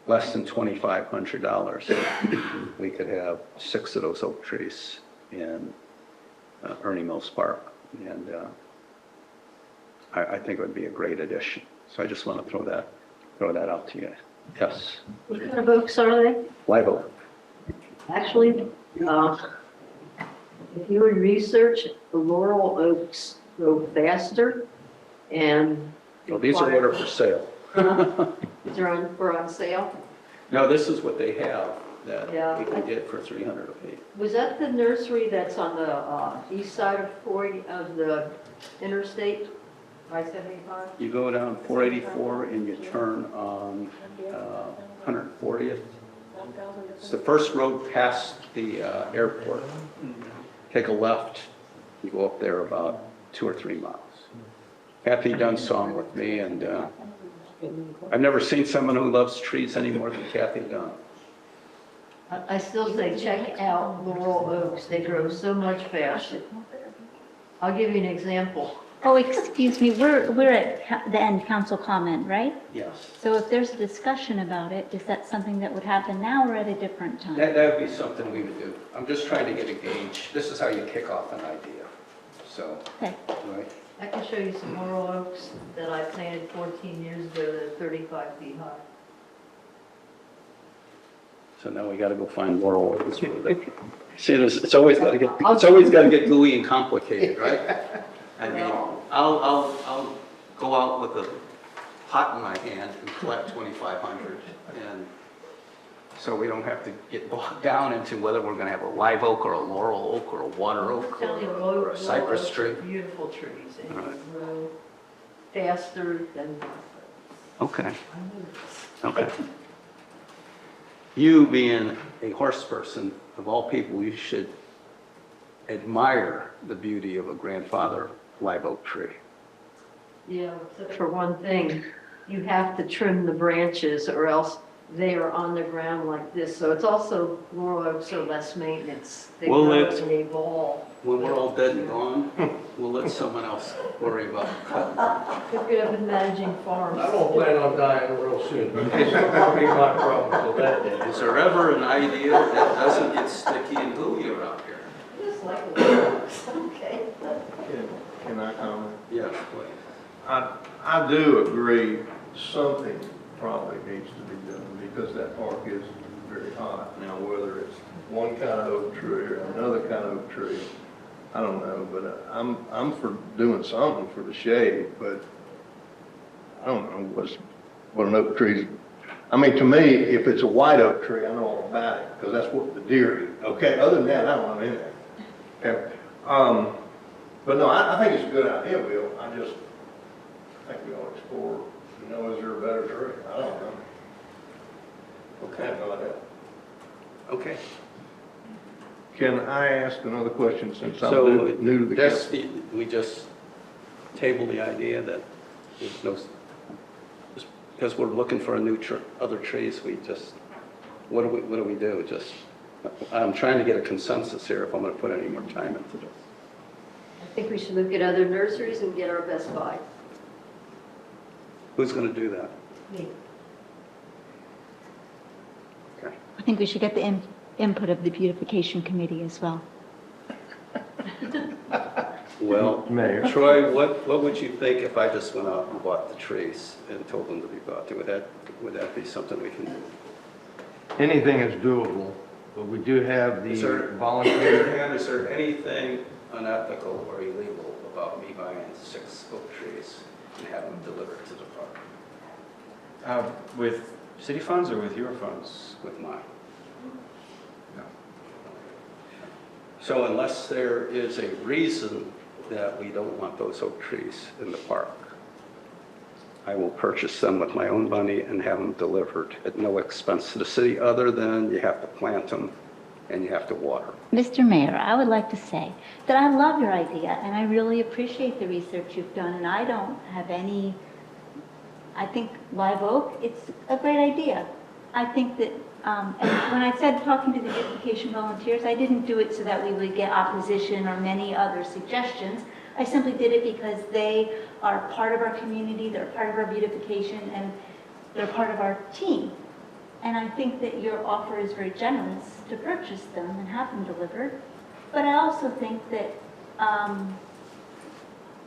Speaker 1: less than $2,500, we could have 6 of those oak trees in Ernie Mills Park, and I think it would be a great addition. So I just want to throw that out to you. Yes,
Speaker 21: What kind of oaks are they?
Speaker 1: live oak.
Speaker 21: Actually, if you would research, the laurel oaks grow faster and.
Speaker 1: Well, these are what are for sale.
Speaker 21: These are on sale?
Speaker 1: No, this is what they have that
Speaker 21: Yeah.
Speaker 1: we can get for $300 a piece.
Speaker 21: Was that the nursery that's on the east side of 40, of the interstate, I-75?
Speaker 1: You go down 484 and you turn on 140th. It's the first road past the airport. Take a left, you go up there about 2 or 3 miles. Kathy Dunn saw him with me, and I've never seen someone who loves trees any more than Kathy Dunn.
Speaker 21: I still say check out laurel oaks. They grow so much faster. I'll give you an example.
Speaker 2: Oh, excuse me, we're at the end council comment, right?
Speaker 1: Yes.
Speaker 2: So if there's a discussion about it, is that something that would happen now or at a different time?
Speaker 1: That would be something we would do. I'm just trying to get a gauge. This is how you kick off an idea. So,
Speaker 2: Okay.
Speaker 1: right.
Speaker 21: I can show you some laurel oaks that I planted 14 years ago that are 35 feet high.
Speaker 1: So now we got to go find laurel oaks. See, it's always got to get gooey and complicated, right? I mean, I'll go out with a pot in my hand and collect 2,500, and so we don't have to get bogged down into whether we're going to have a live oak or a laurel oak or a water oak or a cypress tree.
Speaker 21: Beautiful trees, and
Speaker 1: Right.
Speaker 21: they grow faster than.
Speaker 1: Okay. Okay. You being a horse person, of all people, you should admire the beauty of a grandfather live oak tree.
Speaker 21: Yeah, except for one thing, you have to trim the branches or else they are on the ground like this. So it's also, laurel oaks are less maintenance. They
Speaker 1: Well,
Speaker 21: grow
Speaker 1: it's-
Speaker 21: in a ball.
Speaker 1: When we're all dead and gone, we'll let someone else worry about cutting.
Speaker 21: If you have been managing farms.
Speaker 8: I don't plan on dying real soon. It's not gonna be my problem till that day.
Speaker 1: Is there ever an idea that doesn't get sticky and gooey around here?
Speaker 21: Just like laurel oaks, okay.
Speaker 20: Can I comment?
Speaker 1: Yes, please.
Speaker 20: I do agree something probably needs to be done because that park is very hot. Now, whether it's one kind of oak tree or another kind of oak tree, I don't know, but I'm for doing something for the shade, but I don't know what an oak tree is. I mean, to me, if it's a white oak tree, I know all about it because that's what the deer eat. Okay, other than that, I don't want anything. Okay. But no, I think it's a good idea, Bill. I think we ought to explore, you know, is there a better tree? I don't know. I have no idea.
Speaker 1: Okay.
Speaker 20: Can I ask another question since I'm
Speaker 1: So
Speaker 20: new to the
Speaker 1: this,
Speaker 20: council?
Speaker 1: we just table the idea that there's no, just because we're looking for a new other trees, we just, what do we do? Just, I'm trying to get a consensus here if I'm going to put any more time into this.
Speaker 21: I think we should look at other nurseries and get our best buy.
Speaker 1: Who's going to do that?
Speaker 21: Me.
Speaker 1: Okay.
Speaker 2: I think we should get the input of the beautification committee as well.
Speaker 1: Well,
Speaker 20: Mayor.
Speaker 1: Troy, what would you think if I just went out and bought the trees and told them to be bought? Would that be something we can do?
Speaker 8: Anything is doable, but we do have
Speaker 1: Is there-
Speaker 8: the volunteer.
Speaker 1: Dan, is there anything unethical or illegal about me buying 6 oak trees and having them delivered to the park
Speaker 7: With city funds or with your funds?
Speaker 1: with mine?
Speaker 7: No.
Speaker 1: So unless there is a reason that we don't want those oak trees in the park, I will purchase them with my own money and have them delivered at no expense to the city other than you have to plant them and you have to water.
Speaker 2: Mr. Mayor, I would like to say that I love your idea and I really appreciate the research you've done and I don't have I think live oak, it's a great idea. I think that
Speaker 19: And when I said talking to the beautification volunteers, I didn't do it so that we would get opposition or many other suggestions. I simply did it because they are part of our community, they're part of our beautification, and they're part of our team. And I think that your offer is very generous to purchase them and have them delivered. But I also think that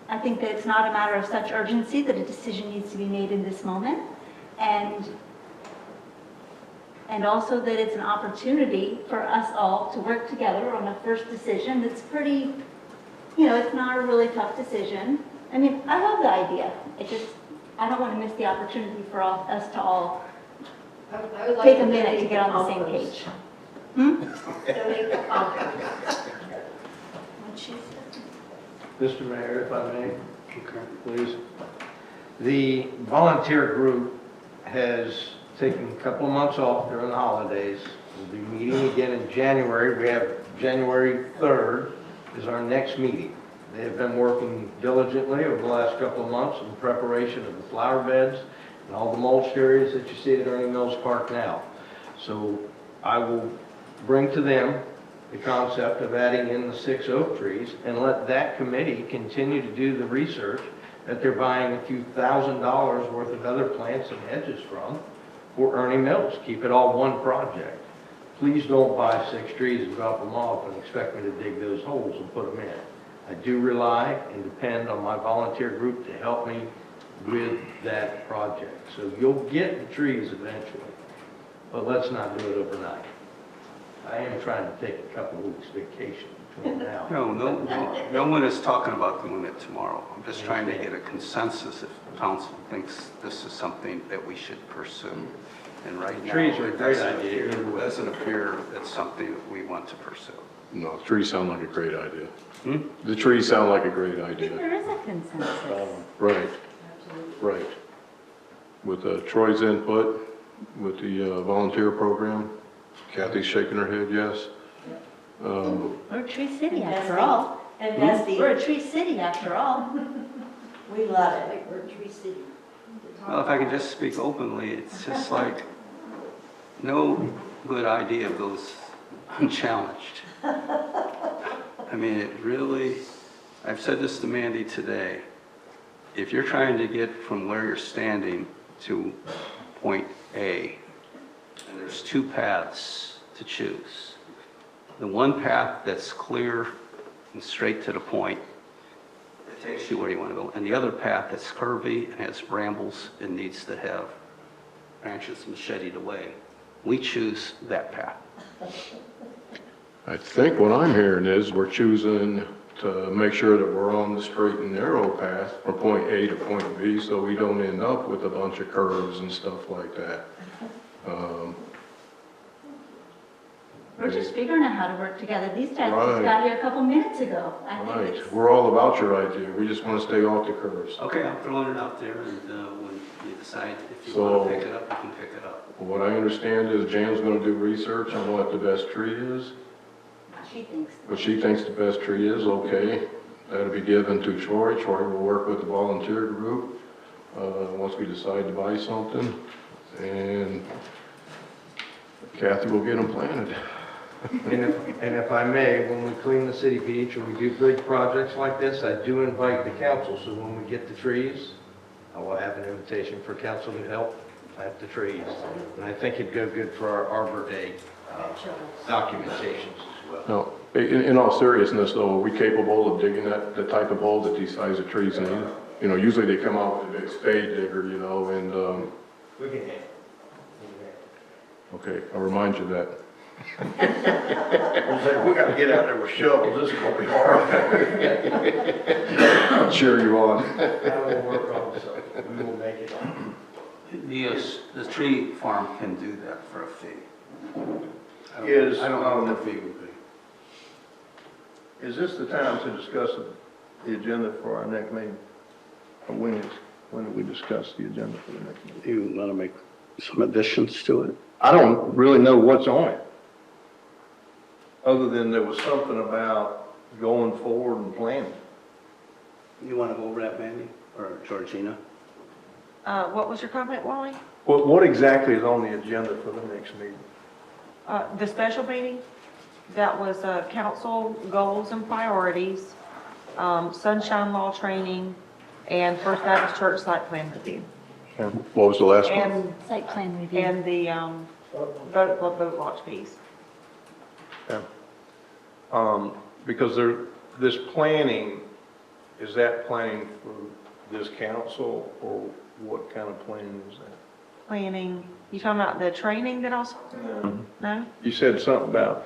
Speaker 19: it's not a matter of such urgency that a decision needs to be made in this moment. And also that it's an opportunity for us all to work together on a first decision that's pretty, it's not a really tough decision. I mean, I love the idea. I don't want to miss the opportunity for us to all
Speaker 21: I would like
Speaker 19: take a
Speaker 21: to
Speaker 19: minute to
Speaker 21: donate
Speaker 19: get on the same
Speaker 21: compost.
Speaker 19: page.
Speaker 21: Donate the compost.
Speaker 8: Mr. Mayor, if I may, please. The volunteer group has taken a couple of months off during the holidays. We'll be meeting again in January. We have January 3rd is our next meeting. They have been working diligently over the last couple of months in preparation of the flower beds and all the mulched areas that you see at Ernie Mills Park now. So I will bring to them the concept of adding in the 6 oak trees and let that committee continue to do the research that they're buying a few $1,000s worth of other plants and hedges from for Ernie Mills. Keep it all one project. Please don't buy 6 trees and drop them off and expect me to dig those holes and put them in. I do rely and depend on my volunteer group to help me with that project. So you'll get the trees eventually, but let's not do it overnight. I am trying to take a couple of weeks vacation between now.
Speaker 1: No one is talking about doing it tomorrow. I'm just trying to get a consensus if council thinks this is something that we should pursue. And right now,
Speaker 8: Trees are a great
Speaker 1: it
Speaker 8: idea.
Speaker 1: doesn't appear it's something that we want to pursue.
Speaker 18: No, trees sound like a great idea. The trees sound like a great idea.
Speaker 19: There is a consensus.
Speaker 18: Right, right. With Troy's input, with the volunteer program, Kathy's shaking her head, yes.
Speaker 19: We're a tree city after all.
Speaker 21: And Dusty.
Speaker 19: We're a tree city after all.
Speaker 21: We love it. We're a tree city.
Speaker 1: Well, if I could just speak openly, it's just like no good idea goes unchallenged. I mean, it really, I've said this to Mandy today, if you're trying to get from where you're standing to point A, and there's 2 paths to choose. The one path that's clear and straight to the point, it takes you where you want to go. And the other path that's curvy and has brambles and needs to have branches macheted away. We choose that path.
Speaker 18: I think what I'm hearing is we're choosing to make sure that we're on the straight and narrow path from point A to point B, so we don't end up with a bunch of curves and stuff like that.
Speaker 19: We're just figuring out how to work together. These guys
Speaker 18: Right.
Speaker 19: just got here a couple minutes ago. I think
Speaker 18: Right,
Speaker 19: it's,
Speaker 18: we're all about your idea, we just want to stay off the curves.
Speaker 1: Okay, I'm throwing it out there, and when you decide if you
Speaker 18: So-
Speaker 1: want to pick it up, you can pick it up.
Speaker 18: What I understand is Jan's going to do research on what the best tree is.
Speaker 19: she thinks.
Speaker 18: What she thinks the best tree is, okay. That'll be given to Troy. Troy will work with the volunteer group once we decide to buy something. And Kathy will get them planted.
Speaker 8: And if I may, when we clean the city beach or we do big projects like this, I do invite the council. So when we get the trees, I will have an invitation for council to help plant the trees. And I think it'd go good for our Arbor Day documentations as well.
Speaker 18: Now, in all seriousness though, are we capable of digging the type of hole that these size of trees need? You know, usually they come out with a big spade digger, you know, and,
Speaker 8: We can handle
Speaker 18: okay, I'll remind you of that.
Speaker 8: We gotta get out there with shovels, this is gonna be hard.
Speaker 18: I'll cheer you on.
Speaker 8: I will work on it, so we will make it.
Speaker 1: The tree farm can do that for a fee.
Speaker 20: Is,
Speaker 1: I don't know what the fee would be.
Speaker 20: Is this the time to discuss the agenda for our next meeting? Or when do we discuss the agenda for the next meeting?
Speaker 10: You want to make some additions to it?
Speaker 20: I don't really know what's on it. Other than there was something about going forward and planning.
Speaker 10: You want to go over that, Mandy, or Georgina?
Speaker 5: What was your comment, Wally?
Speaker 20: What exactly is on the agenda for the next meeting?
Speaker 5: The special meeting, that was council goals and priorities, sunshine law training, and First Baptist Church site plan review.
Speaker 18: What was the last one?
Speaker 5: And
Speaker 19: Site plan review.
Speaker 5: And the boat launch piece.
Speaker 20: Okay. Because this planning, is that planning for this council, or what kind of planning is that?
Speaker 5: Planning, you talking about the training that also? No?
Speaker 20: You said something about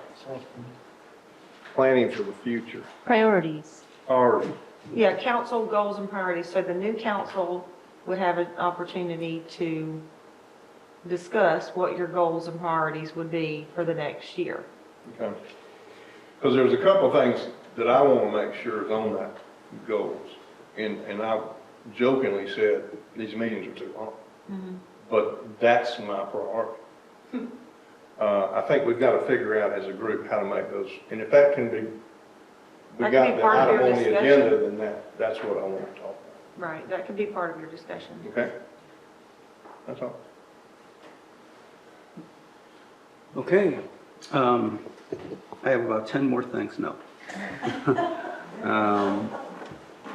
Speaker 20: planning for the future.
Speaker 19: Priorities.
Speaker 20: Already.
Speaker 5: Yeah, council goals and priorities. So the new council would have an opportunity to discuss what your goals and priorities would be for the next year.
Speaker 20: Okay. Because there's a couple of things that I want to make sure is on that goals. And I jokingly said, these meetings are too long. But that's my priority. I think we've got to figure out as a group how to make those, and if that can be, we
Speaker 5: That
Speaker 20: got
Speaker 5: can be
Speaker 20: the
Speaker 5: part of
Speaker 20: item
Speaker 5: your
Speaker 20: on the
Speaker 5: discussion.
Speaker 20: agenda, then that's what I want to talk
Speaker 5: Right, that could be part of your discussion.
Speaker 20: about. Okay? That's all.
Speaker 1: Okay. I have about 10 more things, no.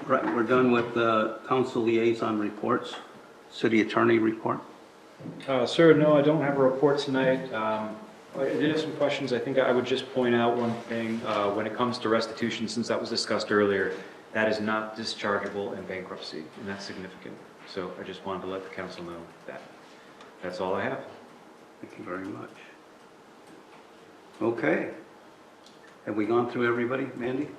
Speaker 1: Right, we're done with the council liaison reports. City attorney report.
Speaker 7: Sir, no, I don't have a report tonight. I did have some questions. I think I would just point out one thing. When it comes to restitution, since that was discussed earlier, that is not dischargeable in bankruptcy, and that's significant. So I just wanted to let the council know that. That's all I have.
Speaker 1: Thank you very much. Okay. Have we gone through everybody, Mandy?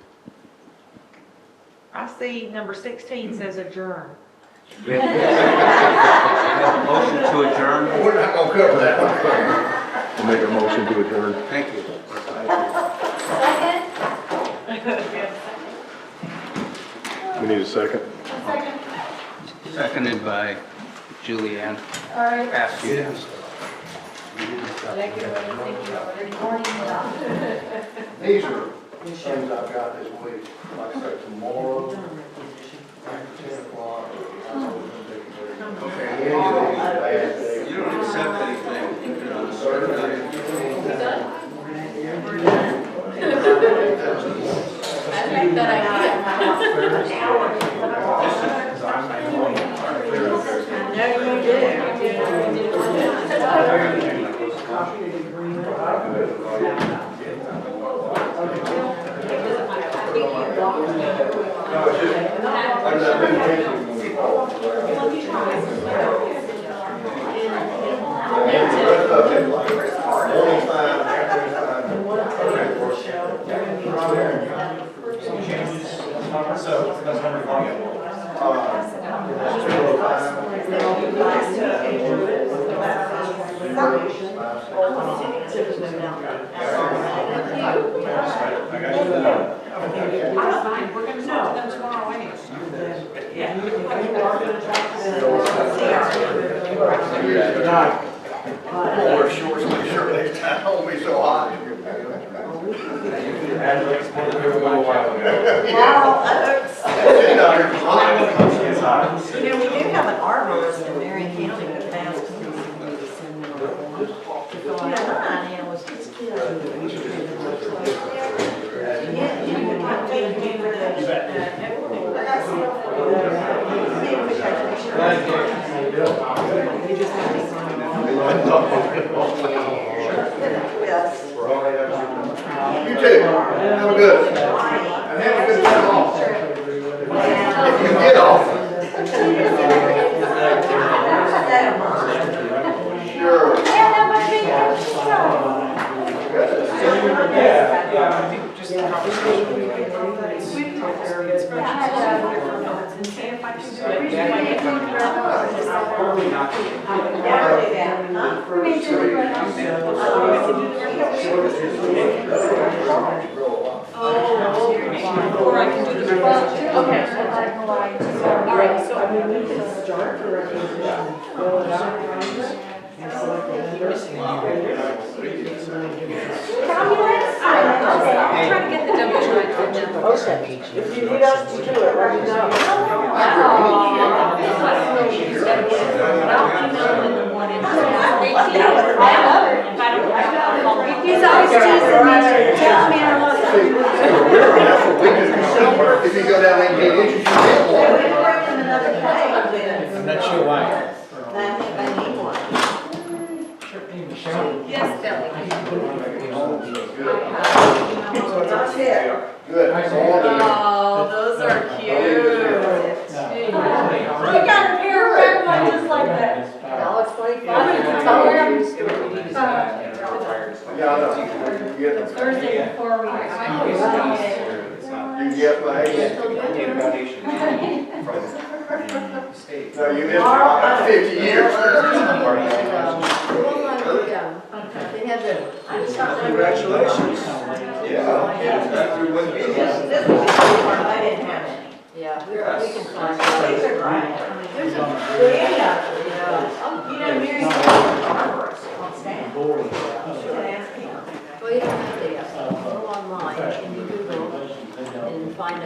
Speaker 5: I see number 16 says adjourn.
Speaker 1: We have a motion to adjourn.
Speaker 18: We're not going to cover that. I'll make a motion to adjourn.
Speaker 1: Thank you.
Speaker 18: We need a second.
Speaker 1: Seconded by Julianne.
Speaker 16: All right.
Speaker 1: Ask you.
Speaker 10: These are things I've got this week, like I said, tomorrow, after 10 o'clock.
Speaker 1: You don't accept anything. You're on the certified.
Speaker 16: I like that
Speaker 10: Wear shorts, make sure they don't be so hot.
Speaker 11: You know, we do have an arborist in Marion County that asked me to fill out mine, and it was his kid. Yeah, you can take me for
Speaker 10: You too. Have a good. And have a good time off. If you get off. Sure.
Speaker 15: I think just the
Speaker 16: Or I can do the report. Okay. All right, so I'm trying to get the W-2 from them.
Speaker 11: Okay. If you need us to do it, let me know.
Speaker 16: I'll email them in the morning. If I don't,
Speaker 2: Right.
Speaker 21: I think I need one.
Speaker 2: Yes, Billy.
Speaker 21: Oh, those are cute.
Speaker 2: Look at her hair, red one just like that.
Speaker 21: $1.25.
Speaker 2: Thursday before we.
Speaker 21: You get my.
Speaker 2: No, you missed about 50 years.
Speaker 21: They have the.
Speaker 2: Congratulations. Yeah.
Speaker 21: This was before, I didn't have any. Yeah, we can find out. These are great. There's a. Yeah. You know, Mary's on stand. Should ask him. Well, you don't have to, go online and you Google and find a